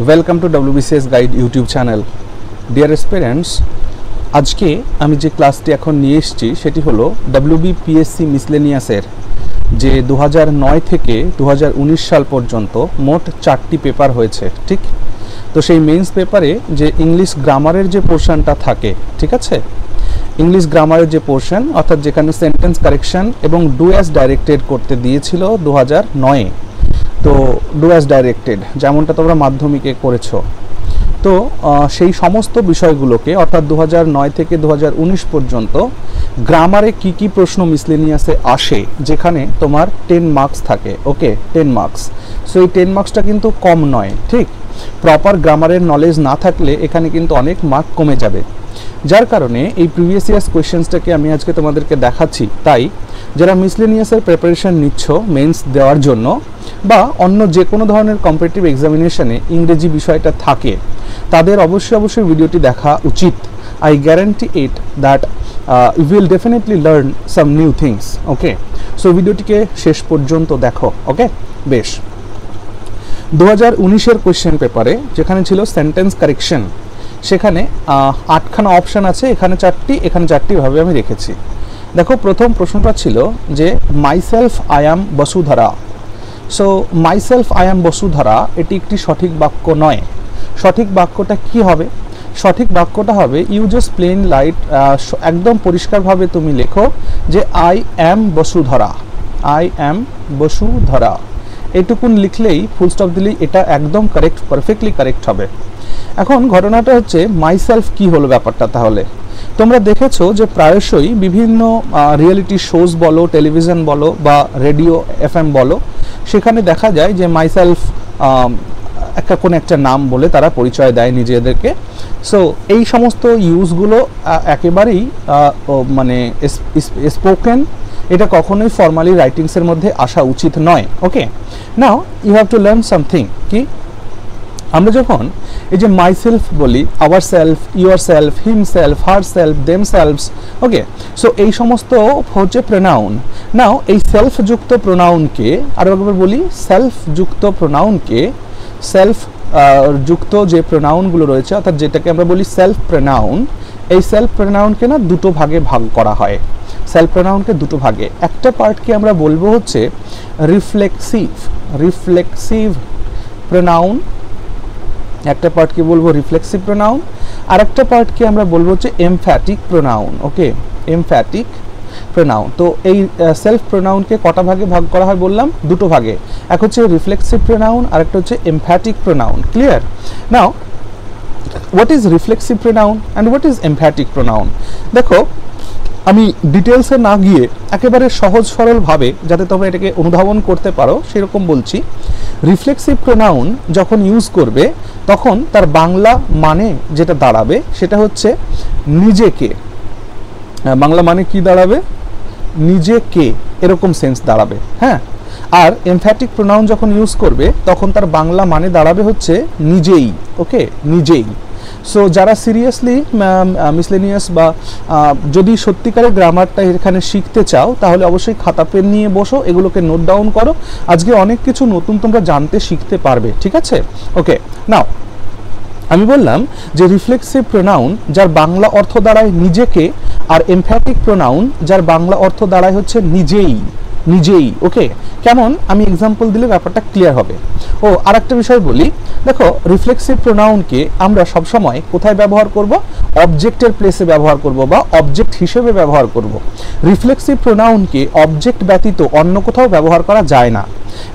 Welcome to WBCS guide YouTube channel. Dear aspirants, আজকে আমি যে ক্লাসটি এখন নিয়ে এসেছি সেটি হলো WBPSC মিসলেনিয়াসের যে 2009 থেকে 2019 সাল পর্যন্ত মোট 4টি পেপার হয়েছে, ঠিক? তো সেই মেইনস পেপারে যে ইংলিশ গ্রামারের যে পোর্শনটা থাকে, ঠিক আছে, ইংলিশ গ্রামারের যে পোর্শন অর্থাৎ যেখানে সেন্টেন্স কারেকশন এবং ডু অ্যাজ ডাইরেক্টেড করতে দিয়েছিল 2009-এ, তো ডু অ্যাজ ডাইরেক্টেড যেমনটা তোমরা মাধ্যমিকে করেছো, তো সেই সমস্ত বিষয়গুলোকে অর্থাৎ 2009 থেকে 2019 পর্যন্ত গ্রামারে কি কি প্রশ্ন মিসলেনিয়াসে আসে যেখানে তোমার 10 মার্কস থাকে, ওকে, 10 মার্কস। সো এই 10 মার্কসটা কিন্তু কম নয়, ঠিক? প্রপার গ্রামারের নলেজ না থাকলে এখানে কিন্তু অনেক মার্ক কমে যাবে, যার কারণে এই প্রিভিয়াস ইয়ার্স কোয়েশ্চেন্সটাকে আমি আজকে তোমাদেরকে দেখাচ্ছি। তাই যারা মিসলেনিয়াসের প্রিপারেশন নিচ্ছ মেন্স দেওয়ার জন্য বা অন্য যে কোনো ধরনের কম্পিটিটিভ এক্সামিনেশনে ইংরেজি বিষয়টা থাকে তাদের অবশ্যই ভিডিওটি দেখা উচিত। I guarantee it that you will definitely learn some new things, okay? So ভিডিওটিকে শেষ পর্যন্ত দেখো, ওকে? বেশ, 2019-এর কোয়েশ্চেন পেপারে যেখানে ছিল সেন্টেন্স কারেকশন, সেখানে 8খানা অপশান আছে, এখানে 4টি, এখানে 4টি ভাবে আমি রেখেছি। দেখো, প্রথম প্রশ্নটা ছিল যে myself I am Basudhara. So myself I am Basudhara এটি একটি সঠিক বাক্য নয়। সঠিক বাক্যটা কি হবে? সঠিক বাক্যটা হবে ইউ জাস্ট প্লেন লাইট, একদম পরিষ্কারভাবে তুমি লেখো যে আই অ্যাম বসুধরা, আই অ্যাম বসুধরা, এইটুকুন লিখলেই ফুল স্টপ দিলেই এটা একদম কারেক্ট, পারফেক্টলি কারেক্ট হবে। এখন ঘটনাটা হচ্ছে মাইসেলফ কি হলো ব্যাপারটা? তাহলে তোমরা দেখেছো যে প্রায়শই বিভিন্ন রিয়েলিটি শোজ বলো, টেলিভিশন বলো বা রেডিও FM বলো, সেখানে দেখা যায় যে মাইসেলফ কোনো একটা নাম বলে তারা পরিচয় দেয় নিজেদেরকে। সো এই সমস্ত ইউজগুলো একেবারেই মানে স্পোকেন, এটা কখনোই ফর্মালি রাইটিংসের মধ্যে আসা উচিত নয়, okay? Now you have to learn something. কি আমরা যখন এই যে মাইসেলফ বলি, ourself, yourself, himself, herself, themselves, okay? So এই সমস্ত হচ্ছে প্রোনাউন। নাও এই সেলফ যুক্ত প্রোনাউনকে আরও একবার বলি, সেলফ যুক্ত প্রোনাউনকে, সেলফ যুক্ত যে প্রোনাউনগুলো রয়েছে অর্থাৎ যেটাকে আমরা বলি সেলফ প্রোনাউন, এই সেলফ প্রোনাউনকে না দুটো ভাগে ভাগ করা হয়। সেলফ প্রোনাউনকে দুটো ভাগে, একটা পার্টকে আমরা বলবো হচ্ছে রিফ্লেক্সিভ, রিফ্লেক্সিভ প্রোনাউন, একটা পার্টকে বলবো রিফ্লেক্সিভ প্রোনাউন, আর একটা পার্টকে আমরা বলবো হচ্ছে emphatic pronoun, okay? Emphatic pronoun. তো এই সেলফ প্রোনাউনকে কটা ভাগে ভাগ করা হয় বললাম? দুটো ভাগে। এক হচ্ছে রিফ্লেক্সিভ প্রোনাউন আর একটা হচ্ছে emphatic pronoun. Clear? Now what is reflexive pronoun and what is emphatic pronoun? দেখো, আমি ডিটেলসে না গিয়ে একেবারে সহজ সরলভাবে যাতে তোমরা এটাকে অনুধাবন করতে পারো সেরকম বলছি। রিফ্লেক্সিভ প্রোনাউন যখন ইউজ করবে তখন তার বাংলা মানে যেটা দাঁড়াবে সেটা হচ্ছে নিজেকে। বাংলা মানে কি দাঁড়াবে? নিজেকে, এরকম সেন্স দাঁড়াবে, হ্যাঁ? আর এমফ্যাটিক প্রোনাউন যখন ইউজ করবে তখন তার বাংলা মানে দাঁড়াবে হচ্ছে নিজেই, ওকে? নিজেই। সো যারা সিরিয়াসলি মিসলেনিয়াস বা যদি সত্যিকারের গ্রামারটা এখানে শিখতে চাও তাহলে অবশ্যই খাতা পেন নিয়ে বসো, এগুলোকে নোট ডাউন করো। আজকে অনেক কিছু নতুন তোমরা জানতে শিখতে পারবে, ঠিক আছে? ওকে, নাও আমি বললাম যে রিফ্লেক্সিভ প্রোনাউন যার বাংলা অর্থ দাঁড়ায় নিজেকে, আর এমফ্যাটিক প্রোনাউন যার বাংলা অর্থ দাঁড়ায় হচ্ছে নিজেই, নিজেই, ওকে? কেমন? আমি এক্সাম্পল দিলে ব্যাপারটা ক্লিয়ার হবে। ও আর একটা বিষয় বলি, দেখো, রিফ্লেক্সিভ প্রোনাউনকে আমরা সবসময় কোথায় ব্যবহার করব? অবজেক্টের প্লেসে ব্যবহার করব বা অবজেক্ট হিসেবে ব্যবহার করব। রিফ্লেক্সিভ প্রোনাউনকে অবজেক্ট ব্যতীত অন্য কোথাও ব্যবহার করা যায় না।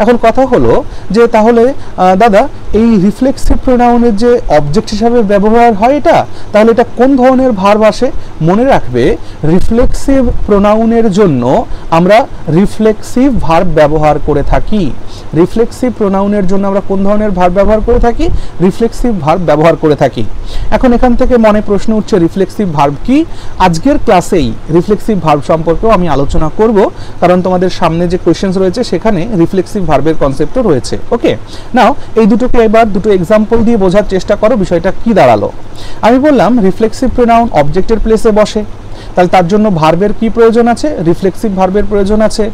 এখন কথা হলো যে তাহলে দাদা এই রিফ্লেক্সিভ প্রোনাউনের যে অবজেক্ট হিসাবে ব্যবহার হয় এটা, তাহলে এটা কোন ধরনের ভার্ব আসে? মনে রাখবে, রিফ্লেক্সিভ প্রোনাউনের জন্য আমরা রিফ্লেক্সিভ ভার্ব ব্যবহার করে থাকি। রিফ্লেক্সিভ প্রোনাউনের জন্য আমরা কোন ধরনের ভার্ব ব্যবহার করে থাকি? রিফ্লেক্সিভ ভার্ব ব্যবহার করে থাকি। এখন এখান থেকে মনে প্রশ্ন উঠছে রিফ্লেক্সিভ ভার্ব কি? আজকের ক্লাসেই রিফ্লেক্সিভ ভার্ব সম্পর্কেও আমি আলোচনা করব, কারণ তোমাদের সামনে যে কোয়েশ্চেন্স রয়েছে সেখানে রিফ্লেক্সিভ ভার্বের কনসেপ্টও রয়েছে, ওকে? নাও এই দুটোকে এবার দুটো এক্সাম্পল দিয়ে বোঝার চেষ্টা করো বিষয়টা কি দাঁড়ালো। আমি বললাম রিফ্লেক্সিভ প্রোনাউন অবজেক্টের প্লেসে বসে, তাহলে তার জন্য ভার্বের কি প্রয়োজন আছে? রিফ্লেক্সিভ ভার্বের প্রয়োজন আছে।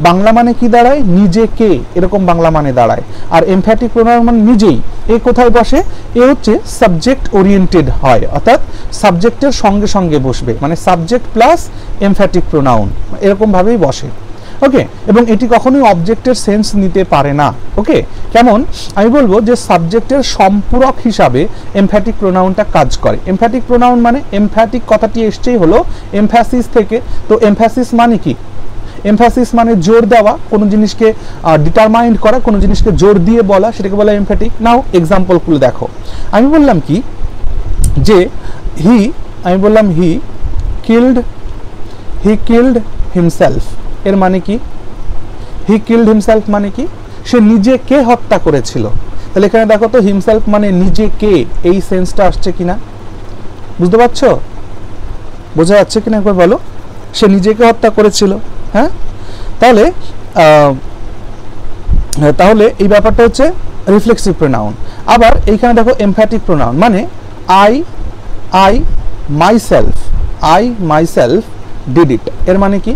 বাংলা মানে কি দাঁড়ায়? নিজেকে, এরকম বাংলা মানে দাঁড়ায়। আর এমফ্যাটিক প্রোনাউন মানে নিজেই। এ কোথায় বসে? এ হচ্ছে সাবজেক্ট ওরিয়েন্টেড হয়, অর্থাৎ সাবজেক্টের সঙ্গে সঙ্গে বসবে, মানে সাবজেক্ট প্লাস এমফ্যাটিক প্রোনাউন, এরকম ভাবেই বসে। ওকে, এবং এটি কখনোই অবজেক্টের সেন্স নিতে পারে না। ওকে, কেমন? আমি বলবো যে সাবজেক্টের সম্পূরক হিসাবে এমফ্যাটিক প্রোনাউনটা কাজ করে। এমফ্যাটিক প্রোনাউন মানে, এমফ্যাটিক কথাটি এসছেই হলো এমফ্যাসিস থেকে। তো এমফ্যাসিস মানে কি? এমফ্যাসিস মানে জোর দেওয়া, কোনো জিনিসকে ডিটারমাইন্ড করা, কোনো জিনিসকে জোর দিয়ে বলা, সেটাকে বলা এমফ্যাটিক। নাও এক্সাম্পলগুলো দেখো। আমি বললাম কি যে আমি বললাম হি কিল্ড হিমসেলফ। এর মানে কি? হি কিল্ড হিমসেলফ মানে কি? সে নিজেকে হত্যা করেছিল। তাহলে এখানে দেখো তো, হিমসেলফ মানে নিজেকে, এই সেন্সটা আসছে কিনা, বুঝতে পারছো? বোঝা যাচ্ছে কিনা একবার বলো। সে নিজেকে হত্যা করেছিল। হ্যাঁ, তাহলে এই ব্যাপারটা হচ্ছে রিফ্লেক্সিভ প্রোনাউন। আবার এইখানে দেখো এমফ্যাটিক প্রোনাউন মানে আই মাইসেলফ ডিড ইট। এর মানে কি?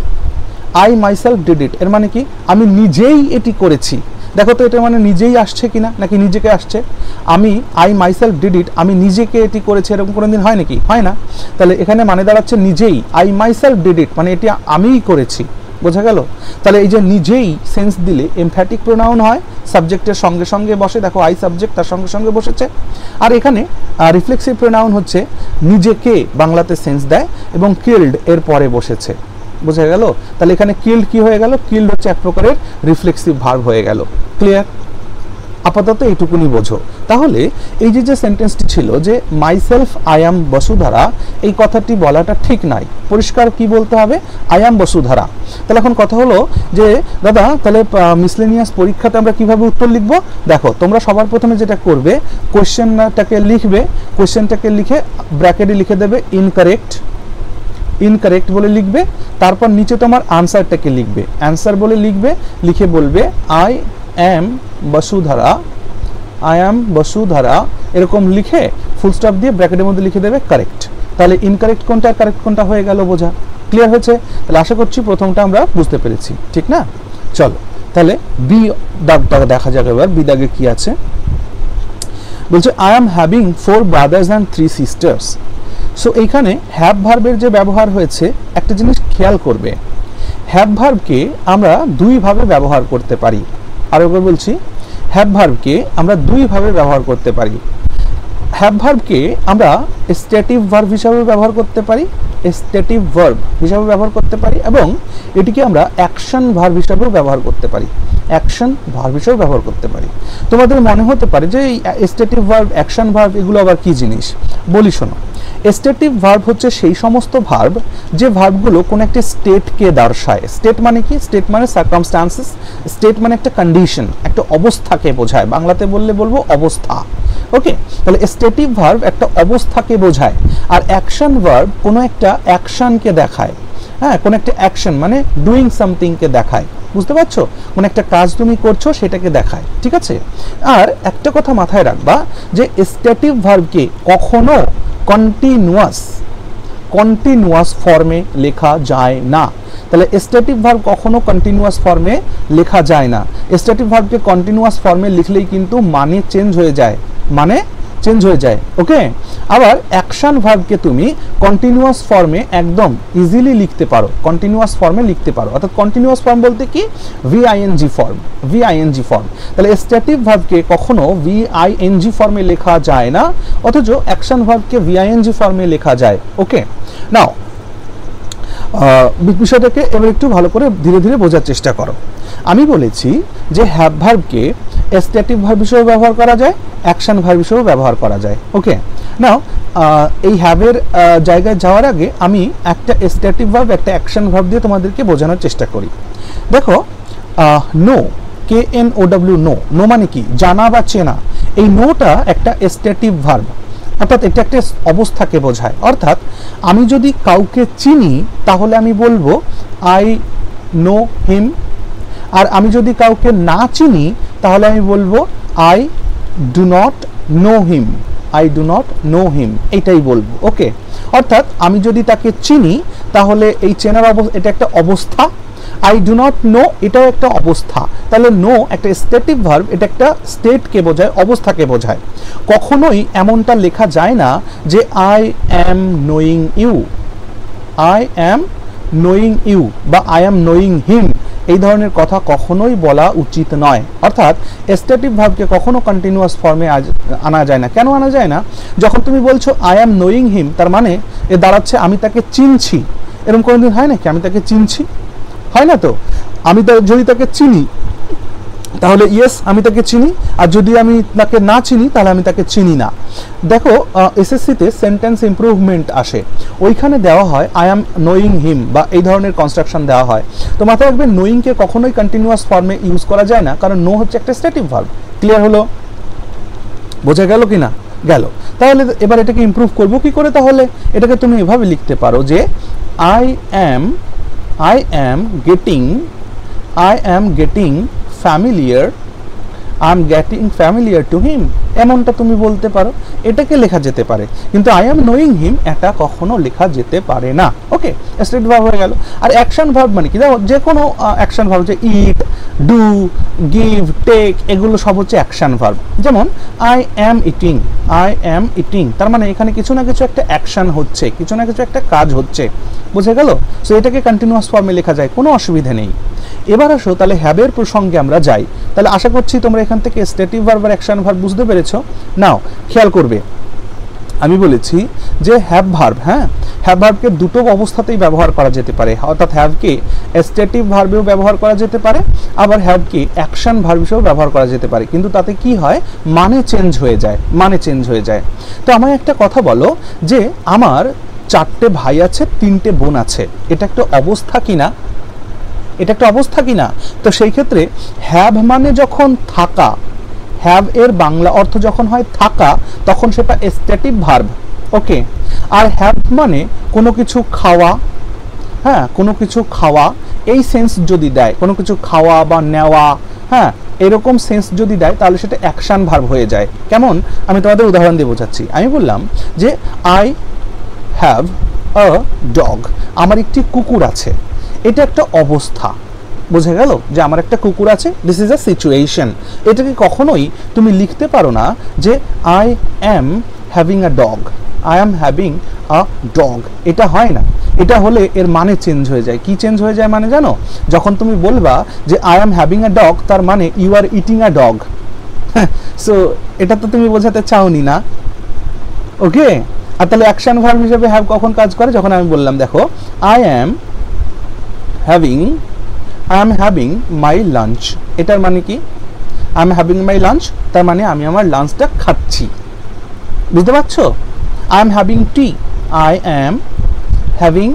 আই মাইসেলফ ডিড ইট এর মানে কি? আমি নিজেই এটি করেছি। দেখো তো এটা মানে নিজেই আসছে কিনা, নাকি নিজেকে আসছে? আই মাইসেলফ ডিড ইট, আমি নিজেকে এটি করেছি, এরকম কোনোদিন হয় নাকি? হয় না। তাহলে এখানে মানে দাঁড়াচ্ছে নিজেই, আই মাইসেলফ ডিড ইট মানে এটি আমিই করেছি। বোঝা গেল? তাহলে এই যে নিজেই সেন্স দিলে এমফ্যাটিক প্রোনাউন হয়, সাবজেক্টের সঙ্গে সঙ্গে বসে। দেখো আই সাবজেক্ট, তার সঙ্গে সঙ্গে বসেছে। আর এখানে রিফ্লেক্সিভ প্রোনাউন হচ্ছে নিজেকে বাংলাতে সেন্স দেয় এবং কিল্ড এর পরে বসেছে। বোঝা গেল? তাহলে এখানে কিল্ড কি হয়ে গেল? কিল্ড হচ্ছে এক প্রকারের রিফ্লেক্সিভ ভার্ব হয়ে গেল। ক্লিয়ার? আপাতত এইটুকুনি বোঝো। তাহলে এই যে সেন্টেন্সটি ছিল যে মাইসেলফ আই অ্যাম বসুধারা, এই কথাটি বলাটা ঠিক নাই। পরিষ্কার কি বলতে হবে? I am Basudhara. তাহলে এখন কথা হলো যে দাদা, তাহলে মিসলেনিয়াস পরীক্ষাতে আমরা কিভাবে উত্তর লিখব? দেখো, তোমরা সবার প্রথমে যেটা করবে, কোয়েশ্চেনটাকে লিখবে, কোয়েশ্চেনটাকে লিখে ব্র্যাকেটে লিখে দেবে ইনকারেক্ট বলে লিখবে। তারপর নিচে তোমার আনসারটাকে লিখবে, অ্যান্সার বলে লিখবে, লিখে বলবে আই অ্যাম বসুধারা, এরকম লিখে ফুল স্টপ দিয়ে ব্র্যাকেটের মধ্যে লিখে দেবে কারেক্ট। তাহলে ইনকারেক্ট কোনটা আর কারেক্ট কোনটা হয়ে গেল বোঝা। ক্লিয়ার হয়েছে? তাহলে আশা করছি প্রথমটা আমরা বুঝতে পেরেছি, ঠিক না? চলো তাহলে বি দাগটা দেখা যাক এবার। বি দাগে কি আছে বলছে, I am having 4 brothers and 3 sisters. So এইখানে হ্যাভ ভার্বের যে ব্যবহার হয়েছে, একটা জিনিস খেয়াল করবে, হ্যাভ ভার্বকে আমরা দুইভাবে ব্যবহার করতে পারি। আর একবার বলছি, হ্যাভ ভার্বকে আমরা দুইভাবে ব্যবহার করতে পারি। হ্যাভ ভার্বকে আমরা স্ট্যাটিভ ভার্ব হিসাবে ব্যবহার করতে পারি, এবং এটিকে আমরা অ্যাকশন ভার্ব হিসাবেও ব্যবহার করতে পারি, তোমাদের মনে হতে পারে যে এই স্ট্যাটিভ ভার্ব, অ্যাকশন ভার্ব এগুলো আবার কি জিনিস? বলি শোনো। স্ট্যাটিভ ভার্ব হচ্ছে সেই সমস্ত ভার্ব যে ভার্বগুলো কোন একটা স্টেটকে দর্শায়। স্টেট মানে কি? স্টেট মানে সার্কামস্ট্যান্সেস, স্টেট মানে একটা কন্ডিশন, একটা অবস্থাকে বোঝায়। বাংলাতে বলবো অবস্থা। ওকে, তাহলে স্ট্যাটিভ ভার্ব একটা অবস্থাকে বোঝায়, আর অ্যাকশন ভার্ব কোনো একটা অ্যাকশনকে দেখায়। হ্যাঁ, কোন একটা অ্যাকশন মানে ডুইং সামথিংকে দেখায়। বুঝতে পারছো? কোন একটা কাজ তুমি করছো সেটাকে দেখায়। ঠিক আছে? আর একটা কথা মাথায় রাখবা যে স্ট্যাটিভ ভার্বকে কখনো কন্টিনিউয়াস ফর্মে লেখা যায় না। তাহলে স্ট্যাটিভ ভার্ব কখনো কন্টিনিউয়াস ফর্মে লেখা যায় না। স্ট্যাটিভ ভার্বকে কন্টিনিউয়াস ফর্মে লিখলেই কিন্তু মানে চেঞ্জ হয়ে যায়। ওকে, আবার অ্যাকশন ভার্বকে তুমি কন্টিনিউয়াস ফর্মে একদম ইজিলি লিখতে পারো, অর্থাৎ কন্টিনিউয়াস ফর্ম বলতে কি? ভিআইএনজি ফর্ম। তাহলে স্ট্যাটিভ ভার্বকে কখনো ভিআইএনজি ফর্মে লেখা যায় না, অথচ অ্যাকশন ভার্বকে ভিআইএনজি ফর্মে লেখা যায়। ওকে, নাও বিষয়টাকে এবার একটু ভালো করে ধীরে ধীরে বোঝার চেষ্টা করো। আমি বলেছি যে হ্যাভ ভার্বকে স্ট্যাটিভ ভার্ব হিসেবে ব্যবহার করা যায়, অ্যাকশন ভার্ব হিসেবে ব্যবহার করা যায়। ওকে, নাও এই হ্যাভের জায়গায় যাওয়ার আগে আমি একটা স্ট্যাটিভ ভার্ব, একটা অ্যাকশন ভার্ব দিয়ে তোমাদেরকে বোঝানোর চেষ্টা করি। দেখো, নো, KNOW, নো মানে কি? জানা বা চেনা। এই নোটা একটা স্ট্যাটিভ ভার্ব, অর্থাৎ এটা একটা অবস্থাকে বোঝায়। অর্থাৎ আমি যদি কাউকে চিনি তাহলে আমি বলবো আই নো হিম, আর আমি যদি কাউকে না চিনি তাহলে আমি বলবো I do not know him. I do not know him, এইটাই বলবো। ওকে, অর্থাৎ আমি যদি তাকে চিনি তাহলে এই চেনার এটা একটা অবস্থা, আই ডু নট নো এটাও একটা অবস্থা, তাহলে নো একটা স্টেটিভ ভার্ব, এটা একটা স্টেটকে বোঝায়, অবস্থাকে বোঝায়। কখনোই এমনটা লেখা যায় না যে I am knowing you, I am knowing you বা আই অ্যাম নোয়িং হিম, এই ধরনের কথা কখনোই বলা উচিত নয়। অর্থাৎ স্টেটিভ ভার্বকে কখনো কন্টিনিউয়াস ফর্মে আনা যায় না। কেন আনা যায় না? যখন তুমি বলছো আই অ্যাম নোয়িং হিম, তার মানে এ দাঁড়াচ্ছে আমি তাকে চিনছি। এরকম কোনোদিন হয় নাকি আমি তাকে চিনছি? হয় না তো। আমি যদি তাকে চিনি তাহলে ইয়েস আমি তাকে চিনি, আর যদি আমি তাকে না চিনি তাহলে আমি তাকে চিনি না। দেখো এসএসসিতে সেন্টেন্স ইমপ্রুভমেন্ট আসে, ওইখানে দেওয়া হয় আই অ্যাম নোয়িং হিম বা এই ধরনের কনস্ট্রাকশন দেওয়া হয়। তো মাথায় রাখবেন নোয়িংকে কখনোই কন্টিনিউয়াস ফর্মে ইউজ করা যায় না, কারণ নো হচ্ছে একটা স্ট্যাটিক ভার্ব। ক্লিয়ার হলো? বোঝা গেল কি না? গেল। তাহলে এবার এটাকে ইমপ্রুভ করবো কি করে? তাহলে এটাকে তুমি এভাবে লিখতে পারো যে I am getting familiar, I am getting familiar to him, এমনটা তুমি বলতে পারো, এটাকে লেখা যেতে পারে। কিন্তু আই এম নোয়িং হিম এটা কখনো লেখা যেতে পারে না। ওকে, স্টেট ভার্ব হয়ে গেল। আর অ্যাকশন ভার্ব মানে কি? যে কোনো অ্যাকশন ভার্ব, যে ইট, ডু, গিভ, টেক, এগুলো সব হচ্ছে অ্যাকশন ভার্ব। যেমন আই অ্যাম ইটিং, তার মানে এখানে কিছু না কিছু একটা অ্যাকশন হচ্ছে, কিছু না কিছু একটা কাজ হচ্ছে। বুঝে গেল? সো এটাকে কন্টিনিউয়াস ফর্মে লেখা যায়, কোনো অসুবিধা নেই। এবার আসো তাহলে হ্যাবের প্রসঙ্গে আমরা যাই। তাহলে আশা করছি তোমরা এখান থেকে স্ট্যাটিক ভার্ব আর অ্যাকশন ভার্ব বুঝতে পেরেছো। নাও খেয়াল করবে, আমি বলেছি যে হ্যাভ ভার্ব, হ্যাঁ, হ্যাভ ভার্বকে দুটো অবস্থাতেই ব্যবহার করা যেতে পারে। অর্থাৎ হ্যাভকে স্ট্যাটিক ভার্বেও ব্যবহার করা যেতে পারে, আবার হ্যাভকে অ্যাকশন ভার্ব হিসেবেও ব্যবহার করা যেতে পারে। কিন্তু তাতে কি হয়? মানে চেঞ্জ হয়ে যায়। তো আমায় একটা কথা বলো যে আমার 4টে ভাই আছে, 3টে বোন আছে, এটা একটা অবস্থা কিনা? এটা একটা অবস্থা কিনা? তো সেই ক্ষেত্রে হ্যাভ মানে যখন থাকা, হ্যাভ এর বাংলা অর্থ যখন হয় থাকা, তখন সেটা স্ট্যাটিক ভার্ব। ওকে, আর হ্যাভ মানে কোনো কিছু খাওয়া, হ্যাঁ, কোনো কিছু খাওয়া, এই সেন্স যদি দেয়, কোনো কিছু খাওয়া বা নেওয়া, হ্যাঁ, এরকম সেন্স যদি দেয় তাহলে সেটা অ্যাকশন ভার্ব হয়ে যায়। কেমন? আমি তোমাদের উদাহরণ দিয়ে বোঝাচ্ছি। আমি বললাম যে আই হ্যাভ আ ডগ, আমার একটি কুকুর আছে, এটা একটা অবস্থা। বুঝে গেল যে আমার একটা কুকুর আছে, দিস ইজ আ সিচুয়েশন। এটাকে কখনোই তুমি লিখতে পারো না যে I am having a dog, I am having a dog, এটা হয় না। এটা হলে এর মানে চেঞ্জ হয়ে যায়। কি চেঞ্জ হয়ে যায় মানে জানো? যখন তুমি বলবা যে I am having a dog, তার মানে you are eating a dog. So এটা তো তুমি বোঝাতে চাওনি না। ওকে, আর তাহলে অ্যাকশন ভার্ব হিসেবে হ্যাভ কখন কাজ করে? যখন আমি বললাম দেখো I am having my lunch, এটার মানে কি? I am having my lunch, তার মানে আমি আমার লাঞ্চটা খাচ্ছি। বুঝতে পারছো? I am having tea, I am having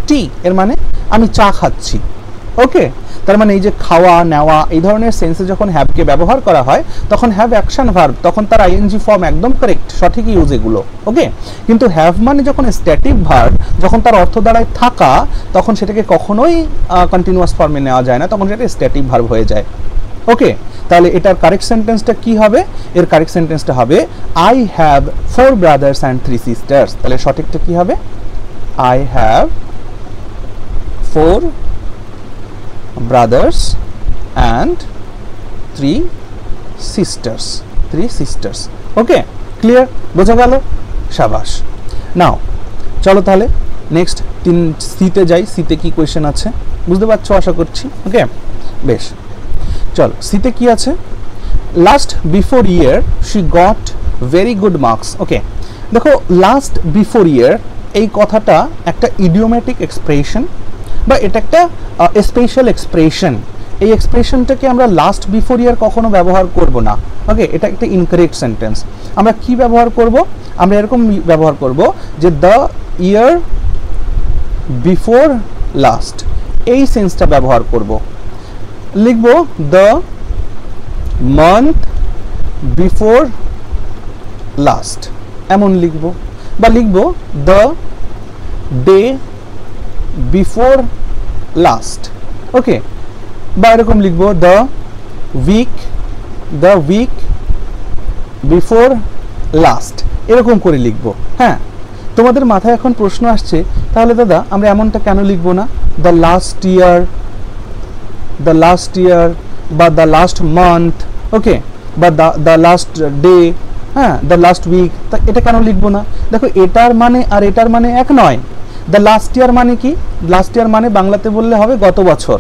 tea, এর মানে আমি চা খাচ্ছি। ওকে, তার মানে এই যে খাওয়া নেওয়া এই ধরনের সেন্সে যখন হ্যাভকে ব্যবহার করা হয় তখন হ্যাভ অ্যাকশন ভার্ব, তখন তার আইএনজি ফর্ম একদম কারেক্ট, সঠিক ইউজ এগুলো। ওকে, কিন্তু হ্যাভ মানে যখন স্ট্যাটিক ভার্ব, যখন তার অর্থ দাঁড়ায় থাকা, তখন সেটাকে কখনোই কন্টিনিউয়াস ফর্মে নেওয়া যায় না, তখন সেটা স্ট্যাটিক ভার্ব হয়ে যায়। ওকে, তাহলে এটার কারেক্ট সেন্টেন্সটা কি হবে? এর কারেক্ট সেন্টেন্সটা হবে I have 4 brothers and 3 sisters. তাহলে সঠিকটা কি হবে? I have 4 brothers and 3 sisters. Okay, clear? বোঝা গেল? শাবাশ। নাও চলো তাহলে নেক্সট সিতে যাই। সিতে কি কোয়েশ্চেন আছে বুঝতে পারছো আশা করছি। ওকে, বেশ, চলো সিতে কি আছে? Last before year she got very good marks. Okay, দেখো লাস্ট বিফোর ইয়ার এই কথাটা একটা ইডিওমেটিক এক্সপ্রেশন বা এটা একটা স্পেশাল এক্সপ্রেশন। এই এক্সপ্রেশনটাকে আমরা লাস্ট বিফোর ইয়ার কখনো ব্যবহার করব না। ওকে, এটা একটা ইনকারেক্ট সেন্টেন্স। আমরা কি ব্যবহার করব? আমরা এরকম ব্যবহার করব যে দ্য ইয়ার বিফোর লাস্ট, এই সেন্সটা ব্যবহার করব। লিখব দ্য মান্থ বিফোর লাস্ট, এমন লিখব। বা লিখব দ্য ডে বিফোর লাস্ট। ওকে, বা এরকম লিখবো দ্য উইক বিফোর লাস্ট। এরকম করে লিখবো। হ্যাঁ, তোমাদের মাথায় এখন প্রশ্ন আসছে, তাহলে দাদা আমরা এমনটা কেন লিখবো না, দ্য লাস্ট ইয়ার বা দ্য লাস্ট মান্থ, ওকে, বা দ্য লাস্ট ডে, হ্যাঁ, দ্য লাস্ট উইক, এটা কেন লিখবো না? দেখো এটার মানে আর এটার মানে এক নয়। দ্য লাস্ট ইয়ার মানে কি? লাস্ট ইয়ার মানে বাংলাতে বললে হবে গত বছর,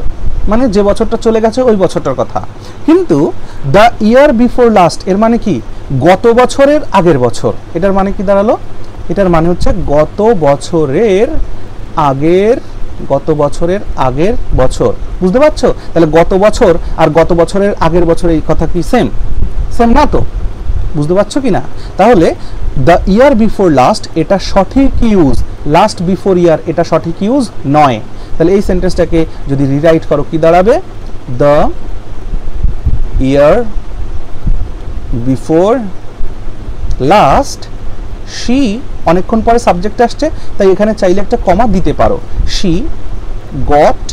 মানে যে বছরটা চলে গেছে ওই বছরটার কথা। কিন্তু দ্য ইয়ার বিফোর লাস্ট এর মানে কি? গত বছরের আগের বছর। এটার মানে কি দাঁড়ালো? এটার মানে হচ্ছে গত বছরের আগের বছর। বুঝতে পারছো? তাহলে গত বছর আর গত বছরের আগের বছর এই কথা কি সেম না তো? বুঝতে পারছো কি না? তাহলে দ্য ইয়ার বিফোর লাস্ট এটা সঠিক ইউজ, লাস্ট বিফোর ইয়ার এটা সঠিক ইউজ নয়। তাহলে এই সেন্টেন্সটাকে যদি রিরাইট করো কি দাঁড়াবে? The year before last she, অনেকক্ষণ পরে সাবজেক্ট আসছে তাই এখানে চাইলে একটা কমা দিতে পারো, she got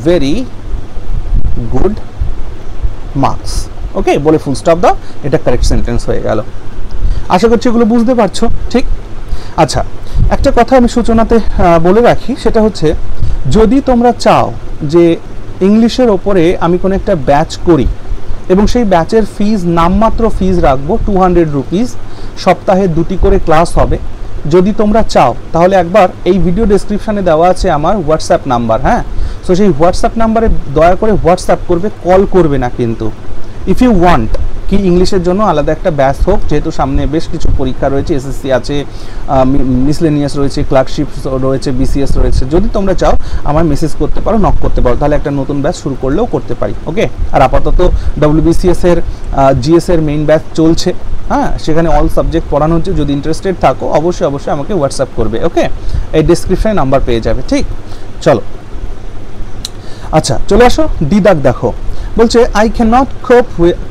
very good marks, okay, বলে ফুল স্টপ দাও, এটা কারেক্ট সেন্টেন্স হয়ে গেল। আশা করছি এগুলো বুঝতে পারছো, ঠিক? আচ্ছা, একটা কথা আমি সূচনাতে বলে রাখি, সেটা হচ্ছে যদি তোমরা চাও যে ইংলিশের ওপরে আমি কোনো একটা ব্যাচ করি এবং সেই ব্যাচের ফিজ নামমাত্র ফিজ রাখবো 200 রুপিস, সপ্তাহে 2টি করে ক্লাস হবে, যদি তোমরা চাও তাহলে একবার এই ভিডিও ডেসক্রিপশানে দেওয়া আছে আমার হোয়াটসঅ্যাপ নাম্বার। হ্যাঁ, সো সেই হোয়াটসঅ্যাপ নাম্বারে দয়া করে হোয়াটসঅ্যাপ করবে, কল করবে না কিন্তু। ইফ ইউ ওয়ান্ট কি ইংলিশের জন্য আলাদা একটা ব্যাচ হোক, যেহেতু সামনে বেশ কিছু পরীক্ষা রয়েছে, এসএসসি আছে, মিসলেনিয়াস রয়েছে, ক্লার্কশিপ রয়েছে, বিসিএস রয়েছে, যদি তোমরা চাও আমার মেসেজ করতে পারো, নক করতে পারো, তাহলে একটা নতুন ব্যাচ শুরু করলেও করতে পারি, ওকে। আর আপাতত WBCS এর জিএস এর মেইন ব্যাচ চলছে, হ্যাঁ, সেখানে অল সাবজেক্ট পড়ানো হচ্ছে, যদি ইন্টারেস্টেড থাকো অবশ্যই আমাকে হোয়াটসঅ্যাপ করবে, ওকে। এই ডেসক্রিপশনে নাম্বার পেয়ে যাবে, ঠিক? চলো, আচ্ছা চলে আসো, ডি দাগ দেখো, বলছে আই ক্যান নট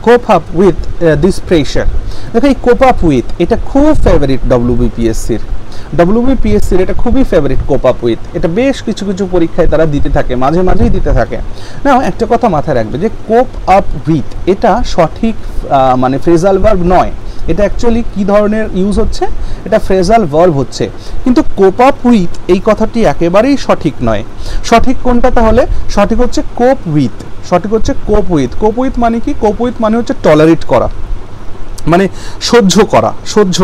কোপ আপ উইথ দিস প্রেশার। দেখো এই কোপ আপ উইথ এটা খুব ফেভারিট WBPSCর, এটা খুবই ফেভারিট কোপ আপ উইথ, এটা বেশ কিছু পরীক্ষায় তারা দিতে থাকে, মাঝে মাঝেই দিতে থাকে। না, একটা কথা মাথায় রাখবে যে কোপ আপ উইথ এটা সঠিক মানে ফ্রেজাল ভার্ব নয়, এটা অ্যাকচুয়ালি কি ধরনের ইউজ হচ্ছে, এটা ফ্রেজাল ভার্ব হচ্ছে। কিন্তু কোপ আপ উইথ এই কথাটি একেবারেই সঠিক নয়। সঠিক কোনটা তাহলে? সঠিক হচ্ছে কোপ উইথ, কোপ উইথ মানে কি? কোপ উইথ মানে হচ্ছে টলারেট করা, মানে সহ্য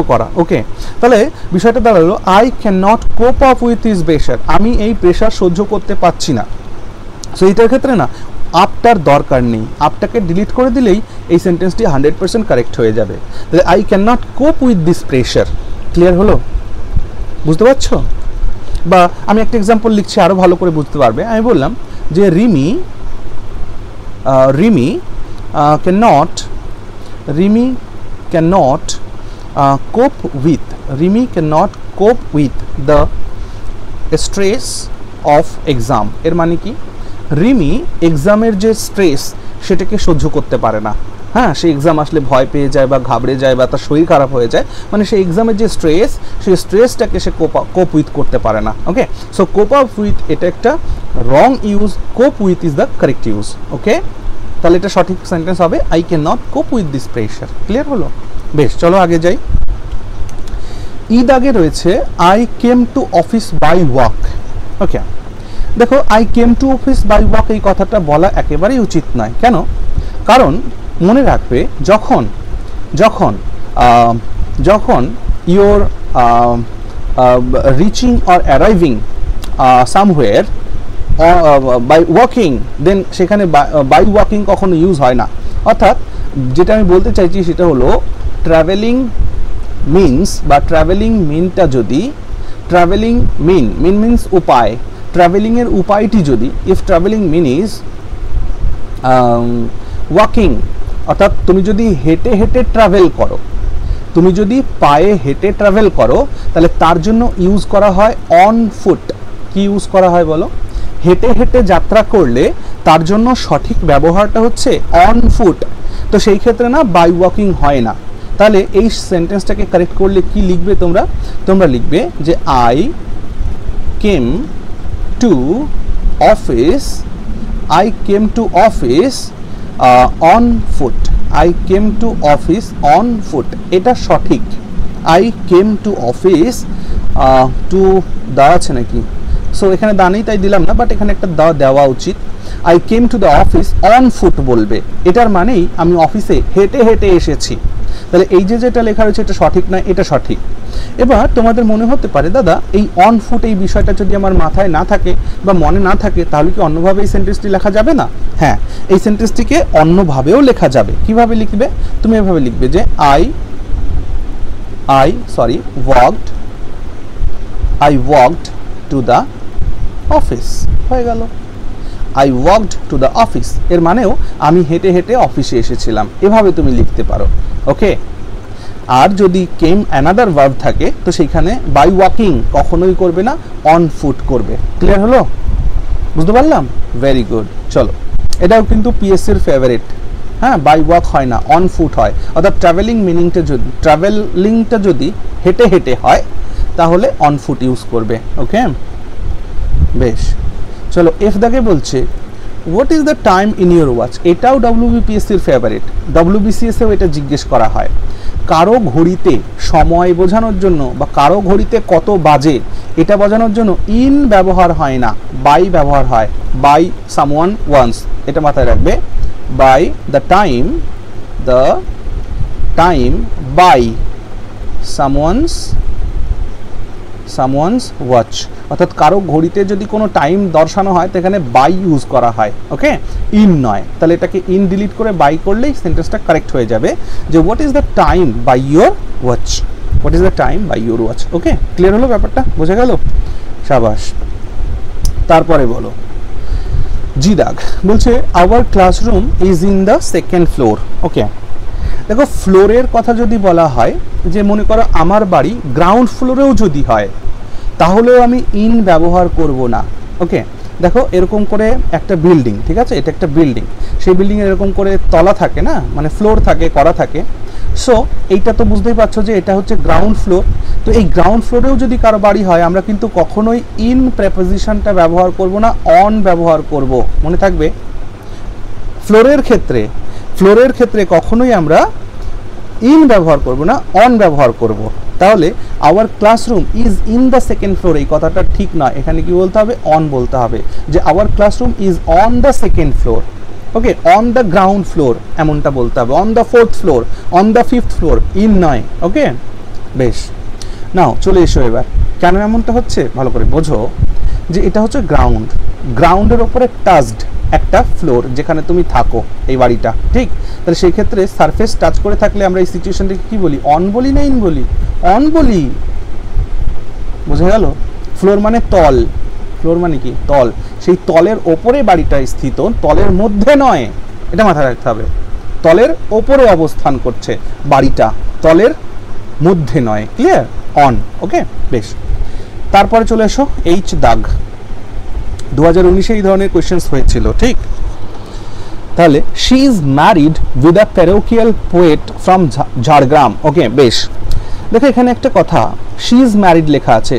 করা, ওকে। তাহলে বিষয়টা দাঁড়ালো আই ক্যান নট কোপ আপ উইথ দিস প্রেশার, আমি এই প্রেশার সহ্য করতে পারছি না। সো এইটার ক্ষেত্রে না আপটার দরকার নেই, আপটাকে ডিলিট করে দিলেই এই সেন্টেন্সটি 100% কারেক্ট হয়ে যাবে। তাহলে I can not cope with this pressure, clear হলো? বুঝতে পারছো? বা আমি একটা এক্সাম্পল লিখছি, আরও ভালো করে বুঝতে পারবে। আমি বললাম যে Rimi cannot cope with the stress of exam। এর মানে কি? রিমি এক্সামের যে স্ট্রেস সেটাকে সহ্য করতে পারে না। হ্যাঁ, সেই এক্সাম আসলে ভয় পেয়ে যায় বা ঘাবড়ে যায় বা তার শরীর খারাপ হয়ে যায়, মানে সেই এক্সামের যে স্ট্রেস, সেই স্ট্রেসটাকে সে কোপ উইথ করতে পারে না, okay. So cope up with এটা একটা wrong use, cope with is the correct use, okay. তাহলে এটা সঠিক সেন্টেন্স হবে I can not cope with this pressure, clear হলো? বেশ, চলো আগে যাই। ই দাগে রয়েছে I came to office by walk, okay. দেখো I came to office by walk এই কথাটা বলা একেবারেই উচিত নয়। কেন? কারণ মনে রাখবে যখন your reaching or arriving somewhere by walking, then সেখানে বাই ওয়াকিং কখনো ইউজ হয় না। অর্থাৎ যেটা আমি বলতে চাইছি সেটা হলো ট্রাভেলিং মিনস বা ট্রাভেলিং মিনটা যদি মিনস উপায়, ট্রাভেলিংয়ের উপায়টি যদি if travelling mean is walking, অর্থাৎ তুমি যদি হেঁটে ট্রাভেল করো, তুমি যদি পায়ে হেঁটে ট্রাভেল করো, তাহলে তার জন্য ইউজ করা হয় অন ফুট। কি ইউজ করা হয় বলো? হেঁটে যাত্রা করলে তার জন্য সঠিক ব্যবহারটা হচ্ছে অন ফুট। তো সেই ক্ষেত্রে না বাই ওয়াকিং হয় না। তাহলে এই সেন্টেন্সটাকে কারেক্ট করলে কি লিখবে তোমরা লিখবে যে I came to office on foot, এটা সঠিক, I came to office to the আছে নাকি, সো এখানে দা নেই তাই দিলাম না, বাট এখানে একটা দা দেওয়া উচিত। I came to the office on foot বলবে, এটার মানেই আমি অফিসে হেঁটে হেঁটে এসেছি। তাহলে এই যে যেটা লেখা রয়েছে এটা সঠিক না, এটা সঠিক। এবার তোমাদের মনে হতে পারে দাদা এই অন ফুট এই বিষয়টা যদি আমার মাথায় না থাকে বা মনে না থাকে তাহলে কি অন্যভাবে এই সেন্টেন্সটি লেখা যাবে না? হ্যাঁ, এই সেন্টেন্সটিকে অন্যভাবেও লেখা যাবে। কিভাবে লিখবে? তুমি এভাবে লিখবে যে I walked to the office, হয়ে গেল। I walked to the office এর মানেও আমি হেঁটে হেঁটে অফিসে এসেছিলাম, এভাবে তুমি লিখতে পারো। ওকে, আর যদি কেম অ্যানাদার ভার্ব থাকে তো সেইখানে বাই ওয়াকিং কখনোই করবে না, অন ফুট করবে। ক্লিয়ার হলো? বুঝতে পারলাম? Very good. চলো, এটাও কিন্তু পিএসসির ফেভারিট। হ্যাঁ, বাই ওয়াক হয় না, অন ফুট হয়। অর্থাৎ ট্রাভেলিংটা যদি হেঁটে হেঁটে হয় তাহলে অন ফুট ইউজ করবে। ওকে, বেশ। চলো, এফ দাগে বলছে what is the time in your watch. এটাও ডব্লিউবিপিএসসির ফেভারিট, ডব্লিউবিসিএসেও এটা জিজ্ঞেস করা হয়। কারো ঘড়িতে সময় বোঝানোর জন্য বা কারো ঘড়িতে কত বাজে এটা বোঝানোর জন্য ইন ব্যবহার হয় না, বাই ব্যবহার হয়। বাই সামওয়ান ওয়ান্স, এটা মাথায় রাখবে। By the time by someone's watch, অর্থাৎ কারো ঘড়িতে যদি কোনো টাইম দর্শানো হয় তো এখানে বাই ইউজ করা হয়। ওকে, ইন নয়। তাহলে এটাকে ইন ডিলিট করে বাই করলেই সেন্টেন্সটা কারেক্ট হয়ে যাবে যে what is the time by your watch, what is the time by your watch. Okay, clear হলো ব্যাপারটা? বোঝা গেল? শাবাশ। তারপরে বলো, জি দাগ বলছে our classroom is in the second floor. Okay, দেখো ফ্লোরের কথা যদি বলা হয়, যে মনে করো আমার বাড়ি গ্রাউন্ড ফ্লোরেও যদি হয় তাহলেও আমি ইন ব্যবহার করব না। ওকে, দেখো এরকম করে একটা বিল্ডিং, ঠিক আছে, এটা একটা বিল্ডিং, সেই বিল্ডিংয়ে এরকম করে তলা থাকে না, মানে ফ্লোর থাকে, করা থাকে। সো এইটা তো বুঝতেই পারছো যে এটা হচ্ছে গ্রাউন্ড ফ্লোর। তো এই গ্রাউন্ড ফ্লোরেও যদি কারো বাড়ি হয় আমরা কিন্তু কখনোই ইন প্রেপোজিশনটা ব্যবহার করব না, অন ব্যবহার করব। মনে থাকবে, ফ্লোরের ক্ষেত্রে কখনোই আমরা ইন ব্যবহার করব না, অন ব্যবহার করব। তাহলে hour classroom is in the second floor এই কথাটা ঠিক নয়, এখানে কি বলতে হবে? অন বলতে হবে, যে hour classroom is on the second floor. Okay, on the ground floor এমনটা বলতে হবে, on the fourth floor, on the fifth floor, in নয়। ওকে, বেশ। নাও চলে এসো এবার, কেন এমনটা হচ্ছে ভালো করে বোঝো। যে এটা হচ্ছে গ্রাউন্ডের ওপরে টাচড একটা ফ্লোর যেখানে তুমি থাকো, এই বাড়িটা, ঠিক? তাহলে সেই ক্ষেত্রে সারফেস টাচ করে থাকলে আমরা এই সিচুয়েশনটাকে কি বলি? অন বলি না ইন বলি? অন বলি। বোঝা গেল? ফ্লোর মানে তল, ফ্লোর মানে কি? তল। সেই তলের ওপরে বাড়িটা স্থিত, তলের মধ্যে নয়, এটা মাথায় রাখতে হবে। তলের ওপরে অবস্থান করছে বাড়িটা, তলের মধ্যে নয়। ক্লিয়ার? অন। ওকে, বেশ। তারপরে চলে এসো এইচ দাগ। 2019-এ এই ধরনের কোয়েশ্চেন্স হয়েছিল, ঠিক? তাহলে she is married with a parochial poet from Jhargram. Okay, বেশ। দেখো এখানে একটা কথা, শি ইজ ম্যারিড লেখা আছে,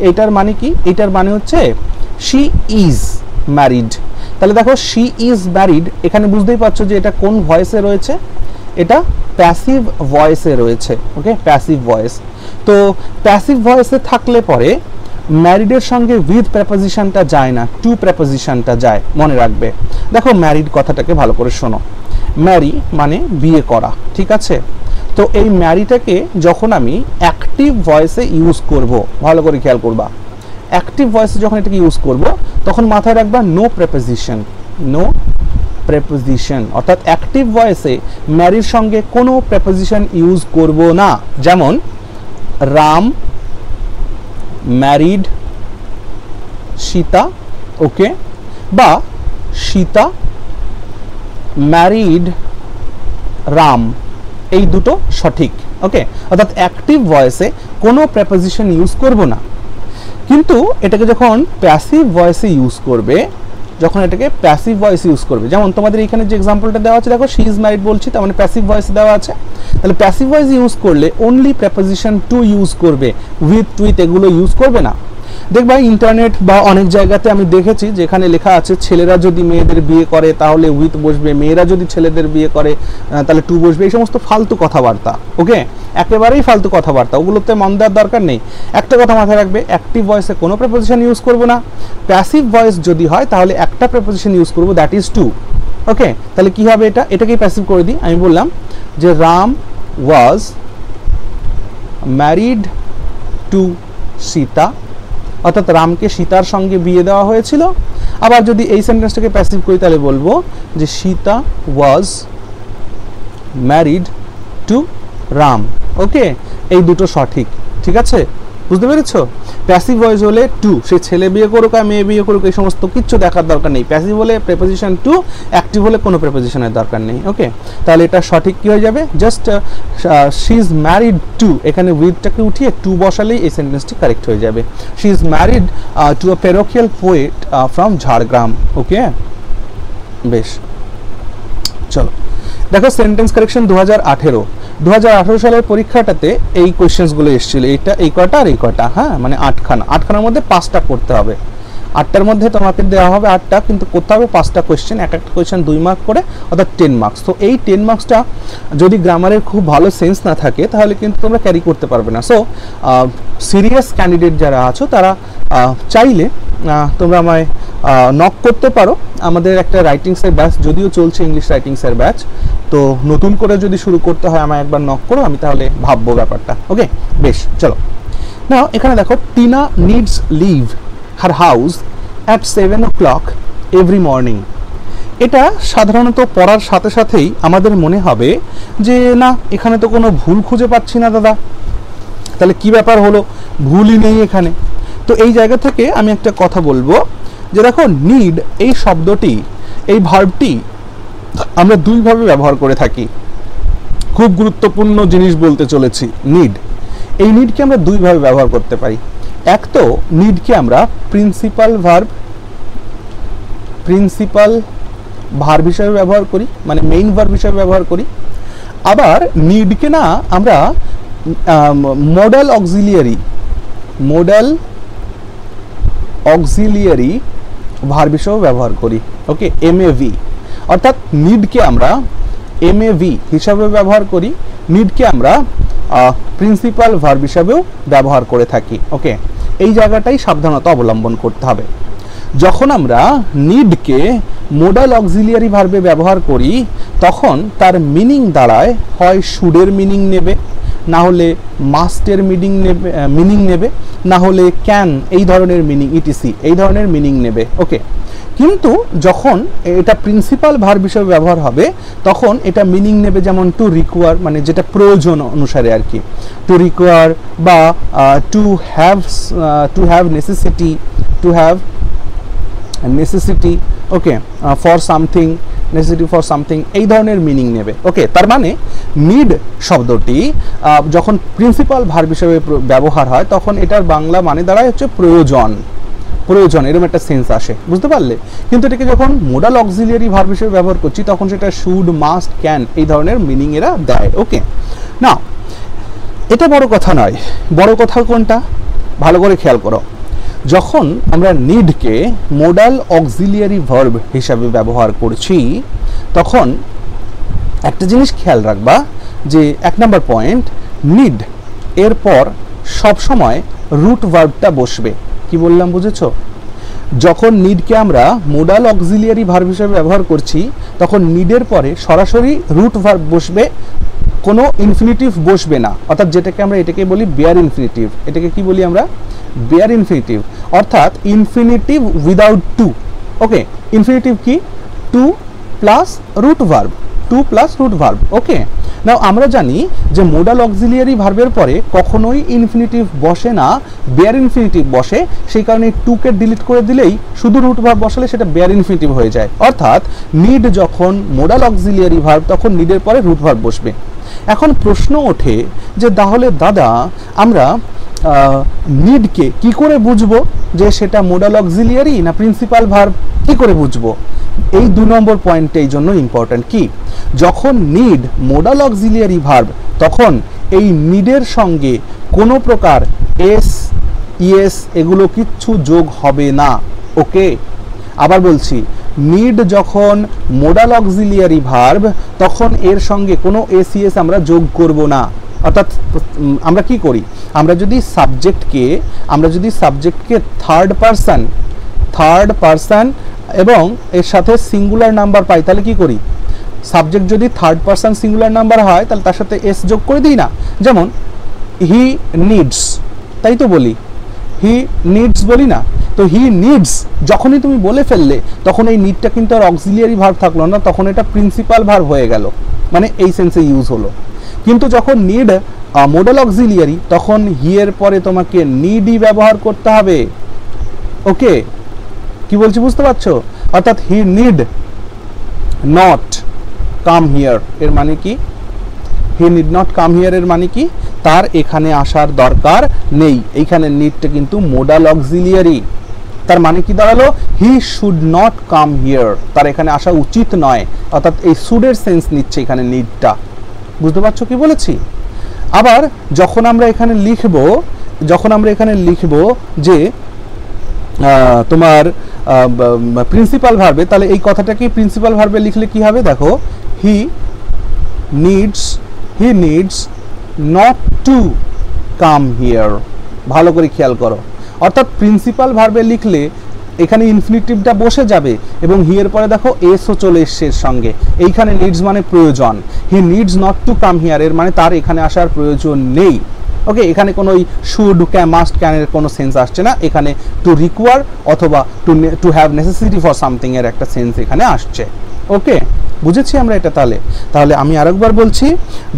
এইটার মানে কি? এইটার মানে হচ্ছে শি ইজ ম্যারিড। তাহলে দেখো শি ইজ ম্যারিড, এখানে বুঝতেই পারছো যে এটা কোন ভয়েসে রয়েছে? এটা প্যাসিভ ভয়েসে রয়েছে। ওকে, প্যাসিভ ভয়েস। তো প্যাসিভ ভয়েসে থাকলে পরে ম্যারিডের সঙ্গে উইথ প্রেপোজিশনটা যায় না, টু প্রেপোজিশনটা যায়, মনে রাখবে। দেখো ম্যারিড কথাটাকে ভালো করে শোনো। ম্যারি মানে বিয়ে করা, ঠিক আছে? তো এই ম্যারিটাকে যখন আমি অ্যাক্টিভ ভয়েসে ইউজ করব, ভালো করে খেয়াল করবা, অ্যাক্টিভ ভয়েসে যখন এটাকে ইউজ করব তখন মাথায় রাখবা নো প্রেপোজিশন, অর্থাৎ অ্যাক্টিভ ভয়েসে ম্যারির সঙ্গে কোনো প্রেপোজিশন ইউজ করব না। যেমন রাম ম্যারিড সীতা, ওকে, বা সীতা ম্যারিড রাম, এই দুটো সঠিক। ওকে, অর্থাৎ অ্যাক্টিভ ভয়েসে কোনো প্রেপোজিশন ইউজ করব না। কিন্তু এটাকে যখন প্যাসিভ ভয়েসে ইউজ করবে, যেমন তোমাদের এখানে যে এক্সাম্পলটা দেওয়া আছে, দেখো শি ইজ ম্যারিড বলছি, তার মানে প্যাসিভ ভয়েস দেওয়া আছে। তাহলে প্যাসিভ ভয়েস ইউজ করলে অনলি প্রেপোজিশন টু ইউজ করবে, উইথ এগুলো ইউজ করবে না। দেখবা ইন্টারনেট বা অনেক জায়গাতে আমি দেখেছি যেখানে লেখা আছে ছেলেরা যদি মেয়েদের বিয়ে করে তাহলে উইথ বসবে, মেয়েরা যদি ছেলেদের বিয়ে করে তাহলে টু বসবে, এই সমস্ত ফালতু কথাবার্তা। ওকে, একেবারেই ফালতু কথাবার্তা, ওগুলোতে মন দেওয়ার দরকার নেই। একটা কথা মাথায় রাখবে, অ্যাক্টিভ ভয়েসে কোনো প্রেপোজিশন ইউজ করবো না। প্যাসিভ ভয়েস যদি হয় তাহলে একটা প্রেপোজিশন ইউজ করবো, দ্যাট ইজ টু। ওকে, তাহলে কি হবে, এটাকেই প্যাসিভ করে দিই। আমি বললাম যে রাম ওয়াজ ম্যারিড টু সীতা, অর্থাৎ রামকে সীতার সঙ্গে বিয়ে দেওয়া হয়েছিল। আবার যদি এই সেন্টেন্সটাকে প্যাসিভ করি তাহলে বলবো যে Sita was married to Ram. Okay, এই দুটো সঠিক, ঠিক আছে, বুঝতে পেরেছো? প্যাসিভ ভয়েস হলে টু, সে ছেলে বিয়ে করুক আর মেয়ে বিয়ে করুক এই সমস্ত কিচ্ছু দেখার দরকার নেই। প্যাসিভ হলে প্রেপোজিশন টু, অ্যাক্টিভ হলে কোনো প্রেপোজিশনের দরকার নেই। ওকে, তাহলে এটা সঠিক কি হয়ে যাবে, just she is married two, এখানে উইথটাকে উঠিয়ে টু বসালেই এই সেন্টেন্সটি কারেক্ট হয়ে যাবে। She is married to a parochial poet from Jhargram. Okay, বেশ, চলো দেখো সেন্টেন্স কারেকশন 2018 সালের পরীক্ষাটাতে এই কোয়েশ্চেন্সগুলো এসেছিল, এই কটা আর এই কটা, হ্যাঁ, মানে আটখানার মধ্যে 5টা করতে হবে। 8টার মধ্যে তোমাকে দেওয়া হবে 8টা, কিন্তু করতে হবে 5টা কোয়েশ্চেন, এক একটা কোয়েশ্চেন 2 মার্ক করে, অর্থাৎ 10 মার্কস। তো এই 10 মার্কসটা যদি গ্রামারের খুব ভালো সেন্স না থাকে তাহলে কিন্তু তোমরা ক্যারি করতে পারবে না। সো সিরিয়াস ক্যান্ডিডেট যারা আছো তারা চাইলে তোমরা আমায় নক করতে পারো। আমাদের একটা রাইটিংসের ব্যাচ যদিও চলছে, ইংলিশ রাইটিংসের ব্যাচ, তো নতুন করে যদি শুরু করতে হয় আমায় একবার নক করো, আমি তাহলে ভাববো ব্যাপারটা। ওকে, বেশ, চলো নাও এখানে দেখো, Tina needs leave her house at 7 o'clock every morning. এটা সাধারণত পড়ার সাথে সাথেই আমাদের মনে হবে যে না, এখানে তো কোনো ভুল খুঁজে পাচ্ছি না দাদা, তাহলে কি ব্যাপার হলো, ভুলই নেই এখানে। তো এই জায়গা থেকে আমি একটা কথা বলবো যে দেখো, নিড এই শব্দটি, এই ভার্বটি আমরা দুইভাবে ব্যবহার করে থাকি। খুব গুরুত্বপূর্ণ জিনিস বলতে চলেছি, নিড। এই নিডকে আমরা দুইভাবে ব্যবহার করতে পারি। এক তো নিডকে আমরা প্রিন্সিপাল ভার্ব হিসেবে ব্যবহার করি, মানে মেইন ভার্ব হিসেবে ব্যবহার করি। আবার নিডকে না আমরা মডাল অক্সিলিয়ারি ভার্ব হিসেবে ব্যবহার করি। ওকে, এমএভি, অর্থাৎ নিডকে আমরা এমএভি হিসাবে ব্যবহার করি, নিডকে আমরা প্রিন্সিপাল ভার্ব হিসাবেও ব্যবহার করে থাকি। ওকে, এই জায়গাটাই সাবধানতা অবলম্বন করতে হবে। যখন আমরা নিডকে মোডাল অক্সিলিয়ারি ভার্বে ব্যবহার করি তখন তার মিনিং দাঁড়ায় হয় শুডের মিনিং নেবে, না হলে মাস্টের মিনিং নেবে, না হলে ক্যান এই ধরনের মিনিং, ইটিসি এই ধরনের মিনিং নেবে। ওকে, কিন্তু যখন এটা প্রিন্সিপাল ভার্ব হিসেবে ব্যবহার হবে তখন এটা মিনিং নেবে যেমন টু রিকোয়ার, মানে যেটা প্রয়োজন অনুসারে আর কি, টু রিকোয়ার বা to have necessity. Okay, for something, necessity for something এই ধরনের মিনিং নেবে। ওকে, তার মানে নিড শব্দটি যখন প্রিন্সিপাল ভার্ব হিসেবে ব্যবহার হয় তখন এটার বাংলা মানে দাঁড়ায় হচ্ছে প্রয়োজন, এরকম একটা সেন্স আসে, বুঝতে পারলে? কিন্তু এটাকে যখন মোডাল অক্সিলিয়ারি ভার্ব হিসেবে ব্যবহার করছি তখন সেটা শুড, মাস্ট, ক্যান এই ধরনের মিনিং এরা দেয়। ওকে, না এটা বড় কথা নয়, বড় কথা কোনটা ভালো করে খেয়াল করো। যখন আমরা নিডকে মোডাল অক্সিলিয়ারি ভার্ব হিসাবে ব্যবহার করছি তখন একটা জিনিস খেয়াল রাখবা যে 1 নম্বর পয়েন্ট, নিড এরপর সবসময় রুট ভার্বটা বসবে। কি বললাম বুঝেছো? যখন নিডকে আমরা মোডাল অক্সিলিয়ারি ভার্ব হিসেবে ব্যবহার করছি তখন নিডের পরে সরাসরি রুট ভার্ব বসবে, কোনো ইনফিনিটিভ বসবে না, অর্থাৎ যেটাকে আমরা এটাকে বলি বেয়ার ইনফিনিটিভ। এটাকে কি বলি আমরা? বেয়ার ইনফিনিটিভ, অর্থাৎ ইনফিনিটিভ উইদাউট টু। ওকে, ইনফিনিটিভ কি? টু প্লাস রুট ভার্ব, ওকে। নাও আমরা জানি যে মোডাল অক্সিলিয়ারি ভার্বের পরে কখনোই ইনফিনিটিভ বসে না, বেয়ার ইনফিনিটিভ বসে। সেই কারণে টুকে ডিলিট করে দিলেই শুধু রুট ভার্ব বসালে সেটা বেয়ার ইনফিনিটিভ হয়ে যায়। অর্থাৎ নিড যখন মোডাল অক্সিলিয়ারি ভার্ব তখন নিডের পরে রুট ভার্ব বসবে। এখন প্রশ্ন ওঠে যে তাহলে দাদা আমরা নিডকে কি করে বুঝবো যে সেটা মোডাল অক্সিলিয়ারি না প্রিন্সিপাল ভার্ব, কি করে বুঝবো? এই 2 নম্বর পয়েন্টটা এই জন্য ইম্পর্টেন্ট। কি? যখন নিড মোডাল অক্সিলিয়ারি ভার্ব তখন এই নিডের সঙ্গে কোনো প্রকার এস, ইয়েস এগুলো কিচ্ছু যোগ হবে না। ওকে, আবার বলছি, নিড যখন মোডাল অক্সিলিয়ারি ভার্ব তখন এর সঙ্গে কোনো এসিএস আমরা যোগ করব না। অর্থাৎ আমরা কি করি, আমরা যদি সাবজেক্টকে থার্ড পারসন এবং এর সাথে সিঙ্গুলার নাম্বার পাই, তাহলে কি করি, সাবজেক্ট যদি থার্ড পারসন সিঙ্গুলার নাম্বার হয় তাহলে তার সাথে এস যোগ করে দিই না। যেমন হি নিডস, তাই তো বলি, হি নিডস বলি না, তো হি নিডস যখনই তুমি বলে ফেললে তখন এই নিডটা কিন্তু আর অক্সিলিয়ারি ভার্ব থাকলো না, তখন এটা প্রিন্সিপাল ভার্ব হয়ে গেল, মানে এই সেন্সে ইউজ হলো। কিন্তু যখন নিড মোডাল অক্সিলিয়ারি তখন হি এর পরে তোমাকে নিডই ব্যবহার করতে হবে। ওকে, কি বলছি বুঝতে পারছো? অর্থাৎ he need not come here এর মানে কি, he need not come here এর মানে কি, তার এখানে আসার দরকার নেই। এইখানে নিডটা কিন্তু মোডাল অক্সিলিয়ারি, তার মানে কি দাঁড়ালো, he should not come here, তার এখানে আসা উচিত নয়, অর্থাৎ এই শুডের সেন্স নিচ্ছে এখানে নিডটা। বুঝতে পারছো কি বলেছি? আবার যখন আমরা এখানে লিখব যে তোমার প্রিন্সিপাল ভার্বে, তাহলে এই কথাটাকে প্রিন্সিপাল ভার্বে লিখলে কি হবে, দেখো, he needs not to come here. ভালো করে খেয়াল করো, অর্থাৎ প্রিন্সিপাল ভার্বে লিখলে এখানে ইনফিনিটিভটা বসে যাবে এবং হি এর পরে দেখো এসও চলে এসছে এর সঙ্গে। এইখানে নিডস মানে প্রয়োজন, he needs not to come here এর মানে তার এখানে আসার প্রয়োজন নেই। ওকে, এখানে কোনো ওই শুড, মাস্ট, ক্যানের কোনো সেন্স আসছে না, এখানে টু রিকোয়ার অথবা to have necessity for something এর একটা সেন্স এখানে আসছে। ওকে, বুঝেছি আমরা এটা। তাহলে আমি আরেকবার বলছি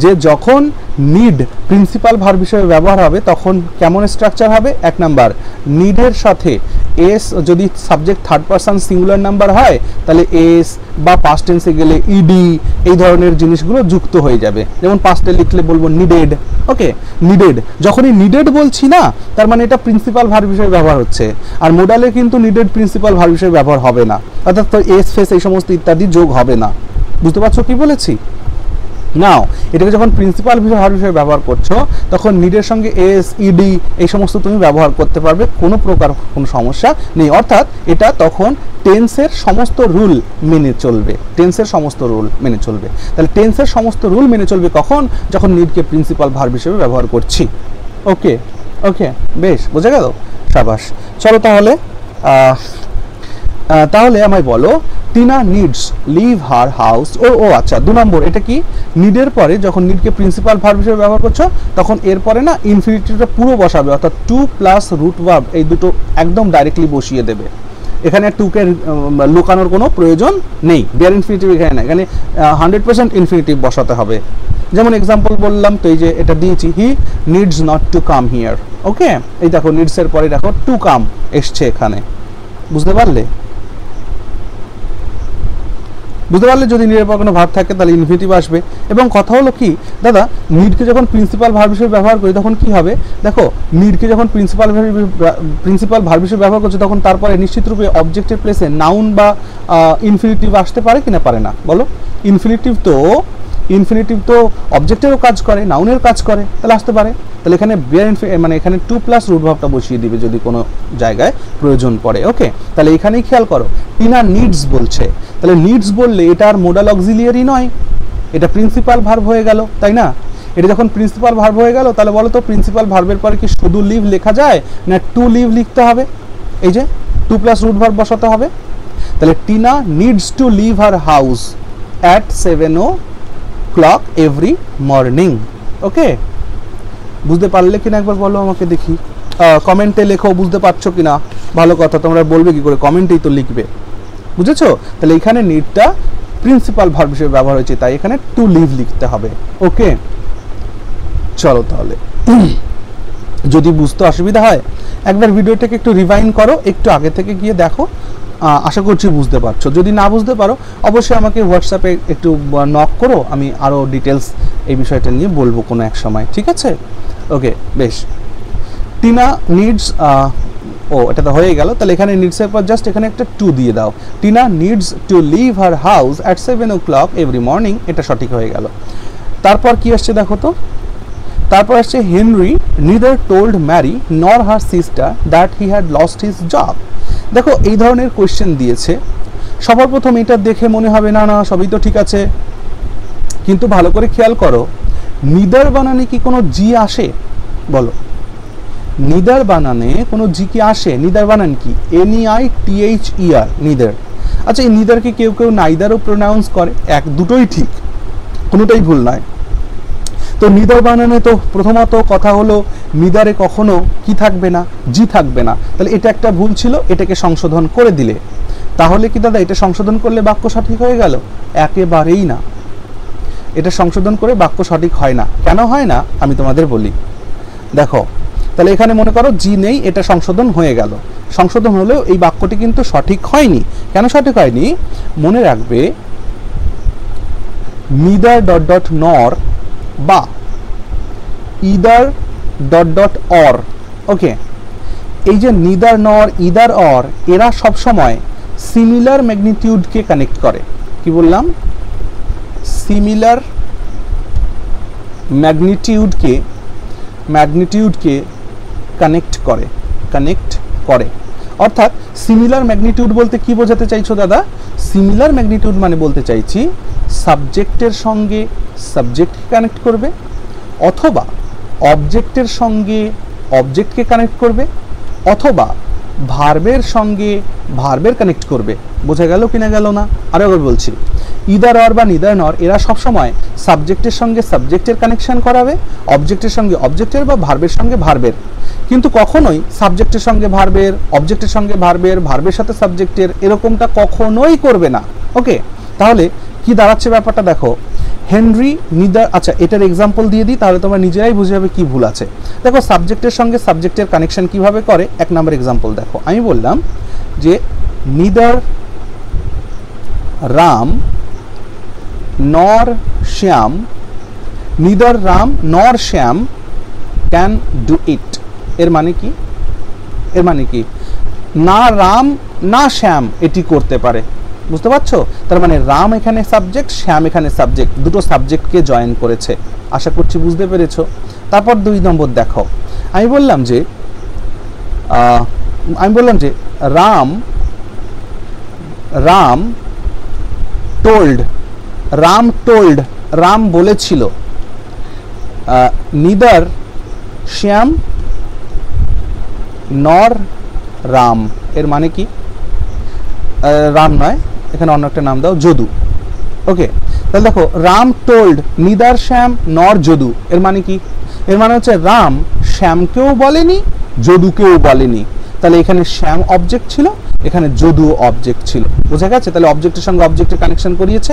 যে যখন নিড প্রিন্সিপাল ভার্ব হিসেবে ব্যবহার হবে তখন কেমন স্ট্রাকচার হবে, এক নাম্বার, নিডের সাথে এস যদি subject third person singular number হয় তাহলে এস বা পাস্ট টেন্সে গেলে ইডি এই ধরনের জিনিসগুলো যুক্ত হয়ে যাবে। যেমন পাস্টে লিখলে বলবো নিডেড। ওকে, নিডেড, যখনই নিডেড বলছি না তার মানে এটা প্রিন্সিপাল ভার্ব হিসেবে ব্যবহার হচ্ছে, আর মোডালে কিন্তু নিডেড প্রিন্সিপাল ভার্ব হিসেবে ব্যবহার হবে না, অর্থাৎ এস ফেস এই সমস্ত ইত্যাদি যোগ হবে না। বুঝতে পারছো কি বলেছি? নাও এটাকে যখন প্রিন্সিপাল ভার্ব হিসেবে ব্যবহার করছো তখন নিডের সঙ্গে এস, ইডি এই সমস্ত তুমি ব্যবহার করতে পারবে, কোনো প্রকার কোনো সমস্যা নেই। অর্থাৎ এটা তখন টেন্সের সমস্ত রুল মেনে চলবে, তাহলে টেন্সের সমস্ত রুল মেনে চলবে কখন, যখন নিডকে প্রিন্সিপাল ভার্ব হিসেবে ব্যবহার করছি। ওকে, বেশ, বোঝা গেল, সাবাস। চলো তাহলে আমায় বলো, Tina needs leave her house. ও আচ্ছা, 2 নম্বর, এটা কি, নিডের পরে যখন নিডকে প্রিন্সিপাল ভার্ব হিসেবে ব্যবহার করছো তখন এরপরে না ইনফিনিটিভটা পুরো বসাবে, অর্থাৎ টু প্লাস রুট ভার্ব এই দুটো একদম ডাইরেক্টলি বসিয়ে দেবে। এখানে টুকে লুকানোর কোনো প্রয়োজন নেই, বিয়ার ইনফিনিটিভ এখানে না, এখানে 100% ইনফিনিটিভ বসাতে হবে। যেমন এক্সাম্পল বললাম তো, এই যে এটা দিয়েছি, he needs not to come here. Okay, এই দেখো নিডসের পরে দেখো টু কাম এসছে এখানে। বুঝতে পারলে? যদি নিডের পর কোনো ভার্ব থাকে তাহলে ইনফিনিটিভ আসবে। এবং কথা হলো কি দাদা, নিডকে যখন প্রিন্সিপাল ভার্ব হিসেবে ব্যবহার করি তখন কি হবে, দেখো নিডকে যখন প্রিন্সিপাল ভার্ব হিসেবে ব্যবহার করছে তখন তারপরে নিশ্চিত রূপে অবজেক্টের প্লেসে নাউন বা ইনফিনিটিভ আসতে পারে কিনা পারে না বলো? ইনফিনিটিভ তো অবজেক্টেরও কাজ করে, নাউনের কাজ করে, তাহলে আসতে পারে। তাহলে এখানে মানে এখানে টু প্লাস রুট ভার্বটা বসিয়ে দিবে যদি কোনো জায়গায় প্রয়োজন পড়ে। ওকে, তাহলে এখানেই খেয়াল করো, টিনা নিডস বলছে, তাহলে নিডস বললে এটা আর মোডাল অক্সিলিয়ারি নয়, এটা প্রিন্সিপাল ভার্ব হয়ে গেল, তাই না? এটা যখন প্রিন্সিপাল ভার্ব হয়ে গেল তাহলে বলো তো প্রিন্সিপাল ভার্বের পরে কি শুধু লিভ লেখা যায় না টু লিভ লিখতে হবে? এই যে টু প্লাস রুট ভার্ব বসাতে হবে। তাহলে Tina needs to leave her house at 7 o'clock every morning. Okay, বুঝতে পারলে কিনা একবার বলো আমাকে দেখি, কমেন্টে লেখো বুঝতে পারছো কিনা। ভালো কথা, তোমরা বলবে কি করে, কমেন্টেই তো লিখবে। বুঝেছো? তাহলে এখানে নিডটা প্রিন্সিপাল ভার্ব হিসেবে ব্যবহার হয়েছে, তাই এখানে টু লিভ লিখতে হবে। ওকে, চলো তাহলে যদি বুঝতে অসুবিধা হয় একবার ভিডিওটাকে একটু রিভাইন্ড করো, একটু আগে থেকে গিয়ে দেখো, আশা করছি বুঝতে পারছো। যদি না বুঝতে পারো অবশ্যই আমাকে হোয়াটসঅ্যাপে একটু নক করো, আমি আরও ডিটেলস এই বিষয়টা নিয়ে বলবো কোনো এক সময়, ঠিক আছে? ওকে, বেশ। টিনা নিডস, এটা তো হয়ে গেল। তাহলে এখানে নিডসের পর জাস্ট এখানে একটা টু দিয়ে দাও, Tina needs to leave her house at 7 o'clock every morning, এটা সঠিক হয়ে গেল। তারপর কি আসছে দেখো তো, তারপর আসছে হেনরি নিদার টোল্ড ম্যারি নর her sister that he had lost his job. দেখো এই ধরনের কোয়েশ্চেন দিয়েছে, সবার প্রথম এটা দেখে মনে হবে না না সবই তো ঠিক আছে, কিন্তু ভালো করে খেয়াল করো নিদার বানানে কি কোনো জি আসে? বলো, নিদার বানানে কোনো জি কি আসে? নিদার বানান কি? NEITHER, neither. আচ্ছা, এই নিদারকে কেউ কেউ নাইদারও প্রোনাউন্স করে, দুটোই ঠিক, কোনোটাই ভুল নয়। তো নিদার বানানে তো প্রথমত কথা হলো নিদারে কখনো কি থাকবে না? জি থাকবে না। তাহলে এটা একটা ভুল ছিল, এটাকে সংশোধন করে দিলে। তাহলে কি দাদা এটা সংশোধন করলে বাক্য সঠিক হয়ে গেল? একেবারেই না, এটা সংশোধন করে বাক্য সঠিক হয় না। কেন হয় না আমি তোমাদের বলি। দেখো, তাহলে এখানে মনে করো জি নেই, এটা সংশোধন হয়ে গেল। সংশোধন হলেও এই বাক্যটি কিন্তু সঠিক হয়নি। কেন সঠিক হয়নি? মনে রাখবে নিদার ডট ডট নর বা ইদার ডট ডট অর। ওকে, এই যে নিদার নর ইদার অর এরা সব সময় সিমিলার ম্যাগনিটিউডকে কানেক্ট করে। কি বললাম? সিমিলার ম্যাগনিটিউডকে কানেক্ট করে। অর্থাৎ সিমিলার ম্যাগনিটিউড বলতে কি বোঝাতে চাইছো দাদা? সিমিলার ম্যাগনিটিউড মানে বলতে চাইছি সাবজেক্টের সঙ্গে সাবজেক্টকে কানেক্ট করবে, অথবা অবজেক্টের সঙ্গে অবজেক্টকে কানেক্ট করবে, অথবা ভার্বের সঙ্গে ভার্বের কানেক্ট করবে। বোঝা গেল কি না গেল না? আরো একবার বলছি, ইদার অর বা নিদার নর এরা সবসময় সাবজেক্টের সঙ্গে সাবজেক্টের কানেকশন করাবে, অবজেক্টের সঙ্গে অবজেক্টের বা ভার্বের সঙ্গে ভার্বের, কিন্তু কখনোই সাবজেক্টের সঙ্গে ভার্বের, অবজেক্টের সঙ্গে ভার্বের, ভার্বের সাথে সাবজেক্টের এরকমটা কখনোই করবে না। ওকে, তাহলে কি দাঁড়াচ্ছে ব্যাপারটা দেখো, হেনরি নিদার। আচ্ছা, এটার এক্সাম্পল দিয়ে দিই, তাহলে তোমরা নিজেরাই বুঝে যাবে কি ভুল আছে। দেখো সাবজেক্টের সঙ্গে সাবজেক্টের কানেকশন কিভাবে করে। এক নম্বর এক্সাম্পল দেখো, আমি বললাম যে নিদার রাম নর শ্যাম, নিদার রাম নর শ্যাম ক্যান ডু ইট। এর মানে কি? এর মানে কি না রাম না শ্যাম এটি করতে পারে। বুঝতে পারছো? তার মানে রাম এখানে সাবজেক্ট, শ্যাম এখানে সাবজেক্ট, দুটো সাবজেক্টকে জয়েন করেছে। আশা করছি বুঝতে পেরেছো। তারপর 2 নম্বর দেখো, আমি বললাম যে রাম টোল্ড, রাম বলেছিল, নিদার শ্যাম নর রাম। এর মানে কি? রাম নয়, এখানে অন্য একটা নাম দাও, যদু। ওকে, তাহলে দেখো রাম টোল্ড নিদার শ্যাম নর যদু। এর মানে কি? এর মানে হচ্ছে রাম শ্যামকেও বলেনি, যদুকেও বলেনি। তাহলে এখানে শ্যাম অবজেক্ট ছিল, এখানে যদু অবজেক্ট ছিল। বোঝা গেছে? তাহলে অবজেক্টের সঙ্গে অবজেক্টের কানেকশন করিয়েছে।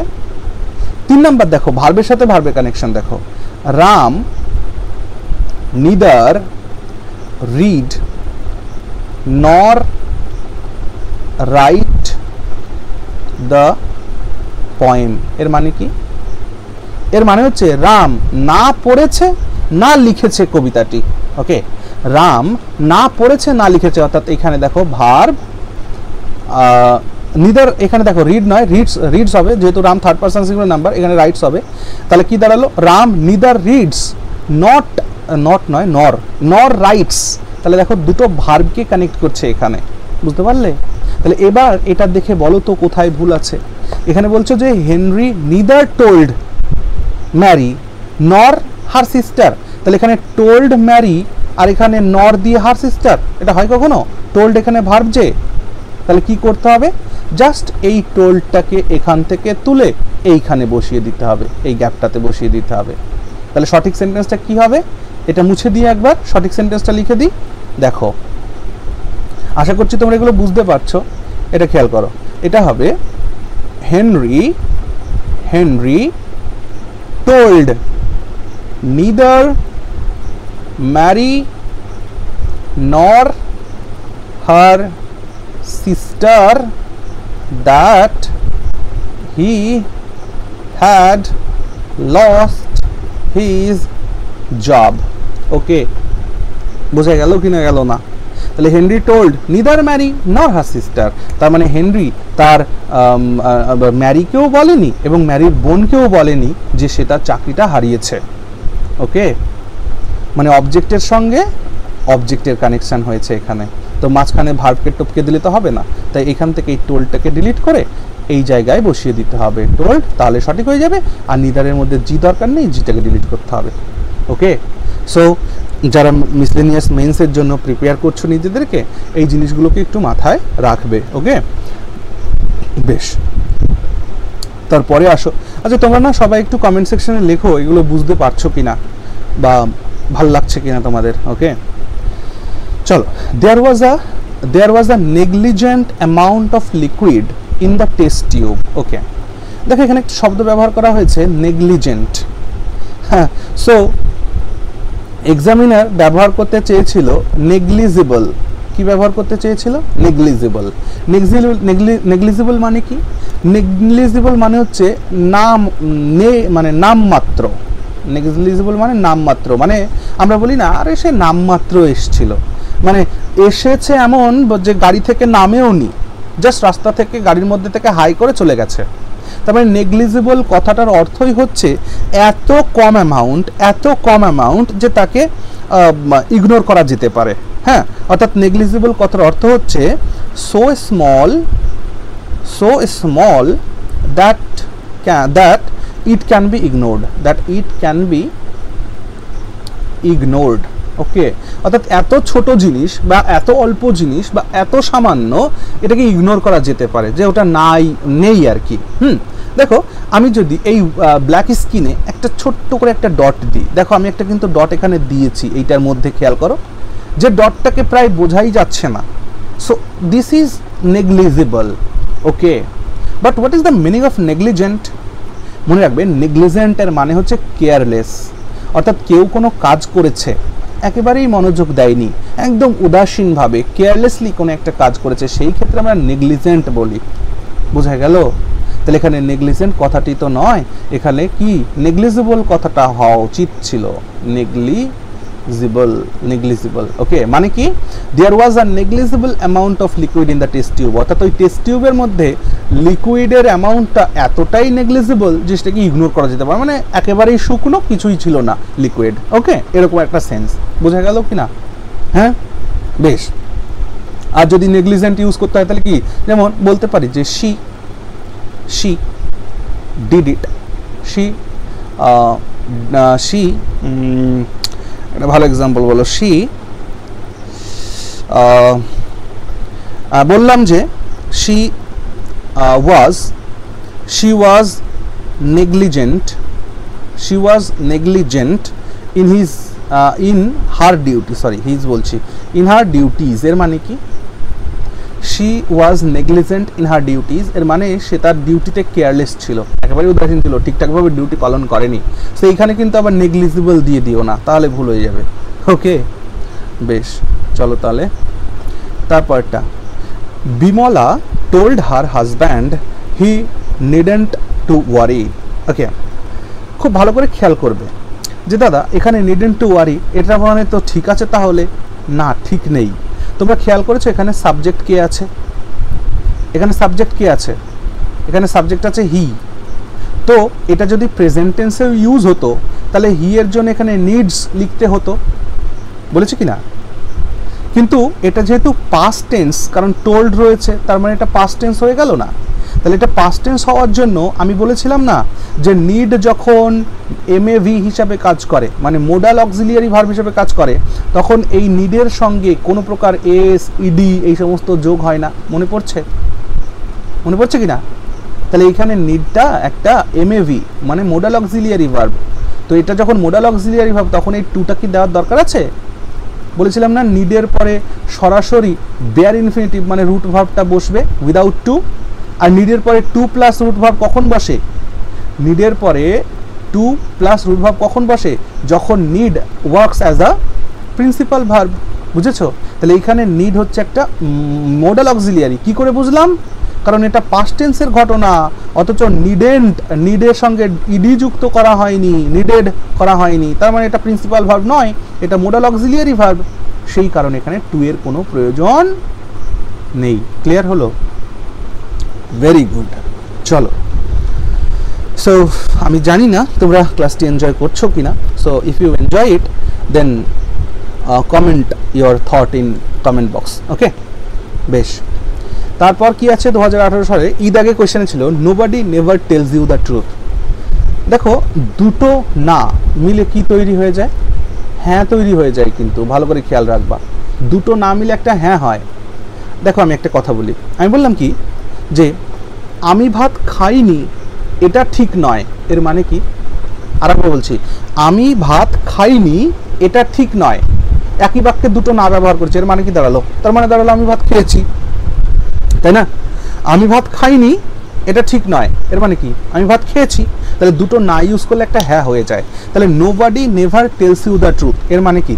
3 নাম্বার দেখো, ভার্বের সাথে ভার্বের কানেকশন দেখো, রাম নিদার রিড নর রাইট দ্য পোয়েম। এর মানে কি? এর মানে হচ্ছে রাম না পড়েছে না লিখেছে কবিতাটি। ওকে, রাম না পড়েছে না লিখেছে, অর্থাৎ এখানে দেখো ভার্ব নিদার, এখানে দেখো রিড নয় রিডস হবে, যেহেতু Ram third person singular number, এখানে রাইটস হবে। তাহলে কি দাঁড়ালো? রাম নিদার রিডস নর রাইটস। তাহলে দেখো দুটো ভার্বকে কানেক্ট করছে এখানে। বুঝতে পারলে? তাহলে এবার এটা দেখে বলো তো কোথায় ভুল আছে। এখানে বলছো যে হেনরি নিদার টোল্ড ম্যারি নর হার সিস্টার। তাহলে এখানে টোল্ড ম্যারি আর এখানে নর দিয়ে হার সিস্টার, এটা হয় কখনো? টোল্ড এখানে ভার্ব যে, তাহলে কি করতে হবে? জাস্ট এই টোল্ডটাকে এখান থেকে তুলে এইখানে বসিয়ে দিতে হবে, এই গ্যাপটাতে বসিয়ে দিতে হবে। তাহলে সঠিক সেন্টেন্সটা কি হবে? এটা মুছে দিয়ে একবার সঠিক সেন্টেন্সটা লিখে দিই। দেখো, আশা করছি তোমরা এগুলো বুঝতে পারছো। এটা খেয়াল করো, এটা হবে হেনরি টোল্ড নিদার ম্যারি নর হার sister that he had lost his job. ওকে, বোঝা গেল কি না গেল না? তাহলে হেনরি টোল্ড নিদার ম্যারি নর হার সিস্টার, তার মানে হেনরি তার ম্যারিকেও বলেনি এবং ম্যারির বোনকেও বলেনি যে সে তার চাকরিটা হারিয়েছে। ওকে, মানে অবজেক্টের সঙ্গে অবজেক্টের কানেকশন হয়েছে এখানে, তো মাঝখানে ভার্বকে টপকে দিলে তো হবে না, তাই এখান থেকে এই টোল্ডটাকে ডিলিট করে এই জায়গায় বসিয়ে দিতে হবে টোল্ড, তাহলে সঠিক হয়ে যাবে। আর নিদারের মধ্যে জি দরকার নেই, জিটাকে ডিলিট করতে হবে। ওকে, সো যারা মিসলেনিয়াস মেন্সের জন্য প্রিপেয়ার করছো নিজেদেরকে, এই জিনিসগুলোকে একটু মাথায় রাখবে। ওকে, বেশ, তারপরে আসো। আচ্ছা, তোমরা না সবাই একটু কমেন্ট সেকশনে লেখো এগুলো বুঝতে পারছো কিনা বা ভাল লাগছে কিনা তোমাদের। ওকে, চলো। there was a negligent amount of liquid in the test tube. ওকে, দেখো এখানে একটা শব্দ ব্যবহার করা হয়েছে নেগলিজেন্ট। হ্যাঁ, সো এক্সামিনার ব্যবহার করতে চেয়েছিল নেগলিজিবল। কি ব্যবহার করতে চেয়েছিল? নেগলিজিবল। নেগলিজিবল মানে কি? নেগলিজিবল মানে হচ্ছে নাম মানে নামমাত্র। নেগলিজিবল মানে নামমাত্র, মানে আমরা বলি না আরে সে নামমাত্র এসেছিল, মানে এসেছে এমন যে গাড়ি থেকে নামেও নি, জাস্ট রাস্তা থেকে গাড়ির মধ্যে থেকে হাই করে চলে গেছে। তার মানে নেগলিজিবল কথাটার অর্থই হচ্ছে এত কম অ্যামাউন্ট যে তাকে ইগনোর করা যেতে পারে। হ্যাঁ, অর্থাৎ নেগলিজিবল কথার অর্থ হচ্ছে so small that it can be ignored. Okay, অর্থাৎ এত ছোট জিনিস বা এত অল্প জিনিস বা এত সামান্য, এটাকে ইগনোর করা যেতে পারে, যে ওটা নেই আর কি। দেখো আমি যদি এই ব্ল্যাক স্কিনে একটা ছোট্ট করে একটা ডট দিই, দেখো আমি একটা কিন্তু ডট এখানে দিয়েছি, এইটার মধ্যে খেয়াল করো যে ডটটাকে প্রায় বোঝাই যাচ্ছে না। So this is negligible. Okay, but what is the meaning of negligent? মনে রাখবেন, নেগলিজেন্টের মানে হচ্ছে কেয়ারলেস, অর্থাৎ কেউ কোনো কাজ করেছে একেবারেই মনোযোগ দেয়নি, একদম উদাসীনভাবে কেয়ারলেসলি কোনো একটা কাজ করেছে, সেই ক্ষেত্রে আমরা নেগলিজেন্ট বলি। বোঝা গেল? তাহলে এখানে নেগলিজেন্ট কথাটি তো নয়, এখানে কি নেগলিজিবল কথাটা হওয়া উচিত ছিল, নেগলিজিবল। ওকে, মানে কি there was a negligible amount of liquid in the test tube, অর্থাৎ ওই টেস্ট টিউবের মধ্যে লিকুইডের অ্যামাউন্টটা এতটাই নেগলিজিবল যে সেটাকে ইগনোর করা যেতে পারে, মানে একেবারেই শুকনো, কিছুই ছিল না লিকুইড। ওকে, এরকম একটা সেন্স। বোঝা গেল কি না? হ্যাঁ, বেশ। আর যদি নেগলিজেন্ট ইউজ করতে হয় তাহলে কি, যেমন বলতে পারি যে she did it, একটা ভালো এক্সাম্পল বলো। বললাম যে she was negligent in her duties। এর মানে কি? she was negligent in her duties, এর মানে সে তার ডিউটিতে কেয়ারলেস ছিল, একেবারে উদাসীন ছিল, ঠিকঠাকভাবে ডিউটি পালন করেনি। তো এইখানে কিন্তু আবার নেগলিজিবল দিয়ে দিও না, তাহলে ভুল হয়ে যাবে। ওকে, বেশ, চলো তাহলে তারপরটা। Bimala told her husband he needn't to worry। ওকে, খুব ভালো করে খেয়াল করবে যে দাদা এখানে needn't to worry এটা মানে তো ঠিক আছে, তাহলে না, ঠিক নেই। তোমরা খেয়াল করেছো এখানে সাবজেক্ট কে আছে? এখানে সাবজেক্ট আছে হি। তো এটা যদি প্রেজেন্ট টেন্সে ইউজ হতো তাহলে হি এর জন্য এখানে নিডস লিখতে হতো, বলেছে কি না? কিন্তু এটা যেহেতু পাস্ট টেন্স, কারণ টোল্ড রয়েছে, তার মানে এটা পাস্ট টেন্স হয়ে গেল না। তাহলে এটা পাস্ট টেন্স হওয়ার জন্য আমি বলেছিলাম না যে নিড যখন এমএভি হিসাবে কাজ করে, মানে মোডাল অক্সিলিয়ারি ভার্ব হিসাবে কাজ করে, তখন এই নিডের সঙ্গে কোনো প্রকার এস, ইডি এই সমস্ত যোগ হয় না। মনে পড়ছে কি না? তাহলে এইখানে নিডটা একটা এমএভি মানে মোডাল অক্সিলিয়ারি ভার্ব। তো এটা যখন মোডাল অক্সিলিয়ারি ভার্ব, তখন এই টুটা কি দেওয়ার দরকার আছে? বলেছিলাম না নিডের পরে সরাসরি বেয়ার ইনফিনিটিভ মানে রুট ভার্বটা বসবে উইদাউট টু। আর নিডের পরে টু প্লাস রুট ভার্ব কখন বসে? নিডের পরে টু প্লাস রুট ভার্ব কখন বসে? যখন need works as a principal verb. বুঝেছো? তাহলে এইখানে নিড হচ্ছে একটা মোডাল অক্সিলিয়ারি। কি করে বুঝলাম? কারণ এটা পাস্ট টেন্সের ঘটনা, অথচ নিডের সঙ্গে ইডি যুক্ত করা হয়নি, নিডেড করা হয়নি, তার মানে এটা প্রিন্সিপাল ভার্ব নয়, এটা মোডাল অক্সিলিয়ারি ভার্ব। সেই কারণে এখানে টু এর কোনো প্রয়োজন নেই। ক্লিয়ার হলো? Very good. চলো, সো আমি জানি না তোমরা ক্লাসটি এনজয় করছো কিনা। So if you enjoy it then comment your thought in comment box. Okay, বেশ। তারপর কি আছে, 2018 সালে ঈদ আগে কোয়েশ্চেনে ছিল nobody never tells you the truth. দেখো দুটো না মিলে কি তৈরি হয়ে যায়, হ্যাঁ তৈরি হয়ে যায়, কিন্তু ভালো করে খেয়াল রাখবা, দুটো না মিলে একটা হ্যাঁ হয়। দেখো আমি একটা কথা বলি, আমি বললাম কি যে আমি ভাত খাইনি এটা ঠিক নয়, এর মানে কি? আরেকবার বলছি, আমি ভাত খাইনি এটা ঠিক নয়, একই বাক্যে দুটো না ব্যবহার করছি, এর মানে কি দাঁড়ালো? তার মানে দাঁড়ালো আমি ভাত খেয়েছি, তাই না? আমি ভাত খাইনি এটা ঠিক নয়, এর মানে কি? আমি ভাত খেয়েছি। তাহলে দুটো না ইউজ করলে একটা হ্যাঁ হয়ে যায়। তাহলে nobody never tells you the truth এর মানে কি?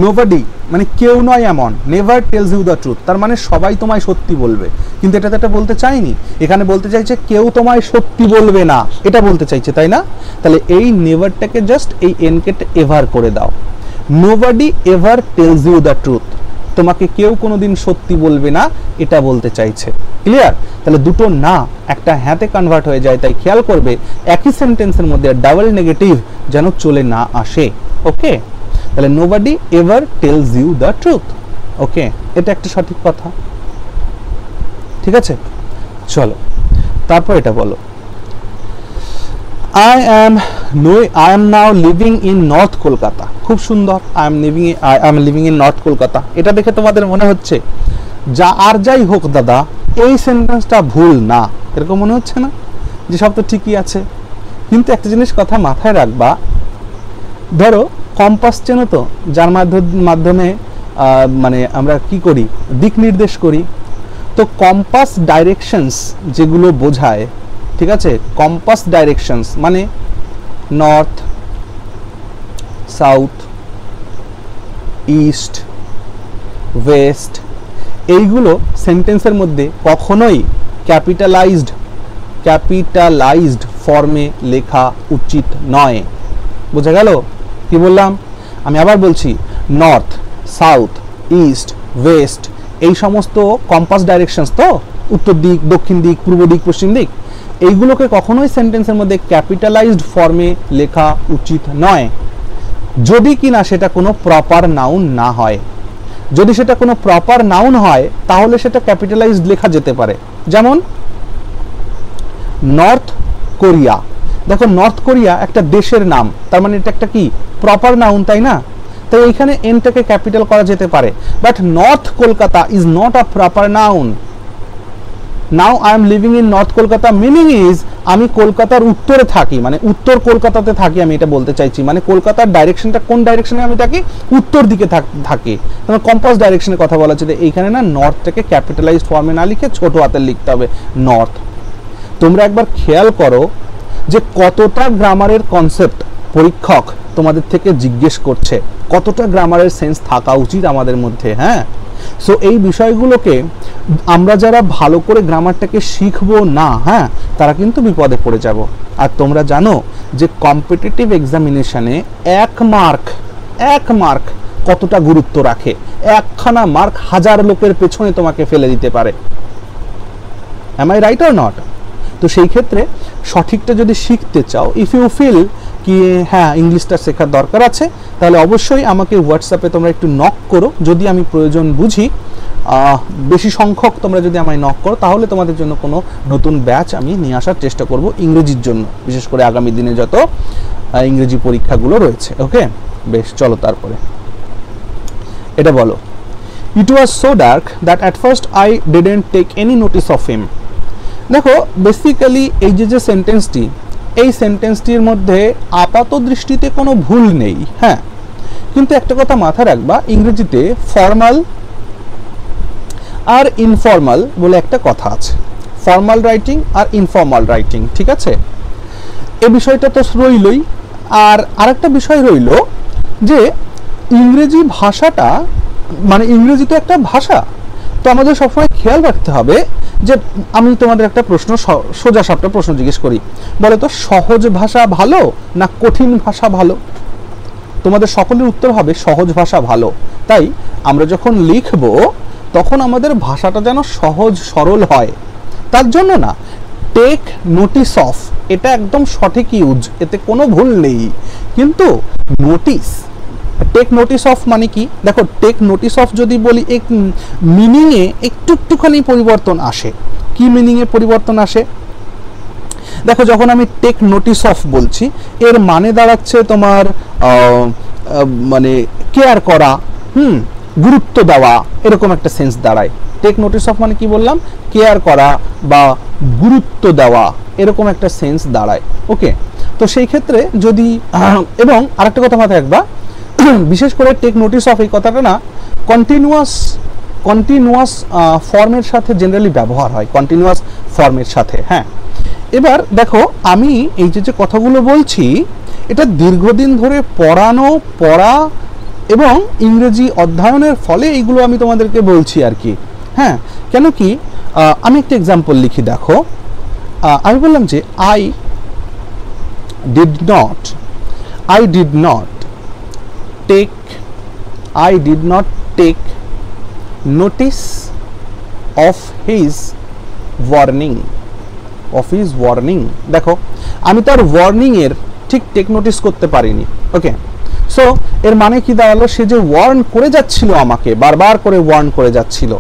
নোবডি মানে কেউ নয় এমন, never tells you the truth তার মানে সবাই তোমায় সত্যি বলবে, কিন্তু এটা তো এটা বলতে চাইনি, এখানে বলতে চাইছে কেউ তোমায় সত্যি বলবে না, এটা বলতে চাইছে, তাই না? তাহলে এই নেভারটাকে জাস্ট এই এনকে এভার করে দাও, nobody ever tells you the truth, তোমাকে কেউ কোনোদিন সত্যি বলবে না, এটা বলতে চাইছে। ক্লিয়ার? তাহলে দুটো না একটা হ্যাঁতে কনভার্ট হয়ে যায়, তাই খেয়াল করবে একই সেন্টেন্সের মধ্যে ডাবল নেগেটিভ যেন চলে না আসে। ওকে, তাহলে nobody ever tells you the truth. Okay, এটা একটা সঠিক কথা, ঠিক আছে? চলো তারপর এটা বলো, I am now living in North Kolkata। খুব সুন্দর, I am living in North Kolkata। এটা দেখে তোমাদের মনে হচ্ছে যা আর যাই হোক দাদা এই সেন্টেন্সটা ভুল না, এরকম মনে হচ্ছে না যে সব তো ঠিকই আছে? কিন্তু একটা জিনিস কথা মাথায় রাখবা, ধরো কম্পাস চেনো তো, যার মাধ্যমে মানে আমরা কি করি, দিক নির্দেশ করি। তো কম্পাস ডাইরেকশনস যেগুলো বোঝায়, ঠিক আছে, কম্পাস ডাইরেকশনস মানে নর্থ, সাউথ, ইস্ট, ওয়েস্ট, এইগুলো সেন্টেন্সের মধ্যে কখনোই ক্যাপিটালাইজড ফর্মে লেখা উচিত নয়। বোঝা গেল কি বললাম? আমি আবার বলছি, নর্থ, সাউথ, ইস্ট, ওয়েস্ট এই সমস্ত কম্পাস ডাইরেকশনস, তো উত্তর দিক, দক্ষিণ দিক, পূর্ব দিক, পশ্চিম দিক, এইগুলোকে কখনোই সেন্টেন্সের মধ্যে ক্যাপিটালাইজড ফর্মে লেখা উচিত নয়, যদি কিনা সেটা কোনো প্রপার নাউন না হয়। যদি সেটা কোনো প্রপার নাউন হয় তাহলে সেটা ক্যাপিটালাইজড লেখা যেতে পারে। যেমন নর্থ কোরিয়া, দেখো নর্থ কোরিয়া একটা দেশের নাম, তার মানে এটা একটা কি প্রপার নাউন, তাই না? তো এইখানে এনটাকে ক্যাপিটাল করা যেতে পারে, but north Kolkata is not a proper noun. Now I am living in north Kolkata meaning is আমি কলকাতার উত্তরে থাকি, মানে উত্তর কলকাতাতে থাকি, আমি এটা বলতে চাইছি। মানে কলকাতার ডাইরেকশনটা কোন ডাইরেকশনে আমি থাকি? উত্তর দিকে থাকি। তোমার কম্পাস ডাইরেকশনের কথা বলা হচ্ছে, এইখানে না নর্থটাকে ক্যাপিটালাইজড ফর্মে না লিখে ছোট হাতের লিখতে হবে নর্থ। তোমরা একবার খেয়াল করো যে কতটা গ্রামারের কনসেপ্ট পরীক্ষক তোমাদের থেকে জিজ্ঞেস করছে, কতটা গ্রামারের সেন্স থাকা উচিত আমাদের মধ্যে। হ্যাঁ, সো এই বিষয়গুলোকে আমরা যারা ভালো করে গ্রামারটাকে শিখবো না, হ্যাঁ, তারা কিন্তু বিপদে পড়ে যাব। আর তোমরা জানো যে কম্পিটিটিভ এক্সামিনেশনে এক মার্ক কতটা গুরুত্ব রাখে, একখানা মার্ক হাজার লোকের পেছনে তোমাকে ফেলে দিতে পারে। Am I right or not? তো সেই ক্ষেত্রে সঠিকটা যদি শিখতে চাও, ইফ ইউ ফিল কি হ্যাঁ ইংলিশটা শেখার দরকার আছে, তাহলে অবশ্যই আমাকে হোয়াটসঅ্যাপে তোমরা একটু নক করো। যদি আমি প্রয়োজন বুঝি, বেশি সংখ্যক তোমরা যদি আমায় নক করো, তাহলে তোমাদের জন্য কোনো নতুন ব্যাচ আমি নিয়ে আসার চেষ্টা করব ইংরেজির জন্য, বিশেষ করে আগামী দিনে যত ইংরেজি পরীক্ষাগুলো রয়েছে। ওকে, বেশ, চলো তারপরে এটা বলো, it was so dark that at first I didn't take any notice of him. দেখো বেসিক্যালি এই যে সেন্টেন্সটি, এই সেন্টেন্সটির মধ্যে আপাত দৃষ্টিতে কোনো ভুল নেই, হ্যাঁ, কিন্তু একটা কথা মাথায় রাখবা, ইংরেজিতে ফর্মাল আর ইনফর্মাল বলে একটা কথা আছে, ফর্মাল রাইটিং আর ইনফর্মাল রাইটিং, ঠিক আছে? এই বিষয়টা তো রইলই। আর আরেকটা বিষয় রইল যে ইংরেজি ভাষাটা, মানে ইংরেজি তো একটা ভাষা, তো আমাদের সবসময় খেয়াল রাখতে হবে যে আমি তোমাদের একটা প্রশ্ন, সোজা সাপটা প্রশ্ন জিজ্ঞেস করি, বলে তো সহজ ভাষা ভালো না কঠিন ভাষা ভালো? তোমাদের সকলের উত্তর হবে সহজ ভাষা ভালো। তাই আমরা যখন লিখবো তখন আমাদের ভাষাটা যেন সহজ সরল হয়, তার জন্য না টেক নোটিস অফ, এটা একদম সঠিক ইউজ, এতে কোনো ভুল নেই। কিন্তু নোটিস, টেক নোটিস অফ মানে কি? দেখো টেক নোটিস অফ যদি বলি এক মিনিংয়ে একটুখানি পরিবর্তন আসে। কি মিনিংয়ে পরিবর্তন আসে? দেখো যখন আমি টেক নোটিস অফ বলছি এর মানে দাঁড়াচ্ছে তোমার মানে কেয়ার করা, গুরুত্ব দেওয়া, এরকম একটা সেন্স দাঁড়ায়। টেক নোটিস অফ মানে কি বললাম? কেয়ার করা বা গুরুত্ব দেওয়া, এরকম একটা সেন্স দাঁড়ায়। ওকে, তো সেই ক্ষেত্রে যদি এবং আরেকটা কথা মাথায় রাখবা, বিশেষ করে টেক নোটিস অফ এই কথাটা না কন্টিনিউয়াস ফর্মের সাথে জেনারেলি ব্যবহার হয়, কন্টিনিউয়াস ফর্মের সাথে। হ্যাঁ, এবার দেখো আমি এই যে কথাগুলো বলছি এটা দীর্ঘদিন ধরে পড়া এবং ইংরেজি অধ্যয়নের ফলে এইগুলো আমি তোমাদেরকে বলছি আর কি। হ্যাঁ, কেন কি আমি একটা এক্সাম্পল লিখি। দেখো আমি বললাম যে I did not take notice of his warning. দেখো আমি তার ওয়ার্নিং এর ঠিক টেক নোটিস করতে পারিনি। ওকে, সো এর মানে কি দাঁড়ালো? সে যে ওয়ার্ন করে যাচ্ছিল, আমাকে বারবার করে ওয়ার্ন করে যাচ্ছিল,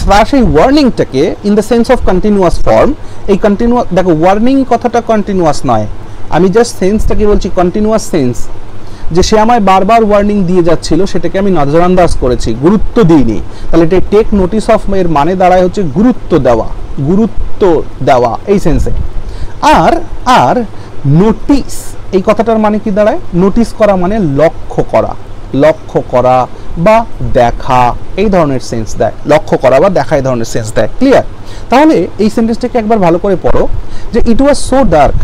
তার সেই ওয়ার্নিংটাকে in the sense of continuous form, এই কন্টিনিউয়াস, দেখো ওয়ার্নিং কথাটা কন্টিনিউয়াস নয়, আমি জাস্ট সেন্সটাকে বলছি কন্টিনিউয়াস সেন্স, যে সে আমায় বারবার ওয়ার্নিং দিয়ে যাচ্ছিল, সেটাকে আমি নজরান্দাজ করেছি, গুরুত্ব দিইনি। তাহলে এটা টেক নোটিস অফ এর মানে দাঁড়ায় হচ্ছে গুরুত্ব দেওয়া এই সেন্সে। আর নোটিস এই কথাটার মানে কি দাঁড়ায়? নোটিস করা মানে লক্ষ্য করা বা দেখা, এই ধরনের সেন্স দেয়। লক্ষ্য করা বা দেখা এই ধরনের সেন্স দেয়। ক্লিয়ার? তাহলে এই সেন্টেন্সটাকে একবার ভালো করে পড়ো, যে ইট ওয়াজ সো ডার্ক,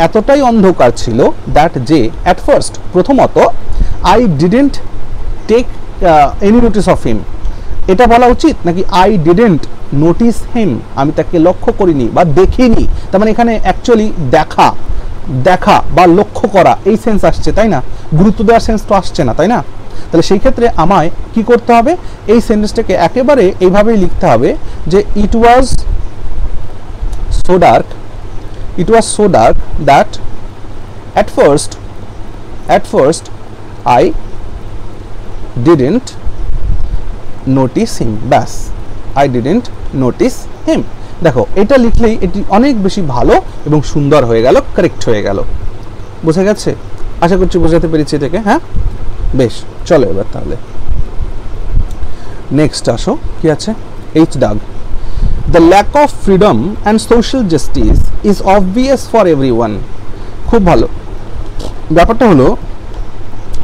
এতটাই অন্ধকার ছিল, দ্যাট যে অ্যাট ফার্স্ট, প্রথমত I didn't take any notice of him, এটা বলা উচিত নাকি আই ডিডেন্ট নোটিস হিম, আমি তাকে লক্ষ্য করিনি বা দেখিনি। তার মানে এখানে অ্যাকচুয়ালি দেখা বা লক্ষ্য করা এই সেন্স আসছে, তাই না? গুরুত্ব দেওয়ার সেন্স তো আসছে না, তাই না? তাহলে সেই ক্ষেত্রে আমায় কি করতে হবে? এই সেন্টেন্সটাকে একেবারে এইভাবেই লিখতে হবে যে it was so dark that at first I didn't notice him, ব্যাস, I didn't notice him। দেখো এটা লিখলেই এটি অনেক বেশি ভালো এবং সুন্দর হয়ে গেল, কারেক্ট হয়ে গেল। বোঝা গেছে? আশা করছি বোঝাতে পেরেছি এটাকে। হ্যাঁ, বেশ, চলো এবার তাহলে নেক্সট আসো। কি আছে? এইচ দাগ, the lack of freedom and social justice is obvious for everyone. খুব ভালো। ব্যাপারটা হলো,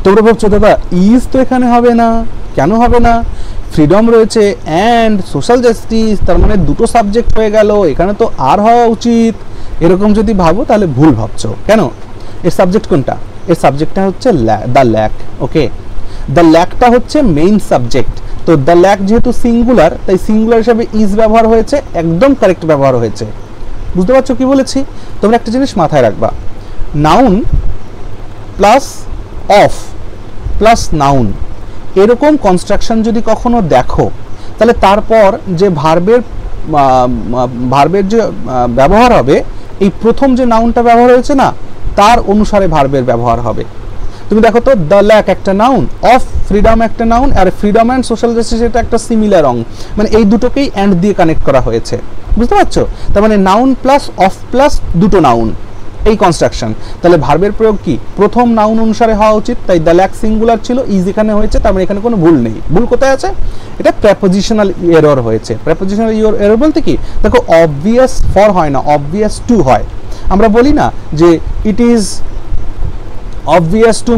তোমরা ভাবছো দাদা ইজ তো এখানে হবে না, কেন হবে না? ফ্রিডম রয়েছে অ্যান্ড সোশ্যাল জাস্টিস, তার মানে দুটো সাবজেক্ট হয়ে গেল, এখানে তো আর হওয়া উচিত। এরকম যদি ভাবো তাহলে ভুল ভাবছো। কেন? এর সাবজেক্ট কোনটা? এর সাবজেক্টটা হচ্ছে দ্য ল্যাক। ওকে, দ্য ল্যাকটা হচ্ছে মেইন সাবজেক্ট। তো দ্য ল্যাক যেহেতু সিঙ্গুলার, তাই সিঙ্গুলার হিসাবে ইজ ব্যবহার হয়েছে, একদম কারেক্ট ব্যবহার হয়েছে। বুঝতে পারছো কি বলেছি? তোমরা একটা জিনিস মাথায় রাখবা, noun plus of plus noun, এরকম কনস্ট্রাকশন যদি কখনো দেখো, তাহলে তারপর যে ভার্বের যে ব্যবহার হবে, এই প্রথম যে নাউনটা ব্যবহার হয়েছে না, তার অনুসারে ভার্বের ব্যবহার হবে। তুমি দেখো তো, দ্য ল্যাক একটা নাউন, অফ ফ্রিডম একটা নাউন, আর ফ্রিডম অ্যান্ড সোশ্যাল জাস্টিস এটা একটা সিমিলার অং, মানে এই দুটোকেই অ্যান্ড দিয়ে কানেক্ট করা হয়েছে। বুঝতে পারছো? তার মানে নাউন প্লাস অফ প্লাস দুটো নাউন, এই কনস্ট্রাকশন। তাহলে ভার্বের প্রয়োগ কি? প্রথম নাউন অনুসারে হওয়া উচিত, তাই দ্য ল্যাক সিঙ্গুলার ছিল, ইজ এখানে হয়েছে, তার মানে এখানে কোনো ভুল নেই। ভুল কোথায় আছে? এটা প্রেপোজিশনাল এরর হয়েছে। প্রেপোজিশনাল এরর বলতে কি? দেখো অবভিয়াস ফর হয় না, অবভিয়াস টু হয়। আমরা বলি না যে it is obvious to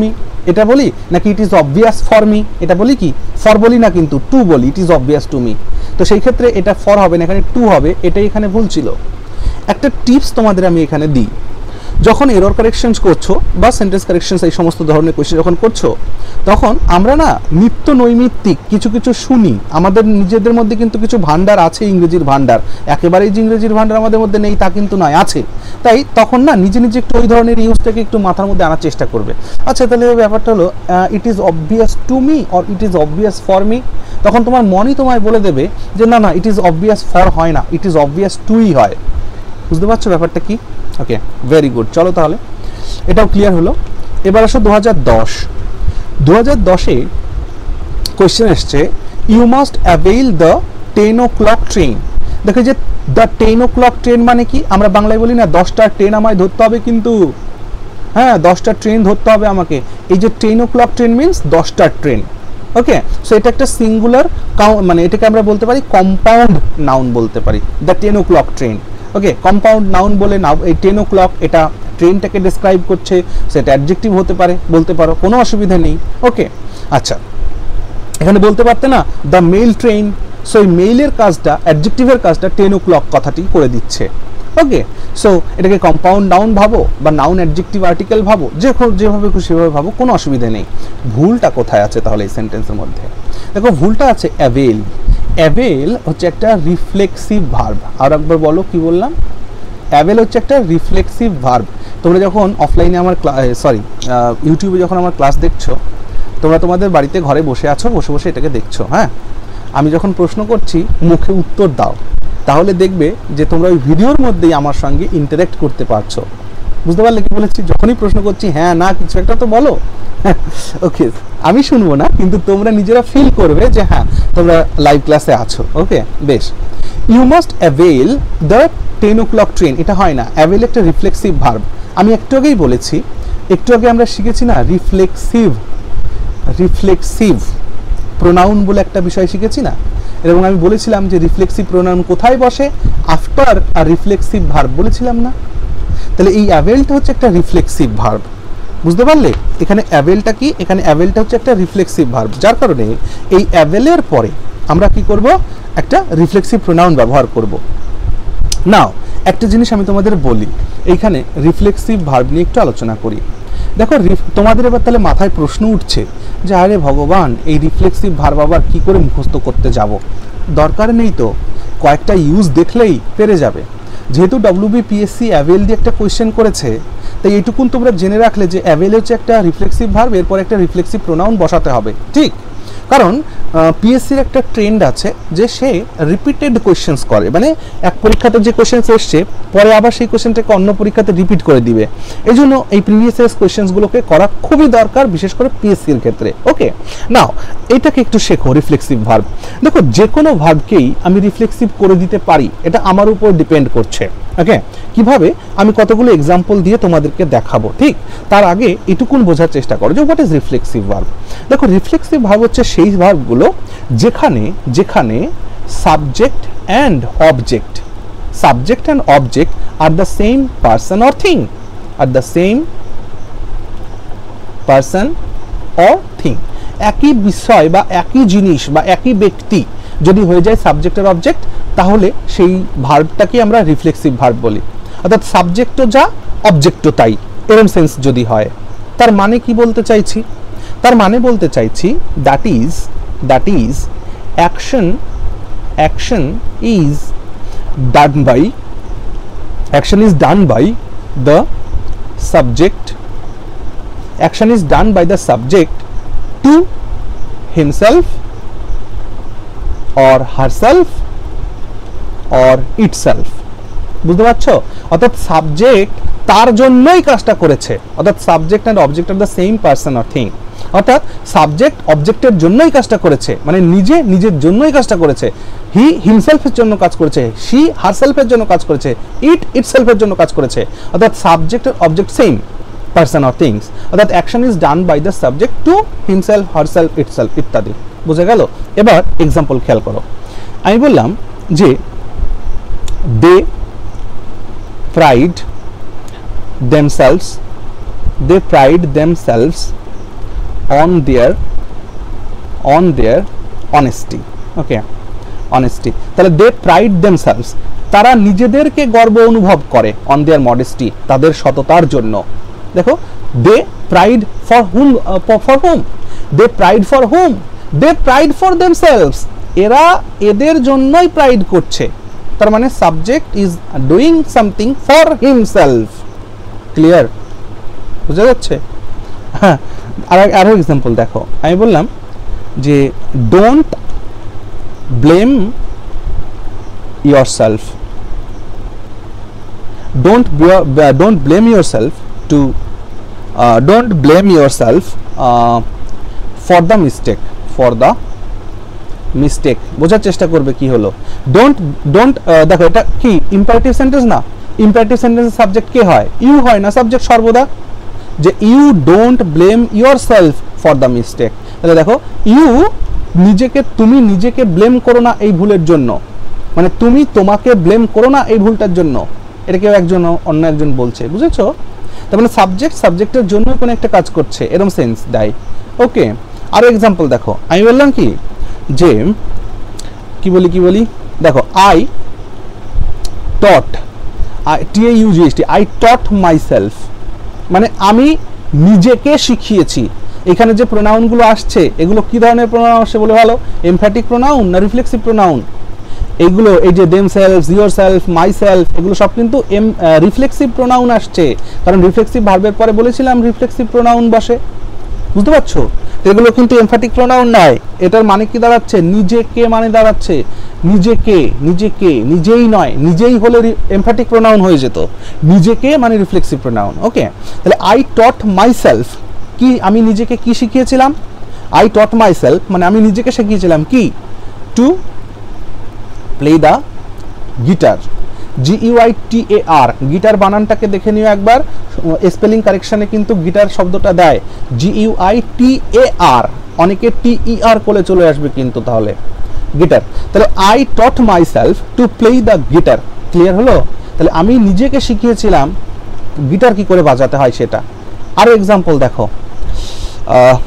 me, এটা বলি নাকি it is obvious for me, এটা বলি কি? ফর বলি না, কিন্তু টু বলি, it is obvious to me. তো সেই ক্ষেত্রে এটা ফর হবে না, এখানে টু হবে, এটাই এখানে ভুল ছিল। একটা টিপস তোমাদের আমি এখানে দিই, যখন এরর কারেকশনস করছো বা সেন্টেন্স কারেকশনস এই সমস্ত ধরনের কোয়েশ্চেন যখন করছো, তখন আমরা না নিত্য নৈমিত্তিক কিছু শুনি। আমাদের নিজেদের মধ্যে কিন্তু কিছু ভান্ডার আছে, ইংরেজির ভান্ডার। একেবারেই যে ইংরেজির ভান্ডার আমাদের মধ্যে নেই তা কিন্তু নয়, আছে। তাই তখন না নিজে একটু ওই ধরনের ইউজটাকে একটু মাথার মধ্যে আনার চেষ্টা করবে। আচ্ছা, তাহলে ব্যাপারটা হলো it is obvious to me or it is obvious for me. তখন তোমার মনই তোমায় বলে দেবে যে না না, ইট ইজ অবভিয়াস ফর হয় না, ইট ইজ অবভিয়াস টুই হয়। বুঝতে পারছো ব্যাপারটা কি? Okay, very good. চলো তাহলে এটাও ক্লিয়ার হলো। এবার আসো 2010-এ কোয়েশ্চেন এসছে, you must avail the 10 o'clock train. দেখো যে দ্য 10 o'clock ট্রেন মানে কি, আমরা বাংলায় বলি না 10টার ট্রেন আমায় ধরতে হবে, কিন্তু হ্যাঁ 10টার ট্রেন ধরতে হবে আমাকে। এই যে 10 o'clock ট্রেন মিনস 10টার ট্রেন। ওকে, সো এটা একটা সিঙ্গুলার মানে এটাকে আমরা বলতে পারি কম্পাউন্ড নাউন বলতে পারি, the 10 o'clock train. Okay, compound noun বলে না, এই 10 o'clock এটা ট্রেনটাকে ডেসক্রাইব করছে, সেটা অ্যাডজেক্টিভ হতে পারে, বলতে পারো, কোনো অসুবিধা নেই। ওকে, আচ্ছা, এখানে বলতে পারতে না দ্য মেইল ট্রেন, সো এই মেইলের কাজটা, অ্যাডজেক্টিভের কাজটা 10 o'clock কথাটি করে দিচ্ছে। ওকে, সো এটাকে কম্পাউন্ড নাউন ভাবো বা নাউন অ্যাডজেক্টিভ আর্টিকেল ভাবো, যেভাবে খুশি সেভাবে ভাবো, কোনো অসুবিধা নেই। ভুলটা কোথায় আছে তাহলে এই সেন্টেন্সের মধ্যে? দেখো ভুলটা আছে অ্যাভেল। অ্যাভেল হচ্ছে একটা রিফ্লেক্সিভ ভার্ব। আর একবার বলো, কি বললাম? অ্যাভেল হচ্ছে একটা রিফ্লেক্সিভ ভার্ব। তোমরা যখন অফলাইনে আমার ইউটিউবে যখন আমার ক্লাস দেখছো, তোমরা তোমাদের বাড়িতে ঘরে বসে আছো, বসে বসে এটাকে দেখছো, হ্যাঁ, আমি যখন প্রশ্ন করছি মুখে উত্তর দাও, তাহলে দেখবে যে তোমরা ওই ভিডিওর মধ্যেই আমার সঙ্গে ইন্টারেক্ট করতে পারছো। বুঝতে পারলে কি বলেছি? যখনই প্রশ্ন করছি হ্যাঁ না কিছু একটা তো বলো। ওকে, আমি শুনবো না, কিন্তু তোমরা নিজেরা ফিল করবে যে হ্যাঁ তোমরা লাইভ ক্লাসে আছো। ওকে, বেশ। You must avail the 10 o'clock train, এটা হয় না। অ্যাভেল একটা রিফ্লেক্সিভ ভার্ব। আমি একটু আগেই বলেছি, একটু আগে আমরা শিখেছি না রিফ্লেক্সিভ প্রোনাউন বলে একটা বিষয় শিখেছি না, এবং আমি বলেছিলাম যে রিফ্লেক্সিভ প্রোনাউন কোথায় বসে? আফটার আর রিফ্লেক্সিভ ভার্ব বলেছিলাম না? তাহলে এই অ্যাভেলটা হচ্ছে একটা রিফ্লেক্সিভ ভার্ব। বুঝতে পারলে এখানে অ্যাভেলটা কি? এখানে অ্যাভেলটা হচ্ছে একটা রিফ্লেক্সিভ ভার্ব, যার কারণে এই অ্যাভেলের পরে আমরা কি করব? একটা রিফ্লেক্সিভ প্রোনাউন ব্যবহার করব। নাও একটা জিনিস আমি তোমাদের বলি, এইখানে রিফ্লেক্সিভ ভার্ব নিয়ে একটু আলোচনা করি। দেখো তোমাদের এবার তাহলে মাথায় প্রশ্ন উঠছে যে আরে ভগবান, এই রিফ্লেক্সিভ ভার্ব আবার কি করে মুখস্থ করতে যাব? দরকার নেই তো, কয়েকটা ইউজ দেখলেই পেরে যাবে। যেহেতু WBPSC অ্যাভেল দিয়ে একটা কোয়েশ্চেন করেছে, তাই এইটুকুন তোমরা জেনে রাখলে যে অ্যাভেল হচ্ছে একটা রিফ্লেক্সিভ ভার্ব, এরপর একটা রিফ্লেক্সিভ প্রোনাউন বসাতে হবে, ঠিক? কারণ পিএসসির একটা ট্রেন্ড আছে যে সে রিপিটেড কোয়েশ্চেন্স করে, মানে এক পরীক্ষাতে যে কোয়েশ্চেন্স এসছে পরে আবার সেই কোয়েশ্চেনটাকে অন্য পরীক্ষাতে রিপিট করে দিবে। এই জন্য এই প্রিভিয়াস ইয়ার্স কোয়েশ্চেন্সগুলোকে করা খুবই দরকার, বিশেষ করে পিএসসির ক্ষেত্রে। ওকে, নাও এটাকে একটু শেখো, রিফ্লেক্সিভ ভার্ব। দেখো যে কোনো ভার্বকেই আমি রিফ্লেক্সিভ করে দিতে পারি, এটা আমার উপর ডিপেন্ড করছে। ওকে, কিভাবে? আমি কতগুলো এক্সাম্পল দিয়ে তোমাদেরকে দেখাবো, ঠিক? তার আগে এটুকুন বোঝার চেষ্টা করো যে হোয়াট ইজ রিফ্লেক্সিভ ভার্ব। দেখো রিফ্লেক্সিভ ভার্ব হচ্ছে সেই ভার্বগুলো যেখানে subject and object are the same person or thing, একই বিষয় বা একই জিনিস বা একই ব্যক্তি যদি হয়ে যায় সাবজেক্ট আর অবজেক্ট, তাহলে সেই ভার্বটাকে আমরা রিফ্লেক্সিভ ভার্ব বলি। অর্থাৎ সাবজেক্টও যা, অবজেক্টও তাই, এরকম সেন্স যদি হয়। তার মানে কি বলতে চাইছি? তার মানে বলতে চাইছি that is action is done by the subject to himself or herself or itself। বুঝতে পারছো? অর্থাৎ সাবজেক্ট তার জন্যই কাজটা করেছে, অর্থাৎ subject and object are the same person or thing. অর্থাৎ সাবজেক্ট অবজেক্টের জন্যই কাজটা করেছে, মানে নিজের জন্যই কাজটা করেছে। হি হিমসেলফের জন্য কাজ করেছে, শি হারসেলফের জন্য কাজ করেছে, ইটসেলফের জন্য কাজ করেছে। অর্থাৎ সাবজেক্ট আর object same, person or things. অর্থাৎ action is done by the subject to himself, herself, itself ইত্যাদি। বুঝে গেল? এবার এক্সাম্পল খেয়াল করো। আমি বললাম যে they pride themselves on their honesty। Okay, honesty. তাহলে দে প্রাইড themselves, তারা নিজেদেরকে গর্ব অনুভব করে, on their modesty, তাদের সততার জন্য। দেখো, they pride for whom? They pride for whom? They pride for themselves, এরা এদের জন্যই প্রাইড করছে। তার মানে subject is doing something for himself. Clear? বুঝা যাচ্ছে? হ্যাঁ, আরো এক্সাম্পল দেখো। আমি বললাম যে don't blame yourself. Don't blame yourself to don't blame yourself for the mistake. বোঝার চেষ্টা করবে কি হলো। ডোন্ট দেখো এটা কি ইম্পারেটিভ সেন্টেন্স না, ইম্পারেটিভ সেন্টেন্সের সাবজেক্ট কে হয়? ইউ হয় না সাবজেক্ট সর্বদা, যে you don't blame yourself for the mistake. তাহলে দেখো ইউ তুমি নিজেকে ব্লেম করো না এই ভুলের জন্য, মানে তুমি তোমাকে ব্লেম করো না এই ভুলটার জন্য, এটা কেউ একজন অন্য একজন বলছে, বুঝেছো? তার মানে সাবজেক্টের জন্য কোনো একটা কাজ করছে, এরকম সেন্স দেয়। ওকে, আরো এক্সাম্পল দেখো, আমি বললাম কি যে কি বলি দেখো, আই টট মাইসেলফ, মানে আমি নিজেকে শিখিয়েছি। এখানে যে প্রোনাউনগুলো আসছে এগুলো কি ধরনের প্রোনাউন আসছে বলে ভালো? এমফ্যাটিক প্রোনাউন না রিফ্লেক্সিভ প্রোনাউন? এগুলো এই যে দেমসেলফ, ইয়োরসেলফ, মাইসেলফ, এগুলো সব কিন্তু রিফ্লেক্সিভ প্রোনাউন আসছে, কারণ রিফ্লেক্সিভ ভার্বের পরে বলেছিলাম রিফ্লেক্সিভ প্রোনাউন বসে, বুঝতে পারছো? এগুলো কিন্তু এমফ্যাটিক প্রোনাউন নয়। এটার মানে কি দাঁড়াচ্ছে? নিজেকে মানে দাঁড়াচ্ছে নিজেকে, নিজেই নয়, নিজেই হলে এমফ্যাটিক প্রোনাউন হয়ে যেত, নিজেকে মানে রিফ্লেক্সিভ প্রোনাউন। ওকে, তাহলে আই টট মাইসেলফ, কি আমি নিজেকে কি শিখিয়েছিলাম? আই টট মাইসেলফ মানে আমি নিজেকে শিখিয়েছিলাম কি? To play the guitar, GUITAR, guitar বানানটাকে দেখে নিও একবার, স্পেলিং কারেকশনে কিন্তু গিটার শব্দটা দেয় GUITAR, অনেকে TER কোলে চলে আসবে কিন্তু, তাহলে গিটার। তাহলে I taught myself two play the guitar, clear হলো? তাহলে আমি নিজেকে শিখিয়েছিলাম গিটার কি করে বাজাতে হয় সেটা। আরো এক্সাম্পল দেখো,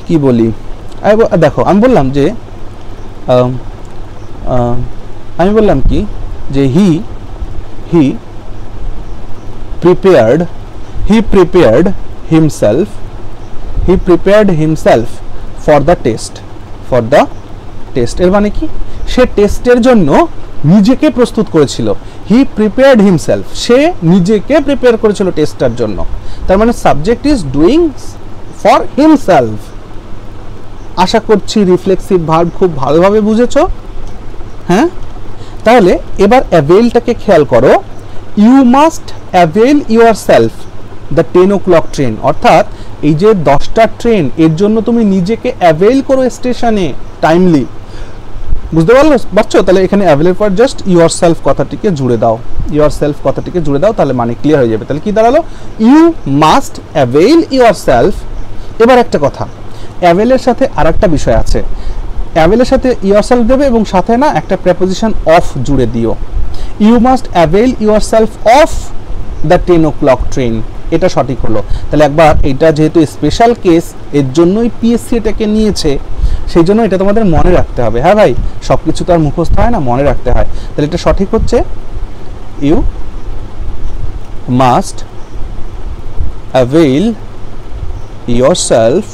কি বলি, দেখো আমি বললাম যে কি যে he prepared himself for the test, এর মানে কি? সে টেস্টের জন্য নিজেকে প্রস্তুত করেছিল। he prepared himself, সে নিজেকে প্রিপেয়ার করেছিল টেস্টটার জন্য। তার মানে subject is doing for himself. আশা করছি রিফ্লেক্সিভ ভার্ব খুব ভালোভাবে বুঝেছো। হ্যাঁ, তাহলে এবার অ্যাভেলটাকে খেয়াল করো। You must avail yourself the 10 o'clock train, অর্থাৎ এই যে 10টা ট্রেন, এর জন্য তুমি নিজেকে অ্যাভেল করো স্টেশনে টাইমলি, বুঝতে পারছো? তাহলে এখানে অ্যাভেলের পর জাস্ট ইউরসেলফ কথাটিকে জুড়ে দাও, তাহলে মানে ক্লিয়ার হয়ে যাবে। তাহলে কি দাঁড়ালো? You must avail yourself. এবার একটা কথা, অ্যাভেলের সাথে আরেকটা বিষয় আছে, অ্যাভেলের সাথে ইয়োরসেলফ দেবে এবং সাথে না একটা প্রেপোজিশন অফ জুড়ে দিও। You must avail yourself of the 10 o'clock train, এটা সঠিক হলো। তাহলে একবার এটা যেহেতু স্পেশাল কেস, এর জন্যই পিএসসি এটাকে নিয়েছে, সেই জন্য এটা তোমাদের মনে রাখতে হবে। হ্যাঁ ভাই, সব কিছু তো আর মুখস্থ হয় না, মনে রাখতে হয়। তাহলে এটা সঠিক হচ্ছে you must avail yourself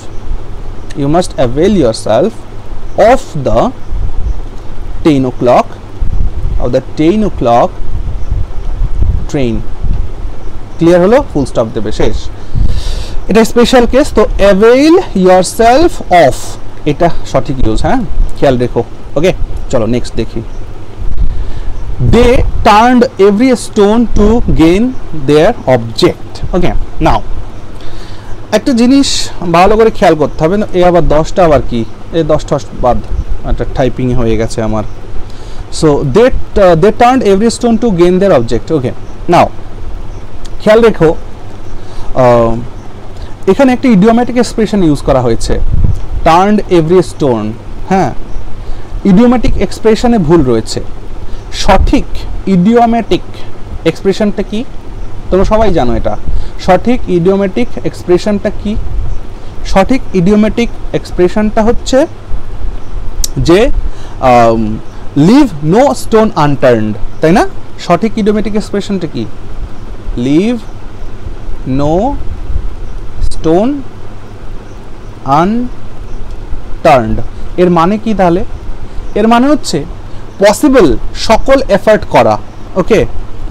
of the 10 o'clock train. Clear হলো? ফুল স্টপ দেবে, শেষ। এটা স্পেশাল কেস, তো অ্যাভেল ইয়োরসেলফ অফ এটা সঠিক ইউজ, হ্যাঁ খেয়াল রেখো। ওকে, চলো নেক্সট দেখি। They turned every stone to gain their object. Okay, now একটা জিনিস ভালো করে খেয়াল করতে হবে না, এ আবার 10টা আবার কি, এই 10টা বাদ, একটা টাইপিং হয়ে গেছে আমার। So they turned every stone to gain their object. Okay, now খেয়াল রেখো, এখানে একটা ইডিওম্যাটিক এক্সপ্রেশন ইউজ করা হয়েছে, টার্নড এভরি স্টোন। হ্যাঁ, ইডিওম্যাটিক এক্সপ্রেশনে ভুল রয়েছে। সঠিক ইডিওম্যাটিক এক্সপ্রেশনটা কি তোমরা সবাই জানো, এটা সঠিক ইডিওম্যাটিক এক্সপ্রেশনটা কি? সঠিক ইডিওম্যাটিক এক্সপ্রেশনটা হচ্ছে যে লিভ নো স্টোন আনটার্নড, তাই না? সঠিক ইডিওম্যাটিক এক্সপ্রেশনটা কি? Leave no stone unturned. এর মানে কি তাহলে? এর মানে হচ্ছে পসিবল সকল এফার্ট করা। ওকে,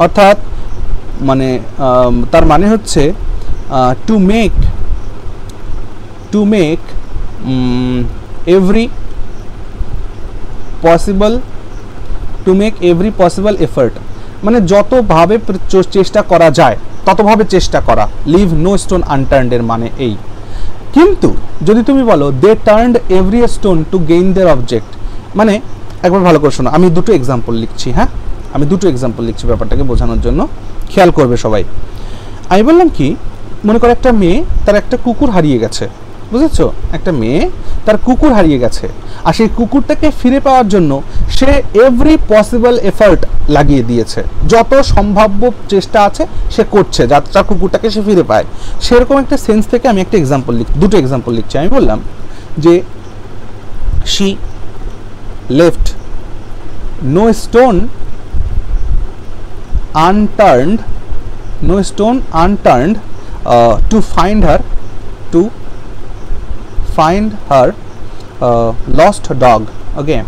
অর্থাৎ মানে তার মানে হচ্ছে to make every possible to make every possible effort, মানে যতভাবে চেষ্টা করা যায় ততভাবে চেষ্টা করা। লিভ নো স্টোন আনটার্নড এর মানে এই। কিন্তু যদি তুমি বলো they turned every stone to gain their object, মানে একবার ভালো করে শোনো, আমি দুটো এক্সাম্পল লিখছি, হ্যাঁ আমি দুটো এক্সাম্পল লিখছি ব্যাপারটাকে বোঝানোর জন্য, খেয়াল করবে সবাই। আমি বললাম কি, মনে করো একটা মেয়ে তার একটা কুকুর হারিয়ে গেছে, বুঝেছো, একটা মেয়ে তার কুকুর হারিয়ে গেছে, আর সেই কুকুরটাকে ফিরে পাওয়ার জন্য সে এভরি পসিবল এফার্ট লাগিয়ে দিয়েছে, যত সম্ভাব্য চেষ্টা আছে সে করছে যাতে তার কুকুরটাকে সে ফিরে পায়। সেরকম একটা সেন্স থেকে আমি একটা এক্সাম্পল দুটো এক্সাম্পল লিখছি। আমি বললাম যে she left no stone unturned, no stone unturned to find her lost dog. Okay,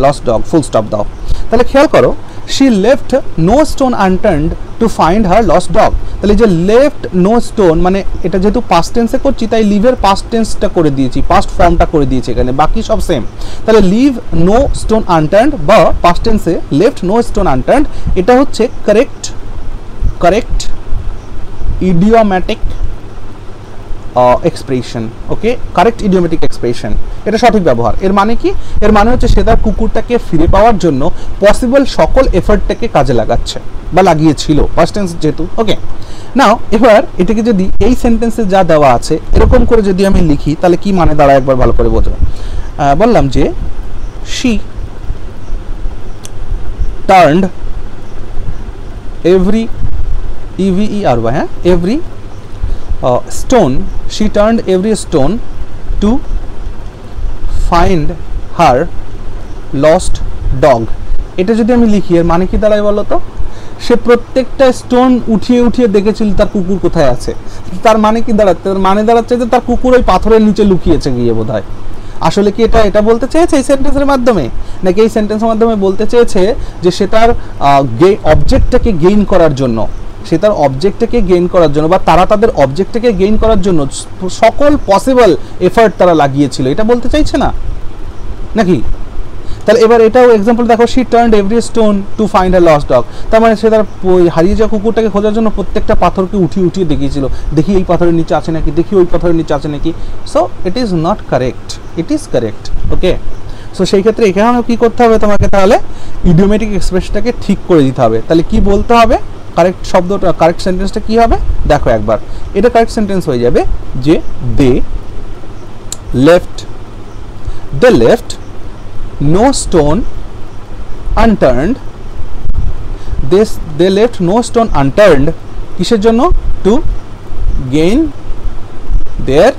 lost dog, full stop দাও। তাহলে খেয়াল করো, she left no stone unturned to find her lost dog। তাহলে যে left no stone মানে এটা যেহেতু past tense এ করছি তাই লিভ এর past tense টা করে দিয়েছি, past ফর্মটা করে দিয়েছি এখানে, বাকি সব সেম। তাহলে লিভ নো স্টোন আনটার্নড বা past tense এ left no stone unturned, এটা হচ্ছে কারেক্ট idiomatic এক্সপ্রেশন। ওকে, কারেক্ট ইডিওমেটিক এক্সপ্রেশন, এটা সঠিক ব্যবহার। এর মানে কি, এর মানে হচ্ছে সে তার কুকুরটাকে ফিরে পাওয়ার জন্য পসিবল সকল এফর্টটাকে কাজে লাগাচ্ছে বা লাগিয়েছিল, ফার্স্ট টেন্স যেহেতু। ওকে, নাও এবার এটাকে যদি এই সেন্টেন্সে যা দেওয়া আছে এরকম করে যদি আমি লিখি তাহলে কি মানে দাঁড়ায় একবার ভালো করে বোঝো। বললাম যে শি টার্নড এভরি EVERY, হ্যাঁ every stone, she turned every stone to find her lost dog। এটা যদি আমি লিখি এর মানে কি দাঁড়ায় বলো তো, সে প্রত্যেকটা স্টোন উঠিয়ে উঠিয়ে দেখেছিল তার কুকুর কোথায় আছে। তার মানে কি দাঁড়াচ্ছে, তার মানে দাঁড়াচ্ছে যে তার কুকুর ওই পাথরের নিচে লুকিয়েছে গিয়ে বোধহয়। আসলে কি এটা বলতে চেয়েছে এই সেন্টেন্সের মাধ্যমে, নাকি এই সেন্টেন্সের মাধ্যমে বলতে চেয়েছে যে সে তার অবজেক্টটাকে গেইন করার জন্য, সে তার অবজেক্টটাকে গেইন করার জন্য বা তারা তাদের অবজেক্টটাকে গেইন করার জন্য সকল পসিবল এফার্ট তারা লাগিয়েছিল, এটা বলতে চাইছে না নাকি? তাহলে এবার এটাও এক্সাম্পল দেখো, she turned every stone to find a lost dog, তার মানে সে তার হারিয়ে যাওয়া কুকুরটাকে খোঁজার জন্য প্রত্যেকটা পাথরকে উঠিয়ে দেখিয়েছিল, দেখি এই পাথরের নিচে আছে নাকি, দেখি ওই পাথরের নিচে আছে নাকি। So it is not correct, it is correct. Okay, so সেই ক্ষেত্রে এখানেও কি করতে হবে তোমাকে, তাহলে ইডিওমেটিক এক্সপ্রেশনটাকে ঠিক করে দিতে হবে। তাহলে কি বলতে হবে, কারেক্ট শব্দটা, কারেক্ট সেন্টেন্সটা কি হবে দেখো একবার, এটা কারেক্ট সেন্টেন্স হয়ে যাবে যে দে left no stone unturned, they left no stone unturned কিসের জন্য, to gain their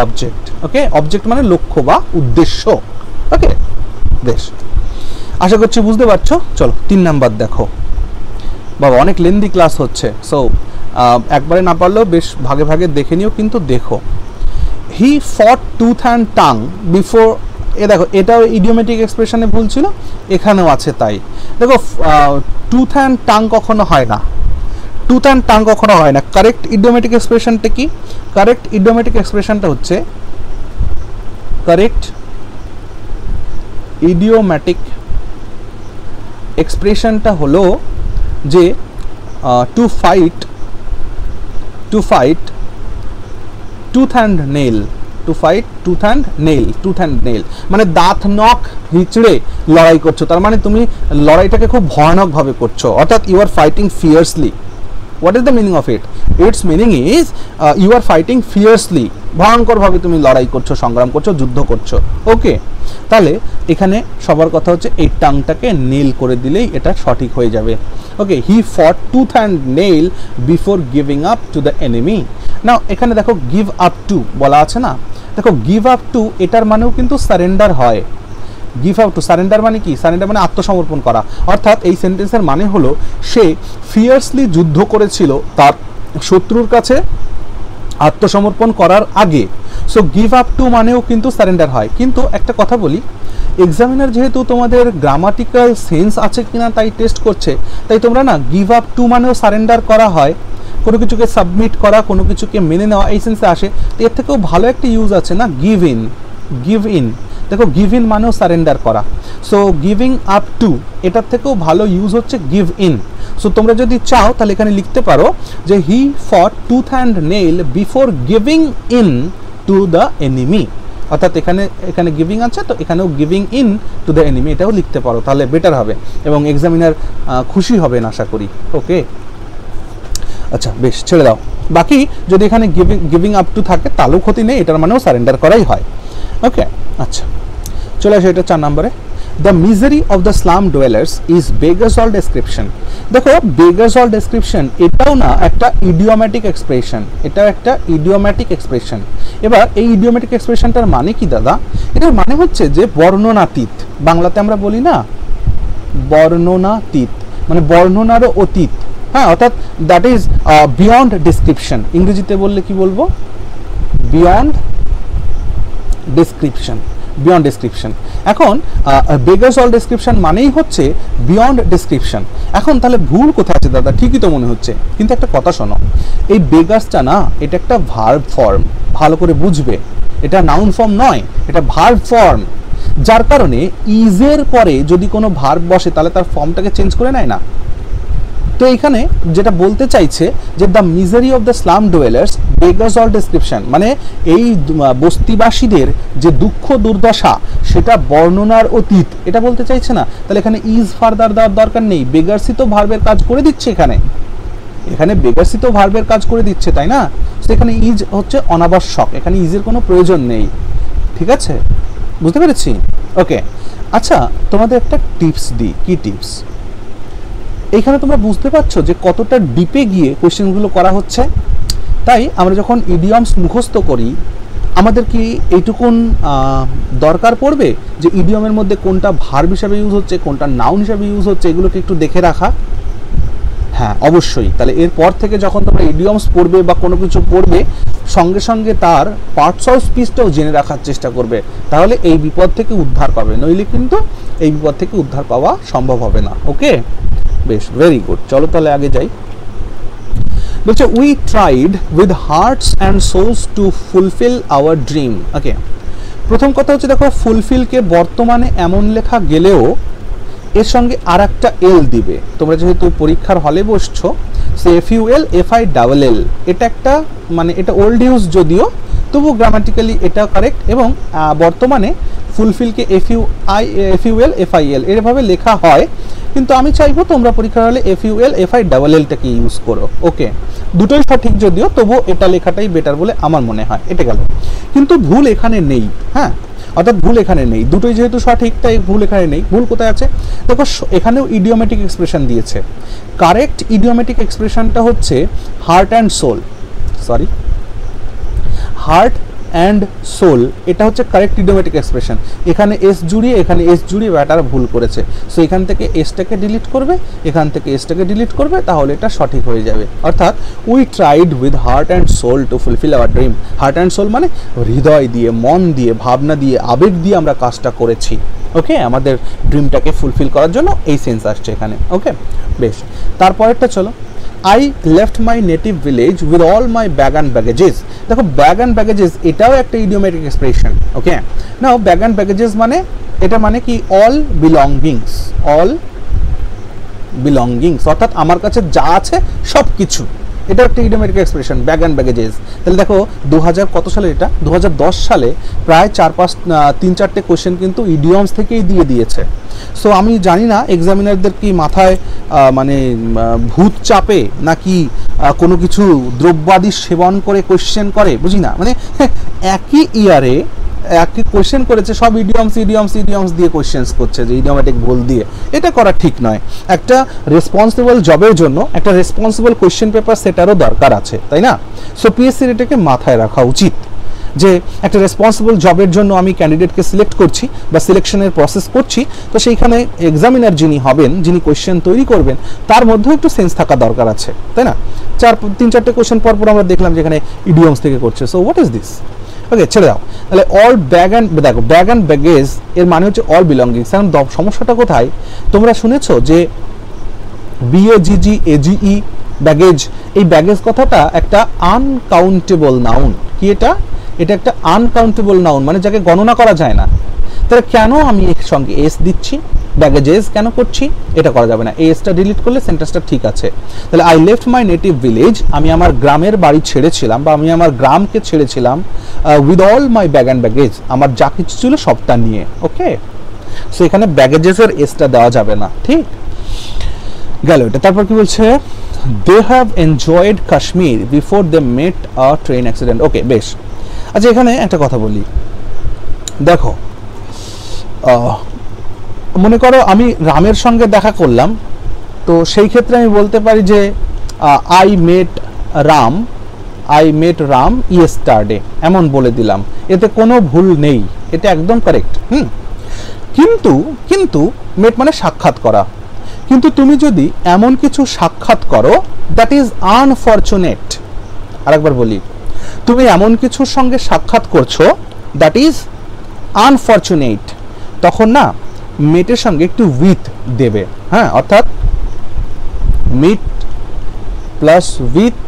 object। Okay, object মানে লক্ষ্য বা উদ্দেশ্য। ওকে, বেশ, আশা করছি বুঝতে পারছো। চলো 3 নাম্বার দেখো। বাবা অনেক লেন্দি ক্লাস হচ্ছে, সো একবারে না পারলেও বেশ ভাগে ভাগে দেখে নিও, কিন্তু দেখো হি fought tooth and tongue before, এ দেখো এটাও ইডিওমেটিক এক্সপ্রেশনে ভুল ছিল, এখানেও আছে তাই। দেখো টুথ অ্যান্ড টাং কখনো হয় না, টুথ অ্যান্ড টাং কখনো হয় না। কারেক্ট ইডিওমেটিক এক্সপ্রেশনটা কি, কারেক্ট ইডিওমেটিক এক্সপ্রেশনটা হচ্ছে, কারেক্ট ইডিওমেটিক এক্সপ্রেশনটা হলো যে to fight tooth and nail, to fight tooth and nail মানে দাঁত নখ হিচড়ে লড়াই করছো, তার মানে তুমি লড়াইটাকে খুব ভয়ানকভাবে করছো, অর্থাৎ you are fighting fiercely. What is the meaning of it? Its meaning is you are fighting fiercely, ভয়ঙ্করভাবে তুমি লড়াই করছো, সংগ্রাম করছো, যুদ্ধ করছো। ওকে, তাহলে এখানে সবার কথা হচ্ছে এই টাংটাকে নেল করে দিলেই এটা সঠিক হয়ে যাবে। Okay, he fought tooth and nail before giving up to the enemy. Now এখানে দেখো গিভ আপ টু বলা আছে না, দেখো গিভ আপ টু এটার মানেও কিন্তু সারেন্ডার হয়। গিভ আপ টু, সারেন্ডার মানে কি, সারেন্ডার মানে আত্মসমর্পণ করা, অর্থাৎ এই সেন্টেন্সের মানে হলো সে ফিয়ার্সলি যুদ্ধ করেছিল তার শত্রুর কাছে আত্মসমর্পণ করার আগে। সো গিভ আপ টু মানেও কিন্তু সারেন্ডার হয়। কিন্তু একটা কথা বলি, এক্সামিনার যেহেতু তোমাদের গ্রামাটিক্যাল সেন্স আছে কিনা তাই টেস্ট করছে, তাই তোমরা না গিভ আপ টু মানেও সারেন্ডার করা হয়, কোনো কিছুকে সাবমিট করা, কোনো কিছুকে মেনে নেওয়া, এই সেন্সে আসে। তো এর থেকেও ভালো একটা ইউজ আছে না, গিভ ইন। দেখো গিভ ইন মানেও সারেন্ডার করা। সো গিভিং আপ টু এটার থেকেও ভালো ইউজ হচ্ছে গিভ ইন। সো তোমরা যদি চাও তাহলে এখানে লিখতে পারো যে he fought tooth and nail before giving in to the enemy, অর্থাৎ এখানে গিভিং আছে তো এখানেও giving in to the enemy এটাও লিখতে পারো, তাহলে বেটার হবে এবং এক্সামিনার খুশি হবেন আশা করি। ওকে, আচ্ছা বেশ, ছেড়ে দাও। বাকি যদি এখানে গিভিং আপ টু থাকে তাহলেও ক্ষতি নেই, এটার মানেও সারেন্ডার করাই হয়। ওকে, আচ্ছা চলে আসো এটা 4 নম্বরে। The misery of the slum dwellers is beggars all description. দেখো বেগার্স অল ডেসক্রিপশন এটাও না একটা ইডিওম্যাটিক এক্সপ্রেশন, এটাও একটা ইডিওম্যাটিক এক্সপ্রেশন। এবার এই ইডিওম্যাটিক এক্সপ্রেশনটার মানে কি দাদা? এটার মানে হচ্ছে যে বর্ণনাতীত, বাংলাতে আমরা বলি না বর্ণনাতীত, মানে বর্ণনারও অতীত। হ্যাঁ, অর্থাৎ দ্যাট ইজ বিয়ন্ড ডিসক্রিপশন। ইংরেজিতে বললে কি বলবো? Beyond description, beyond description. এখন বেগার্স অল ডেসক্রিপশন মানেই হচ্ছে বিয়ন্ড ডিসক্রিপশন। এখন তাহলে ভুল কোথায় আছে দাদা? ঠিকই তো মনে হচ্ছে, কিন্তু একটা কথা শোনো, এই বেগার্সটা না এটা একটা ভার্ব ফর্ম, ভালো করে বুঝবে, এটা নাউন ফর্ম নয়, এটা ভার্ব ফর্ম। যার কারণে ইজের পরে যদি কোনো ভার্ব বসে তাহলে তার ফর্মটাকে চেঞ্জ করে নেয় না। তো এখানে যেটা বলতে চাইছে যে the misery of the slum dwellers beggars all description, মানে এই বস্তিবাসীদের যে দুঃখ দুর্দশা সেটা বর্ণনার অতীত, এটা বলতে চাইছে না। তাহলে এখানে ইজ ফার্দার দেওয়ার দরকার নেই, বেগার্সই তো ভার্বের কাজ করে দিচ্ছে এখানে বেগার্সই তো ভার্বের কাজ করে দিচ্ছে, তাই না? সেখানে ইজ হচ্ছে অনাবশ্যক, এখানে ইজের কোনো প্রয়োজন নেই। ঠিক আছে, বুঝতে পেরেছি? ওকে, আচ্ছা তোমাদের একটা টিপস দিই। কি টিপস? এইখানে তোমরা বুঝতে পারছো যে কতটা ডিপে গিয়ে কোয়েশ্চেনগুলো করা হচ্ছে। তাই আমরা যখন ইডিয়মস মুখস্থ করি আমাদের কি এইটুকুন দরকার পড়বে যে ইডিয়মের মধ্যে কোনটা ভার্ব হিসাবে ইউজ হচ্ছে, কোনটা নাউন হিসাবে ইউজ হচ্ছে, এগুলোকে একটু দেখে রাখা। হ্যাঁ অবশ্যই। তাহলে এরপর থেকে যখন তোমরা ইডিয়মস পড়বে বা কোনো কিছু পড়বে সঙ্গে সঙ্গে তার পার্টস অফ স্পিচটাও জেনে রাখার চেষ্টা করবে, তাহলে এই বিপদ থেকে উদ্ধার পাবে, নইলে কিন্তু এই বিপদ থেকে উদ্ধার পাওয়া সম্ভব হবে না। ওকে, বেশ, ভেরি গুড। চলো তাহলে আগে যাই। বলছে we tried with hearts and souls to fulfil our dream. Okay, প্রথম কথা হচ্ছে দেখো ফুলফিলকে বর্তমানে এমন লেখা গেলেও এর সঙ্গে আর একটা এল দিবে। তোমরা যেহেতু পরীক্ষার হলে বসছো, সে FUL FILL এটা একটা মানে এটা ওল্ড ইউজ যদিও, তবু গ্রামাটিক্যালি এটা কারেক্ট। এবং বর্তমানে ফুলফিলকে FUL FIL এভাবে লেখা হয়, কিন্তু আমি চাইবো তোমরা পরীক্ষার হলে FUL FILLটাকে ইউজ করো। ওকে, দুটোই সঠিক যদিও, তবু এটা লেখাটাই বেটার বলে আমার মনে হয়। এটা গেল, কিন্তু ভুল এখানে নেই। হ্যাঁ, অর্থাৎ ভুল এখানে নেই, দুটোই যেহেতু সঠিক তাই ভুল এখানে নেই। ভুল কোথায় আছে দেখো, এখানেও ইডিওমেটিক এক্সপ্রেশন দিয়েছে। কারেক্ট ইডিওমেটিক এক্সপ্রেশনটা হচ্ছে heart and soul, sorry heart and soul, এটা হচ্ছে কারেক্ট ইডিওমেটিক এক্সপ্রেশন। এখানে এস জুড়িয়ে এখানে এস জুড়িয়ে ব্যাটার ভুল করেছে। সো এখান থেকে এসটাকে ডিলিট করবে, এখান থেকে এসটাকে ডিলিট করবে, তাহলে এটা সঠিক হয়ে যাবে। অর্থাৎ we tried with heart and soul to fulfil our dream. Heart and soul মানে হৃদয় দিয়ে, মন দিয়ে, ভাবনা দিয়ে, আবেগ দিয়ে আমরা কাজটা করেছি। ওকে, আমাদের ড্রিমটাকে ফুলফিল করার জন্য এই সেন্স আসছে এখানে। ওকে, বেশ, তারপরেরটা চলো। I left my native village with all my bag and baggages. দেখো ব্যাগ অ্যান্ড ব্যাগেজেস এটাও একটা idiomatic expression. Okay, now bag and baggages মানে এটা মানে কি অল বিলঙ্গিংস, অর্থাৎ আমার কাছে যা আছে সব কিছু, এটা একটা idiomatic expression bag and baggages. তাহলে দেখো 2000 কত সালে, এটা 2010 সালে প্রায় 3-4টে কোশ্চেন কিন্তু ইডিয়মস থেকেই দিয়েছে। সো আমি জানি না এক্সামিনারদের কি মাথায় মানে ভূত চাপে নাকি কোনো কিছু দ্রব্যাদি সেবন করে কোশ্চেন করে, বুঝি না। মানে একই ইয়ারে একই কোশ্চেন করেছে, সব ইডিয়মস দিয়ে কোশ্চেন্স করছে, যে ইডিওমেটিক ভুল দিয়ে। এটা করা ঠিক নয়। একটা রেসপন্সিবল জবের জন্য একটা রেসপন্সিবল কোশ্চেন পেপার সেটারও দরকার আছে, তাই না? সো পিএসসির এটাকে মাথায় রাখা উচিত যে একটা রেসপন্সিবল জবের জন্য আমি ক্যান্ডিডেটকে সিলেক্ট করছি বা সিলেকশনের প্রসেস করছি, তো সেইখানে এক্সামিনার যিনি হবেন, যিনি কোশ্চেন তৈরি করবেন, তার মধ্যেও একটু সেন্স থাকা দরকার আছে, তাই না? 3-4টে কোশ্চেন পর আমরা দেখলাম যেখানে ইডিয়মস থেকে করছে। So what is this? Okay, ছেড়ে দাও। তাহলে অল ব্যাগ অ্যান্ড ব্যাগেজ এর মানে হচ্ছে অল বিলঙ্গিংস। এখন সমস্যাটা কোথায়? তোমরা শুনেছো যে BAGGAGE ব্যাগেজ, এই ব্যাগেজ কথাটা একটা আনকাউন্টেবল নাউন। কি এটা? এটা একটা আনকাউন্টেবল নাউন, মানে যাকে গণনা করা যায় না। তাহলে কেন আমি এর সঙ্গে এস দিচ্ছি, ব্যাগেজেস কেন করছি, এটা করা যাবে না। এসটা ডিলিট করলে সেন্টেন্সটা ঠিক আছে। তাহলে I left my native village, আমি আমার গ্রামের বাড়ি ছেড়েছিলাম বা আমি আমার গ্রামকে ছেড়েছিলাম with all my bag and baggage, আমার যা কিছু ছিল সবটা নিয়ে। ওকে, সো এখানে ব্যাগেজেসের এসটা দেওয়া যাবে না, ঠিক গেল এটা। তারপর কি বলছে, they have enjoyed Kashmir before they met a train accident. Okay, বেশ। আচ্ছা, এখানে একটা কথা বলি, দেখো মনে করো আমি রামের সঙ্গে দেখা করলাম, তো সেই ক্ষেত্রে আমি বলতে পারি যে আই মেট রাম ইয়েস্টারডে, এমন বলে দিলাম, এতে কোনো ভুল নেই, এটা একদম কারেক্ট। কিন্তু মেট মানে সাক্ষাৎ করা, কিন্তু তুমি যদি এমন কিছু সাক্ষাৎ করো দ্যাট ইজ আনফরচুনেট, আরেকবার বলি, তুমি এমন কিছুর সঙ্গে সাক্ষাৎ করছো দ্যাট ইজ আনফরচুনেট, তখন না মেটের সঙ্গে একটু উইথ দেবে। হ্যাঁ, অর্থাৎ meet plus with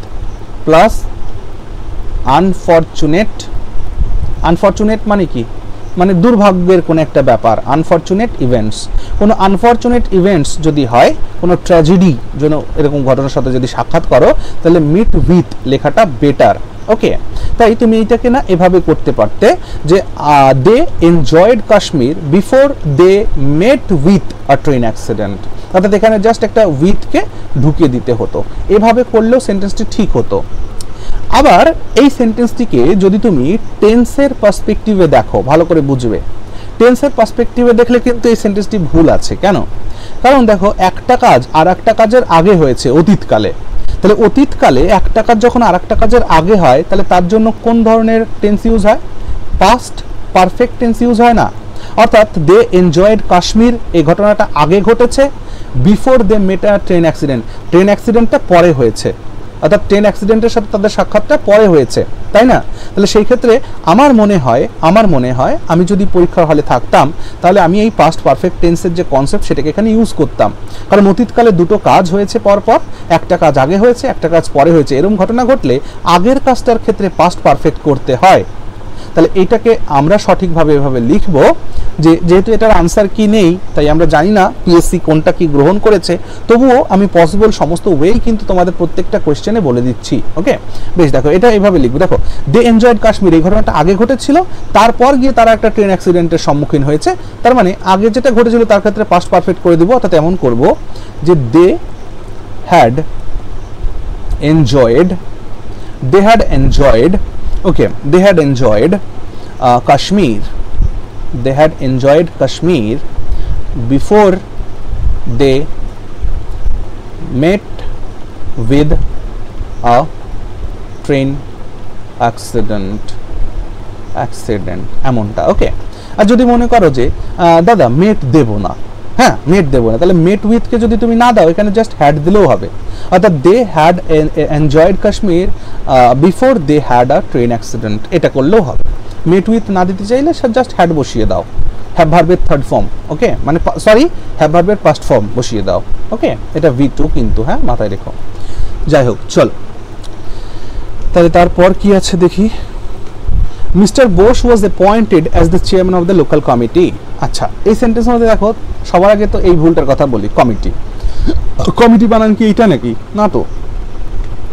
plus unfortunate. Unfortunate মানে কি, মানে দুর্ভাগ্যের কোনো একটা ব্যাপার, আনফরচুনেট ইভেন্টস। কোনো আনফরচুনেট ইভেন্টস যদি হয়, কোনো ট্র্যাজেডি যেন এরকম ঘটনার সাথে যদি সাক্ষাৎ করো, তাহলে মিট উইথ লেখাটা বেটার। ওকে, তাই তুমি এইটাকে না এভাবে করতে পারতে যে they enjoyed Kashmir before they met with a train accident, অর্থাৎ এখানে জাস্ট একটা উইথকে ঢুকিয়ে দিতে হতো, এভাবে করলেও সেন্টেন্সটি ঠিক হতো। আবার এই সেন্টেন্সটিকে যদি তুমি টেন্সের পার্সপেক্টিভে দেখো, ভালো করে বুঝবে, টেন্সের পার্সপেক্টিভে দেখলে কিন্তু এই সেন্টেন্সটি ভুল আছে। কেন? কারণ দেখো, একটা কাজ আর একটা কাজের আগে হয়েছে অতীতকালে, তাহলে অতীতকালে একটা কাজ যখন আর একটা কাজের আগে হয়, তাহলে তার জন্য কোন ধরনের টেন্স ইউজ হয়? পাস্ট পারফেক্ট টেন্স ইউজ হয় না। অর্থাৎ দে এনজয়েড কাশ্মীর, এই ঘটনাটা আগে ঘটেছে, before they met a train accident, train অ্যাক্সিডেন্টটা পরে হয়েছে, অর্থাৎ ট্রেন অ্যাক্সিডেন্টের সাথে তাদের সাক্ষাৎটা পরে হয়েছে, তাই না? তাহলে সেই ক্ষেত্রে আমার মনে হয় আমি যদি পরীক্ষার হলে থাকতাম, তাহলে আমি এই পাস্ট পারফেক্ট টেন্সের যে কনসেপ্ট সেটাকে এখানে ইউজ করতাম। কারণ অতীতকালে দুটো কাজ হয়েছে পরপর, একটা কাজ আগে হয়েছে, একটা কাজ পরে হয়েছে, এরকম ঘটনা ঘটলে আগের কাজটার ক্ষেত্রে পাস্ট পারফেক্ট করতে হয়। তাহলে এটাকে আমরা সঠিকভাবে এভাবে লিখব যে যেহেতু এটার আনসার কি নেই, তাই আমরা জানি না পিএসসি কোনটা কি গ্রহণ করেছে, তবুও আমি পসিবল সমস্ত ওয়েই কিন্তু তোমাদের প্রত্যেকটা কোয়েশ্চেনে বলে দিচ্ছি। ওকে, বেশ, দেখো এটা এইভাবে লিখবো। দেখো, দে এনজয়েড কাশ্মীর, এই ঘটনাটা আগে ঘটেছিল, তারপর গিয়ে তারা একটা ট্রেন অ্যাক্সিডেন্টের সম্মুখীন হয়েছে, তার মানে আগে যেটা ঘটেছিল তার ক্ষেত্রে পাস্ট পারফেক্ট করে দিব। অর্থাৎ এমন করব যে they had enjoyed, okay, they had enjoyed Kashmir, they had enjoyed Kashmir before they met with a train accident এমনটা। ওকে, আর যদি মনে করো যে দাদা মেট দেব না, হ্যাঁ মেট দেবো না, তাহলে মেট উইথকে যদি তুমি না দাও, এখানে জাস্ট হ্যাড দিলেও হবে। অর্থাৎ they had enjoyed Kashmir before they had a train accident, এটা করলেও হবে। মেট উইথ না দিতে চাইলে জাস্ট হ্যাড বসিয়ে দাও, হ্যাভ ভার্বের থার্ড ফর্ম, ওকে, মানে সরি হ্যাভ ভার্বের ফার্স্ট ফর্ম বসিয়ে দাও। ওকে, এটা V2 কিন্তু, হ্যাঁ মাথায় রেখো। যাই হোক, চল তাহলে তারপর কি আছে দেখি। Mister Bose was appointed as the chairman of the local committee. আচ্ছা, এই সেন্টেন্সের মধ্যে দেখো, সবার আগে তো এই ভুলটার কথা বলি, কমিটি বানান কি এইটা নাকি? না তো,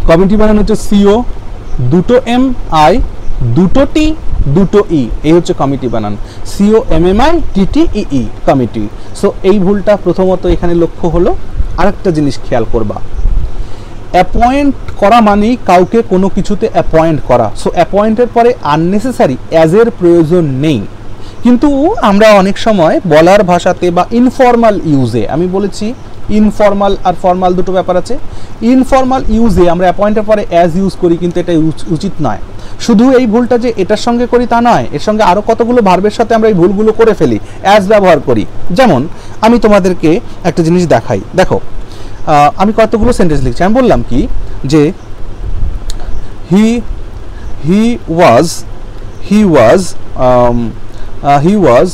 কমিটি বানান হচ্ছে CO, দুটো MI, দুটো T, দুটো E, এই হচ্ছে কমিটি বানান, COMMITTEE, কমিটি। সো এই ভুলটা প্রথমত এখানে লক্ষ্য হলো। আরেকটা জিনিস খেয়াল করবা, অ্যাপয়েন্ট করা মানেই কাউকে কোনো কিছুতে অ্যাপয়েন্ট করা। সো অ্যাপয়েন্টের পরে আননেসেসারি অ্যাজের প্রয়োজন নেই, কিন্তু আমরা অনেক সময় বলার ভাষাতে বা ইনফর্মাল ইউজে, আমি বলেছি ইনফর্মাল আর ফর্মাল দুটো ব্যাপার আছে, ইনফর্মাল ইউজে আমরা অ্যাপয়েন্টের পরে অ্যাজ ইউজ করি, কিন্তু এটা উচিত নয়। শুধু এই ভুলটা যে এটার সঙ্গে করি তা নয়, এর সঙ্গে আরও কতগুলো ভার্বের সাথে আমরা এই ভুলগুলো করে ফেলি, অ্যাজ ব্যবহার করি। যেমন আমি তোমাদেরকে একটা জিনিস দেখাই, দেখো আমি কতগুলো সেন্টেন্স লিখছি। আমি বললাম কি যে he was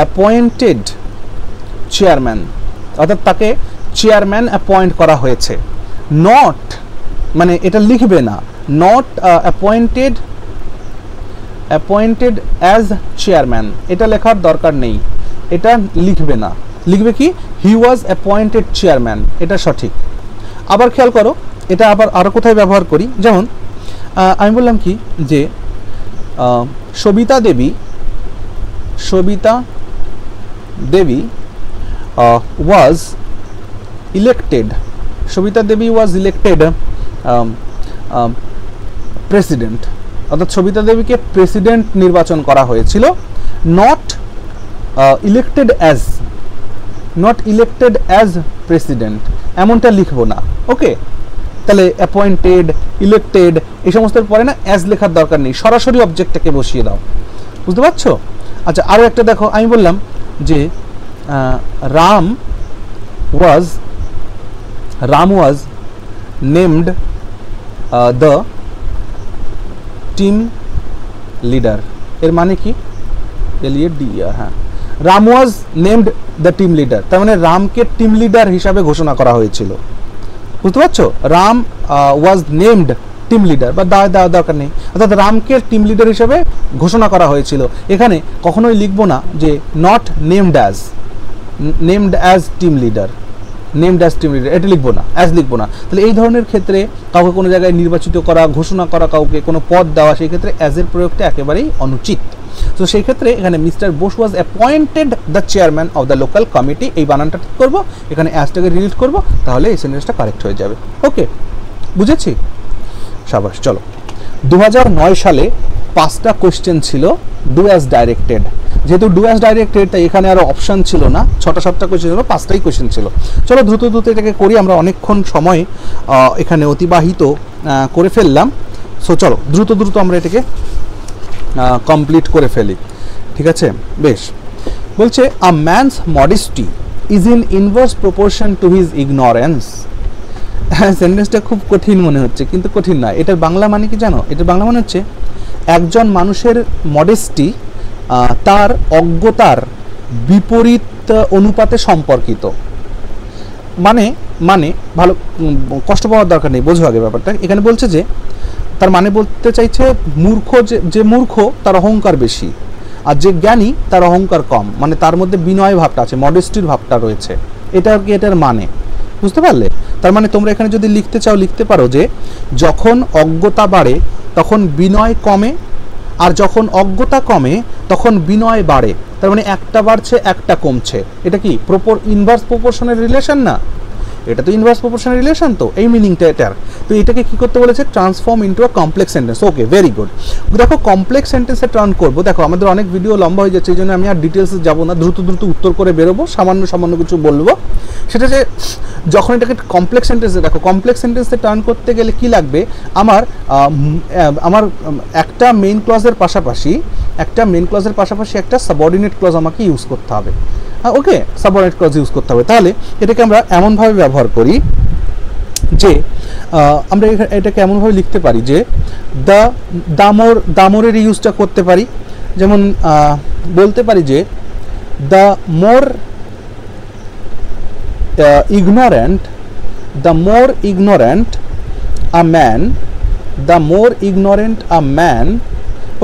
appointed চেয়ারম্যান, অর্থাৎ তাকে চেয়ারম্যান অ্যাপয়েন্ট করা হয়েছে। নট মানে এটা লিখবে না, not appointed appointed as chairman, এটা লেখার দরকার নেই, এটা লিখবে না, লিখবে কি হি ওয়াজ অ্যাপয়েন্টেড চেয়ারম্যান, এটা সঠিক। আবার খেয়াল করো, এটা আবার আরও কোথায় ব্যবহার করি, যেমন আমি বললাম কি যে Savita Devi was elected, Savita Devi was elected president, অর্থাৎ সবিতা দেবীকে প্রেসিডেন্ট নির্বাচন করা হয়েছিল, নট ইলেক্টেড অ্যাজ প্রেসিডেন্ট, এমনটা লিখবো না। ওকে, তাহলে অ্যাপয়েন্টেড, ইলেক্টেড এই সমস্তের পরে না অ্যাজ লেখার দরকার নেই, সরাসরি অবজেক্টটাকে বসিয়ে দাও, বুঝতে পারছো? আচ্ছা, আরও একটা দেখো, আমি বললাম যে রাম ওয়াজ নেমড দ্য টিম লিডার, এর মানে কি LEADER, হ্যাঁ, রাম ওয়াজ নেমড দ্য টিম লিডার, তার মানে রামকে টিম লিডার হিসাবে ঘোষণা করা হয়েছিল, বুঝতে পারছো? রাম ওয়াজ নেমড টিম লিডার, বা দেওয়া দরকার নেই, অর্থাৎ রামকে টিম লিডার হিসেবে ঘোষণা করা হয়েছিল। এখানে কখনোই লিখবো না যে not named as team leader, এটা লিখবো না, অ্যাজ লিখবো না। তাহলে এই ধরনের ক্ষেত্রে কাউকে কোনো জায়গায় নির্বাচিত করা, ঘোষণা করা, কাউকে কোনো পদ দেওয়া, সেই ক্ষেত্রে অ্যাজের প্রয়োগটা একেবারেই অনুচিত। তো সেই ক্ষেত্রে এখানে mister Bose was appointed the chairman of the local committee, এই বানানটা ঠিক করবো, এখানে অ্যাজটাকে ডিলিট করবো, তাহলে এই সেন্টেন্সটা কারেক্ট হয়ে যাবে। ওকে, বুঝেছি? সাবাস। চলো, 2009 সালে 5টা কোয়েশ্চেন ছিল ডু অ্যাজ ডাইরেক্টেড, যেহেতু ডু অ্যাজ ডাইরেক্টেড তাই এখানে আরও অপশান ছিল না, 6টা কোয়েশ্চেন ছিল, 5টাই কোয়েশ্চেন ছিল। চলো দ্রুত এটাকে করি, আমরা অনেকক্ষণ সময় এখানে অতিবাহিত করে ফেললাম। সো চলো দ্রুত আমরা এটাকে কমপ্লিট করে ফেলি, ঠিক আছে? বেশ, বলছে a man's modesty is in inverse proportion to his ignorance. সেন্টেন্সটা খুব কঠিন মনে হচ্ছে, কিন্তু কঠিন নয়। এটার বাংলা মানে কি জানো? এটার বাংলা মানে হচ্ছে একজন মানুষের মডেস্টি তার অজ্ঞতার বিপরীত অনুপাতে সম্পর্কিত। মানে ভালো কষ্ট পাওয়ার দরকার নেই, বোঝো আগে ব্যাপারটা। এখানে বলছে যে তার মানে বলতে চাইছে মূর্খ, যে মূর্খ তার অহংকার বেশি, আর যে জ্ঞানী তার অহংকার কম, মানে তার মধ্যে বিনয় ভাবটা আছে, মডেস্টির ভাবটা রয়েছে, এটা আর কি এটার মানে, বুঝতে পারলে? তার মানে তোমরা এখানে যদি লিখতে চাও লিখতে পারো যে যখন অজ্ঞতা বাড়ে তখন বিনয় কমে, আর যখন অজ্ঞতা কমে তখন বিনয় বাড়ে। তার মানে একটা বাড়ছে একটা কমছে, এটা কি ইনভার্স প্রপোর্শনের রিলেশন না? এটা তো ইনভার্স প্রপোর্শনাল রিলেশন, তো এই মিনিংটা এটার। তো এটাকে কি করতে বলেছে? Transform into a complex sentence. Okay, very good. দেখো কমপ্লেক্স সেন্টেন্সে টার্ন করবো। দেখো আমাদের অনেক ভিডিও লম্বা হয়ে যাচ্ছে, এই জন্য আমি আর ডিটেলসে যাবো না, দ্রুত উত্তর করে বেরোবো, সামান্য কিছু বলবো। সেটা যে যখন এটাকে কমপ্লেক্স সেন্টেন্সে, দেখো কমপ্লেক্স সেন্টেন্সে টার্ন করতে গেলে কি লাগবে, আমার একটা মেইন ক্লজের পাশাপাশি একটা সাবঅর্ডিনেট ক্লজ আমাকে ইউজ করতে হবে। ওকে, সাবঅর্ডিনেট ক্লজ ইউজ করতে হবে। তাহলে এটাকে আমরা এমনভাবে ব্যবহার করি যে আমরা এটাকে এমনভাবে লিখতে পারি যে দামোরের ইউজটা করতে পারি। যেমন বলতে পারি যে the more ignorant a man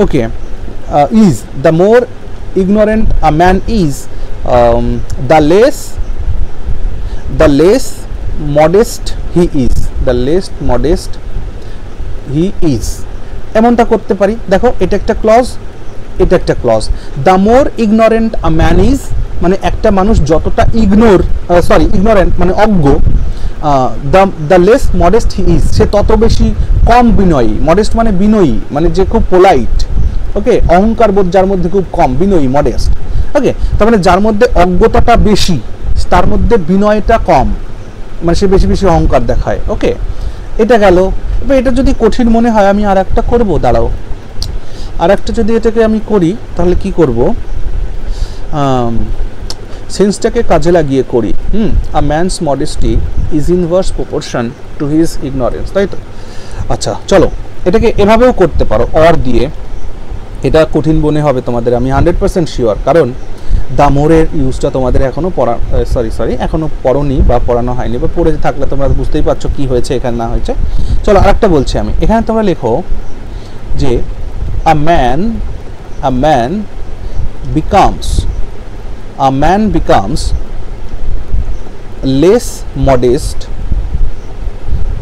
okay is the more ignorant a man is, the less modest he is, এমনটা করতে পারি। দেখো এটা একটা ক্লজ, এটা একটা clause. The more ignorant a man is মানে একটা মানুষ যতটা ইগনোরেন্ট মানে অজ্ঞ, the less modest he is সে তত বেশি কম বিনয়ী। মডেস্ট মানে বিনয়ী, মানে যে খুব পোলাইট। ওকে, অহংকার বোধ যার মধ্যে খুব কম, বিনয়ী, মডেস্ট। ওকে, তার মানে যার মধ্যে অজ্ঞতাটা বেশি তার মধ্যে বিনয়টা কম, মানে সে বেশি অহংকার দেখায়। ওকে, এটা গেল। এবার এটা যদি কঠিন মনে হয় আমি আর একটা করবো, দাঁড়াও, আর একটা যদি এটাকে আমি করি তাহলে কি করব, সেন্সটাকে কাজে লাগিয়ে করি। A man's modesty is inverse proportion to his ignorance, তাই তো? আচ্ছা চলো এটাকে এভাবেও করতে পারো, অর দিয়ে। এটা কঠিন মনে হবে তোমাদের, আমি 100% শিওর, কারণ দামোরের ইউজটা তোমাদের এখনো এখনো পড়োনি বা পড়ানো হয়নি, বা পড়ে থাকলে তোমরা বুঝতেই পারছো কি হয়েছে এখানে না হয়েছে। চলো আরেকটা বলছি আমি, এখানে তোমরা লেখো যে a man a man becomes less modest,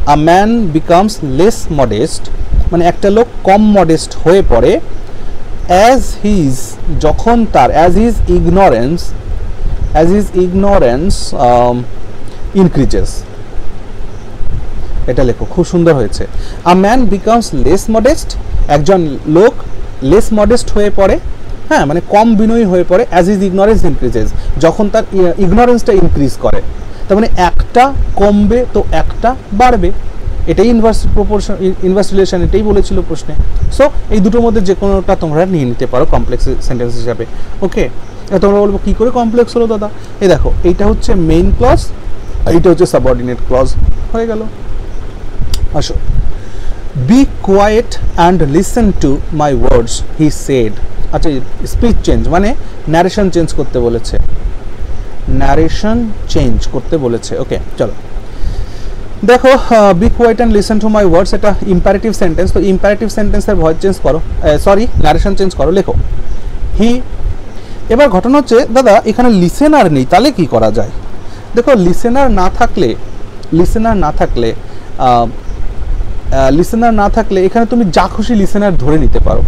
a man becomes less modest মানে একটা লোক কম মডেস্ট হয়ে পড়ে as his যখন তার as his ignorance increases, এটা লেখো, খুব সুন্দর হয়েছে। a man becomes less modest, একজন লোক less modest হয়ে পড়ে, হ্যাঁ মানে কম বিনয়ী হয়ে পড়ে as his ignorance increases, যখন তার ইগনোরেন্সটা ইনক্রিজ করে। তার মানে একটা কমবে তো একটা বাড়বে, এটাই ইনভার্স রিলেশন, এটাই বলেছিল প্রশ্নে। সো এই দুটোর মধ্যে যে কোনোটা তোমরা নিয়ে নিতে পারো কমপ্লেক্স সেন্টেন্স হিসাবে। ওকে, তোমরা বলবো কী করে কমপ্লেক্স হলো দাদা? এই দেখো, এইটা হচ্ছে মেইন ক্লজ, এইটা হচ্ছে সাবঅর্ডিনেট ক্লজ, হয়ে গেল। আসো, be quiet and listen to my words he said. আচ্ছা, স্পিচ চেঞ্জ মানে ন্যারেশন চেঞ্জ করতে বলেছে, ন্যারেশন চেঞ্জ করতে বলেছে। ওকে, চলো দেখো, be quiet and listen to my words, এটা ইম্পারেটিভ সেন্টেন্স, তো ইম্পারেটিভ সেন্টেন্সের ভয়েস চেঞ্জ করো, সরি ন্যারেশন চেঞ্জ করো, লেখো হি। এবার ঘটনা হচ্ছে দাদা এখানে লিসেনার নেই, তাহলে কি করা যায়? দেখো, লিসেনার না থাকলে এখানে তুমি যা খুশি লিসেনার ধরে নিতে পারো।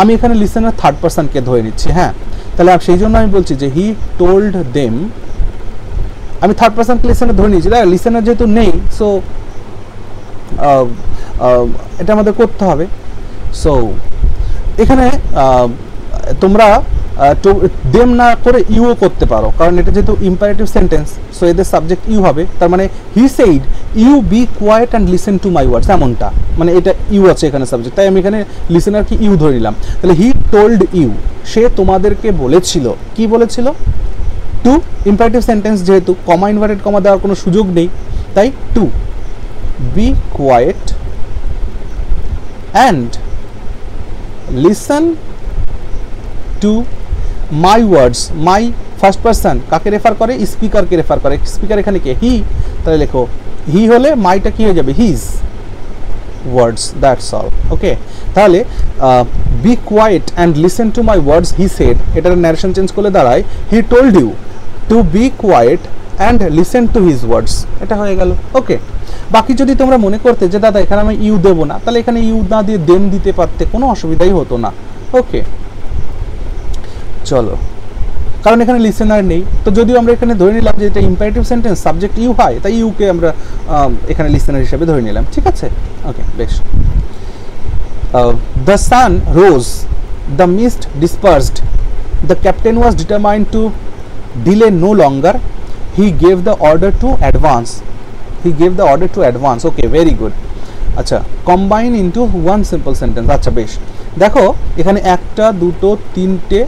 আমি এখানে লিসেনার থার্ড পারসনকে ধরে নিচ্ছি, হ্যাঁ, তাহলে সেই জন্য আমি বলছি যে হি টোল্ড দেম, আমি থার্ড পারসনকে লিসেনার ধরে নিয়েছি, দেখ লিসেনার যেহেতু নেই, সো এটা আমাদের করতে হবে। সো এখানে তোমরা দেম না করে ইউও করতে পারো, কারণ এটা যেহেতু ইম্পারেটিভ সেন্টেন্স, সো এদের সাবজেক্ট ইউ হবে। তার মানে he said you be quiet and listen to my words, এমনটা, মানে এটা ইউ আছে এখানে সাবজেক্ট, তাই আমি এখানে লিসেনারকে ইউ ধরে নিলাম। তাহলে হি টোল্ড ইউ, সে তোমাদেরকে বলেছিল, কি বলেছিল? টু, ইম্পারেটিভ সেন্টেন্স যেহেতু কমা ইনভার্টেড কমা দেওয়ার কোনো সুযোগ নেই, তাই to be quiet and listen to my words. My first person কাকে রেফার করে? স্পিকারকে রেফার করে। স্পিকার এখানে কে? হি। তাহলে লেখো হি হলে মাইটা কি হয়ে যাবে? His words, that's all. Okay, তাহলে be quiet and listen to my words he said, এটার ন্যারেশন চেঞ্জ করলে দাঁড়ায় he told you to be quiet and listen to his words, এটা হয়ে গেল। ওকে, বাকি যদি তোমরা মনে করতে যে দাদা এখানে আমি ইউ দেবো না, তাহলে এখানে ইউ না দিয়ে দেম দিতে পারতে, কোনো অসুবিধাই হতো না। ওকে, চলো, কারণ এখানে লিসেনার নেই, তো যদিও আমরা এখানে ধরে নিলাম যে এটা ইম্পারেটিভ সেন্টেন্স, সাবজেক্ট ইউ হয়, তাই ইউকে আমরা এখানে লিসেনার হিসেবে ধরে নিলাম, ঠিক আছে? ওকে, বেশ। The sun rose, the mist dispersed, the captain was determined to delay no longer, he gave the order to advance, okay, very good. আচ্ছা, combine into one simple sentence. আচ্ছা, বেশ, দেখো এখানে একটা, দুটো, তিনটে,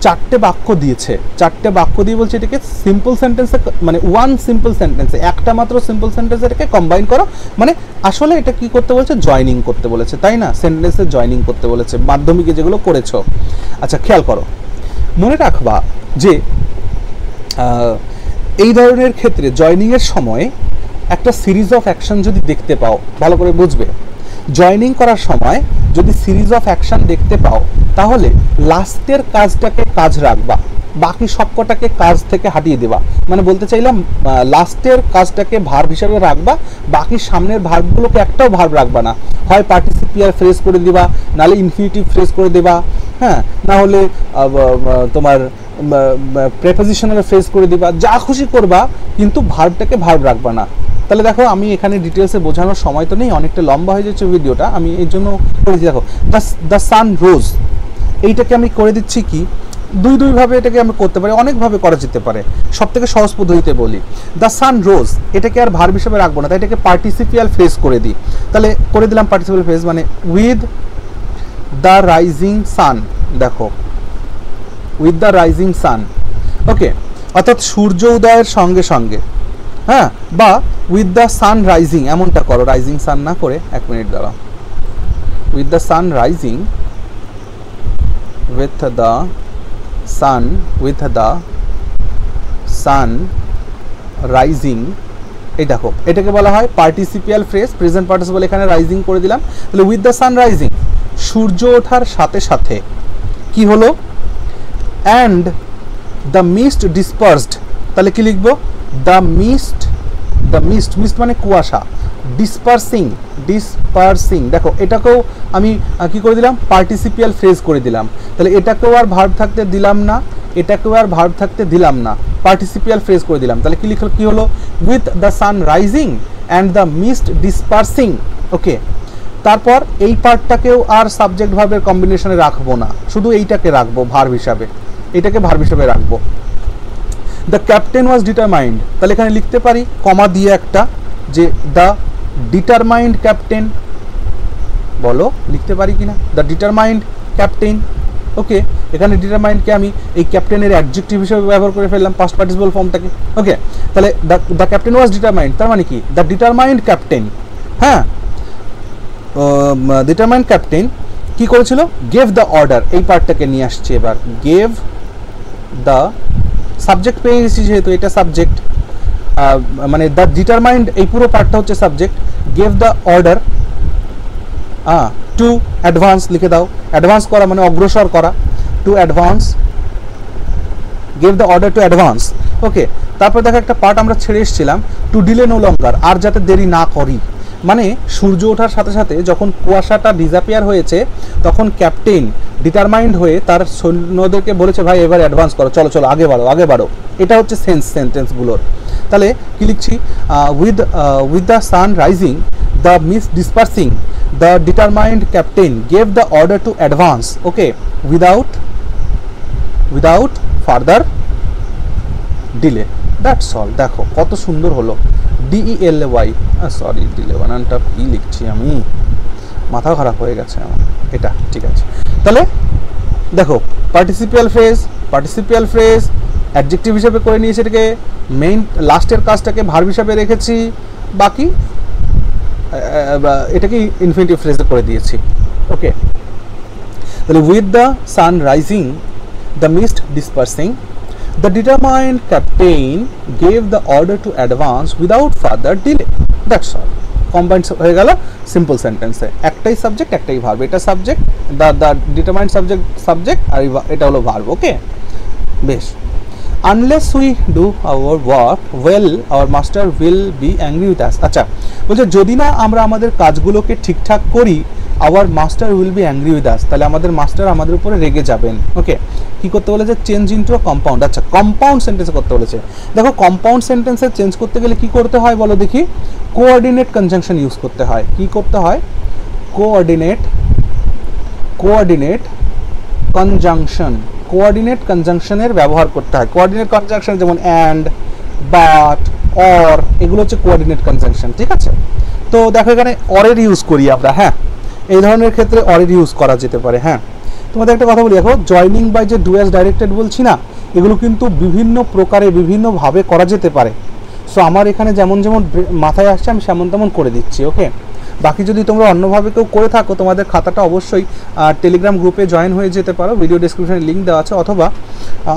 চারটে বাক্য দিয়েছে, চারটে বাক্য দিয়ে বলছে এটাকে সিম্পল সেন্টেন্সে, মানে ওয়ান সিম্পল সেন্টেন্সে, একটা মাত্র সিম্পল সেন্টেন্সে এটাকে কম্বাইন করো, মানে আসলে এটা কি করতে বলেছে? জয়নিং করতে বলেছে, তাই না? সেন্টেন্সে জয়নিং করতে বলেছে, মাধ্যমিকে যেগুলো করেছো। আচ্ছা, খেয়াল করো, মনে রাখবা যে এই ধরনের ক্ষেত্রে জয়নিংয়ের সময় একটা সিরিজ অফ অ্যাকশন যদি দেখতে পাও, ভালো করে বুঝবে, জয়নিং করার সময় যদি সিরিজ অফ অ্যাকশন দেখতে পাও, তাহলে লাস্টের কাজটাকে কাজ রাখবা, বাকি সবকটাকে কাজ থেকে হাটিয়ে দেবা। মানে বলতে চাইলাম লাস্টের কাজটাকে ভার্ব হিসাবে রাখবা, বাকি সামনের ভার্বগুলোকে একটাও ভার্ব রাখবা না, হয় পার্টিসিপিয়াল ফ্রেজ করে দিবা, নাহলে ইনফিনিটিভ ফ্রেজ করে দেবা, হ্যাঁ, না হলে তোমার প্রেপোজিশনাল ফ্রেজ করে দিবা, যা খুশি করবা, কিন্তু ভার্বটাকে ভার্ব রাখবা না। তাহলে দেখো, আমি এখানে ডিটেলসে বোঝানোর সময় তো নেই, অনেকটা লম্বা হয়ে যাচ্ছে ভিডিওটা, আমি এর জন্য করেছি। দেখো, দ্য সান রোজ, এইটাকে আমি করে দিচ্ছি কি, দুইভাবে এটাকে আমি করতে পারি, অনেকভাবে করা যেতে পারে, সব থেকে সহজ পদ্ধতিতে বলি। দ্য সান রোজ, এটাকে আর ভার্ব হিসেবে রাখবো না, তাই এটাকে পার্টিসিপিয়াল ফ্রেজ করে দিই। তাহলে করে দিলাম পার্টিসিপিয়াল ফ্রেজ, মানে উইথ দ্য রাইজিং সান, দেখো উইথ দ্য রাইজিং সান, ওকে, অর্থাৎ সূর্য উদয়ের সঙ্গে সঙ্গে, হ্যাঁ, বা উইথ দ্য সান রাইজিং, এমনটা করো, রাইজিং সান না করে, এক মিনিট দাঁড়াও, with the sun rising, with the sun rising, এই দেখো এটাকে বলা হয় পার্টিসিপিয়াল ফ্রেজ, প্রেজেন্ট পার্টিসিপল, এখানে রাইজিং করে দিলাম, তাহলে উইথ দ্য সান রাইজিং, সূর্য ওঠার সাথে সাথে কি হলো, অ্যান্ড দ্য মিস্ট ডিসপার্সড, তাহলে কি লিখবো, দ্য মিস্ট মিস্ট মানে কুয়াশা, ডিসপার্সিং দেখো এটাকেও আমি কি করে দিলাম, পার্টিসিপিয়াল ফ্রেজ করে দিলাম। তাহলে এটাকেও আর ভার্ব থাকতে দিলাম না, এটাকেও আর ভার্ব থাকতে দিলাম না, পার্টিসিপিয়াল ফ্রেজ করে দিলাম। তাহলে কি হলো, with the sun rising and the mist dispersing. Okay, তারপর এই পার্টটাকেও আর সাবজেক্ট ভার্বের কম্বিনেশনে রাখবো না, শুধু এইটাকে রাখবো ভার্ব হিসাবে, এটাকে ভার্ব হিসাবে রাখবো। দ্য ক্যাপ্টেন ওয়াজ ডিটারমাইন্ড, তাহলে এখানে লিখতে পারি কমা দিয়ে একটা, যে দ্য ডিটারমাইন্ড ক্যাপ্টেন, বলো লিখতে পারি কিনা, দ্য ডিটারমাইন্ড ক্যাপ্টেন। ওকে, এখানে ডিটারমাইন্ডকে আমি এই ক্যাপ্টেনের অ্যাডজেক্টিভ হিসেবে ব্যবহার করে ফেললাম পাস্ট পার্টিসিপল ফর্মটাকে। ওকে, তাহলে দ্য ক্যাপ্টেন ওয়াজ ডিটারমাইন্ড, তার মানে কি, দ্য ডিটারমাইন্ড ক্যাপ্টেন, হ্যাঁ, ডিটারমাইন্ড ক্যাপ্টেন কি করেছিল, গেভ দ্য অর্ডার, এই পার্টটাকে নিয়ে আসছে এবার, গেভ দ্য, সাবজেক্ট পেয়ে গেছি যেহেতু এটা সাবজেক্ট, মানে দ্য ডিটারমাইন্ড এই পুরো পার্টটা হচ্ছে subject, gave the order to advance, লিখে দাও, অ্যাডভান্স করা মানে অগ্রসর করা, to advance, gave the order to advance. Okay, তারপর দেখো একটা পার্ট আমরা ছেড়ে এসেছিলাম, টু ডিলে নো লঙ্গার, আর যাতে দেরি না করি, মানে সূর্য ওঠার সাথে সাথে যখন কুয়াশাটা ডিসঅ্যাপিয়ার হয়েছে তখন ক্যাপ্টেন ডিটারমাইন্ড হয়ে তার সৈন্যদেরকে বলেছে, ভাই এবার অ্যাডভান্স করো, চলো চলো আগে বাড়ো। এটা হচ্ছে সেন্টেন্সগুলোর। তাহলে কি লিখছি, with the sun rising, the mist dispersing, the determined captain gave the order to advance. Okay, without further delay, that's all. দেখো কত সুন্দর হলো, DELY, সরি ডিলে বানানটা কি লিখছি আমি, মাথা খারাপ হয়ে গেছে আমার, এটা ঠিক আছে। তাহলে দেখো পার্টিসিপিয়াল ফ্রেজ অ্যাডজেক্টিভ হিসেবে করে নিয়েছি, এটাকে মেইন লাস্টের কাজটাকে ভার্ব হিসেবে রেখেছি, বাকি এটাকে ইনফিনিটিভ ফ্রেজে করে দিয়েছি। ওকে, তাহলে with the sun rising, the mist dispersing, the determined captain gave the order to advance without further delay, that's all. Combined হয়ে গেল সিম্পল সেন্টেন্সে, একটাই সাবজেক্ট একটাই ভার্ব, এটা সাবজেক্ট, দ্য ডিটারমাইন্ড সাবজেক্ট আর এটা হলো ভার্ব। ওকে, বেশ। Unless we do our work well hour master will be angry with us. আচ্ছা, বলছে যদি না আমরা আমাদের কাজগুলোকে ঠিকঠাক করি, hour master will be angry with us, তাহলে আমাদের মাস্টার আমাদের উপরে রেগে যাবেন। ওকে, কি করতে বলেছে, চেঞ্জ ইনটু আ কম্পাউন্ড। আচ্ছা, কম্পাউন্ড সেন্টেন্স করতে বলেছে। দেখো কম্পাউন্ড সেন্টেন্সে চেঞ্জ করতে গেলে কি করতে হয় বলো দেখি, কোঅর্ডিনেট কনজাংশন ইউজ করতে হয়। কি করতে হয়, কোঅর্ডিনেট কনজাংশনের ব্যবহার করতে হয়। কোঅর্ডিনেট কনজাংশন যেমন অ্যান্ড, বাট, অর, এগুলো হচ্ছে কোঅর্ডিনেট কনজাংশন, ঠিক আছে। তো দেখো এখানে অরের ইউজ করি আমরা, হ্যাঁ, এই ধরনের ক্ষেত্রে অরের ইউজ করা যেতে পারে। হ্যাঁ, তোমাদের একটা কথা বলি, দেখো জয়নিং বাই যে ডু অ্যাজ ডাইরেক্টেড বলছি না, এগুলো কিন্তু বিভিন্ন প্রকারে বিভিন্নভাবে করা যেতে পারে। সো আমার এখানে যেমন মাথায় আসছে আমি তেমন করে দিচ্ছি। ওকে, বাকি যদি তোমরা অন্যভাবে কেউ করে থাকো, তোমাদের খাতাটা অবশ্যই টেলিগ্রাম গ্রুপে জয়েন হয়ে যেতে পারো, ভিডিও ডেসক্রিপশনে লিঙ্ক দেওয়া আছে, অথবা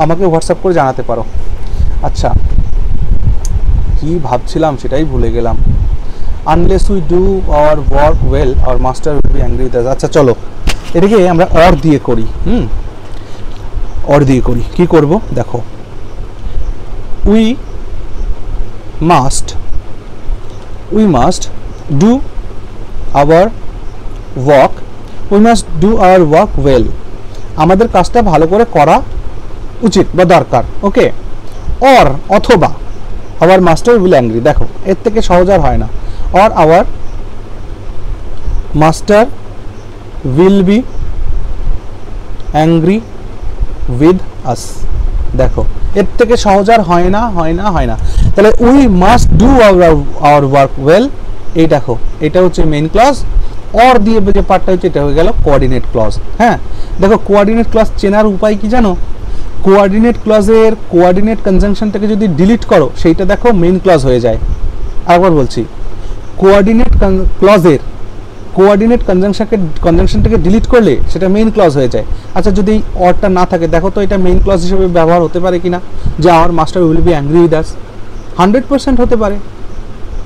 আমাকে হোয়াটসঅ্যাপ করে জানাতে পারো। আচ্ছা, কি ভাবছিলাম সেটাই ভুলে গেলাম। Unless we do our work well hour master will be angry with us. আচ্ছা চলো এটাকে আমরা অর দিয়ে করি। অর দিয়ে করি, কি করব দেখো, we must do our work well, আমাদের কাজটা ভালো করে করা উচিত বা দরকার। ওকে, অর অথবা আওয়ার মাস্টার উইল অ্যাংরি, দেখো এর থেকে সহজ আর হয় না, or hour master will be angry with us. দেখো এর থেকে সহজ আর হয় না। তাহলে we must do our work well, এই দেখো এটা হচ্ছে মেইন ক্লজ, অর দিয়ে যে পার্টটা হচ্ছে এটা হয়ে গেল কোঅর্ডিনেট ক্লজ। হ্যাঁ, দেখো কোঅর্ডিনেট ক্লজ চেনার উপায় কি জানো, কোঅর্ডিনেট ক্লজের কোঅর্ডিনেট কনজাংশনটাকে যদি ডিলিট করো সেইটা দেখো মেইন ক্লজ হয়ে যায়। আরেকবার বলছি, কোঅর্ডিনেট ক্লজের কোঅর্ডিনেট কনজাংশনটাকে ডিলিট করলে সেটা মেইন ক্লজ হয়ে যায়। আচ্ছা, যদি অরটা না থাকে দেখো তো এটা মেইন ক্লজ হিসেবে ব্যবহার হতে পারে কিনা, যে hour master will be angry with us, 100% হতে পারে,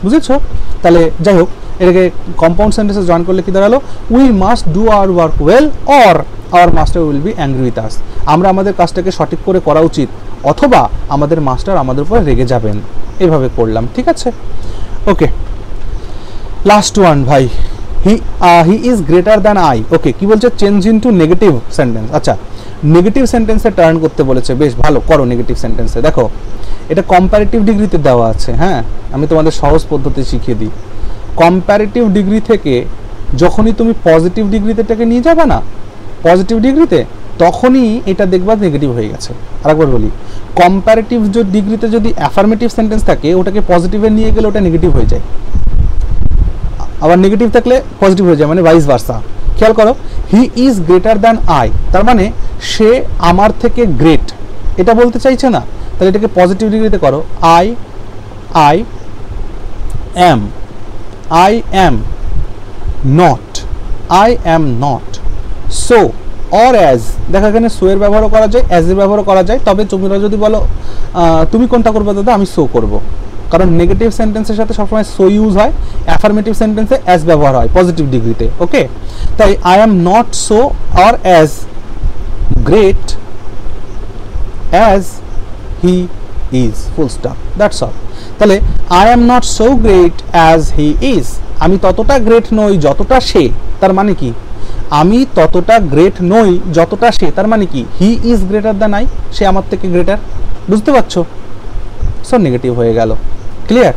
বুঝেছো? তাহলে যাই হোক, এটাকে কম্পাউন্ড সেন্টেন্সে জয়েন করলে কি দাঁড়ালো, we must do our work well or hour master will be angry with us. আমরা আমাদের কাজটাকে সঠিক করে করা উচিত, অথবা আমাদের মাস্টার আমাদের উপরে রেগে যাবেন। এভাবে করলাম, ঠিক আছে। ওকে, লাস্ট ওয়ান ভাই, he is greater than I. Okay, কি বলছে, চেঞ্জ ইনটু নেগেটিভ সেন্টেন্স। আচ্ছা, নেগেটিভ সেন্টেন্সে টার্ন করতে বলেছে, বেশ ভালো করো নেগেটিভ সেন্টেন্সে। দেখো এটা কম্প্যারেটিভ ডিগ্রিতে দেওয়া আছে, হ্যাঁ আমি তোমাদের সহজ পদ্ধতি শিখিয়ে দিই। কম্প্যারেটিভ ডিগ্রি থেকে যখনই তুমি পজিটিভ ডিগ্রিতে এটাকে নিয়ে যাবে না, পজিটিভ ডিগ্রিতে, তখনই এটা দেখবা নেগেটিভ হয়ে গেছে। আরেকবার বলি, কম্প্যারেটিভ ডিগ্রিতে যদি অ্যাফার্মেটিভ সেন্টেন্স থাকে, ওটাকে পজিটিভে নিয়ে গেলে ওটা নেগেটিভ হয়ে যায়, আবার নেগেটিভ থাকলে পজিটিভ হয়ে যায়, মানে ভাইস ভার্সা। খেয়াল করো, হি ইজ গ্রেটার দ্যান আই, তার মানে সে আমার থেকে গ্রেট, এটা বলতে চাইছে না, তাহলে এটাকে পজিটিভ ডিগ্রিতে করো, I am not so or as. দেখো এখানে সো এর ব্যবহারও করা যায়, অ্যাজ এর ব্যবহারও করা যায়, তবে তোমরা যদি বলো তুমি কোনটা করবে দাদা, আমি সো করব, কারণ নেগেটিভ সেন্টেন্সের সাথে সবসময় সো ইউজ হয়, অ্যাফার্মেটিভ সেন্টেন্সে অ্যাজ ব্যবহার হয় পজিটিভ ডিগ্রিতে। ওকে, তাই I am not so or as great as he is, full stop, that's all. তাহলে I am not so great as he is, আমি ততটা গ্রেট নই যতটা সে, তার মানে কি আমি ততটা গ্রেট নই যতটা সে, তার মানে কি he is greater than I, সে আমার থেকে গ্রেটার। বুঝতে পারছো? সো নেগেটিভ হয়ে গেল, ক্লিয়ার?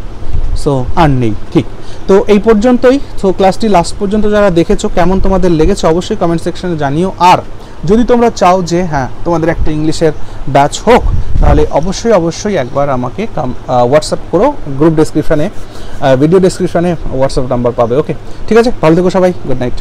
সো আর নেই, ঠিক। তো এই পর্যন্তই। সো ক্লাসটি লাস্ট পর্যন্ত যারা দেখেছো, কেমন তোমাদের লেগেছে অবশ্যই কমেন্ট সেকশনে জানিও। আর যদি তোমরা চাও যে হ্যাঁ তোমাদের একটা ইংলিশের ব্যাচ হোক, তাহলে অবশ্যই একবার আমাকে হোয়াটসঅ্যাপ করো, গ্রুপ ডেসক্রিপশানে, ভিডিও ডেসক্রিপশানে হোয়াটসঅ্যাপ নাম্বার পাবে। ওকে, ঠিক আছে, ভালো থেকো সবাই, গুড নাইট।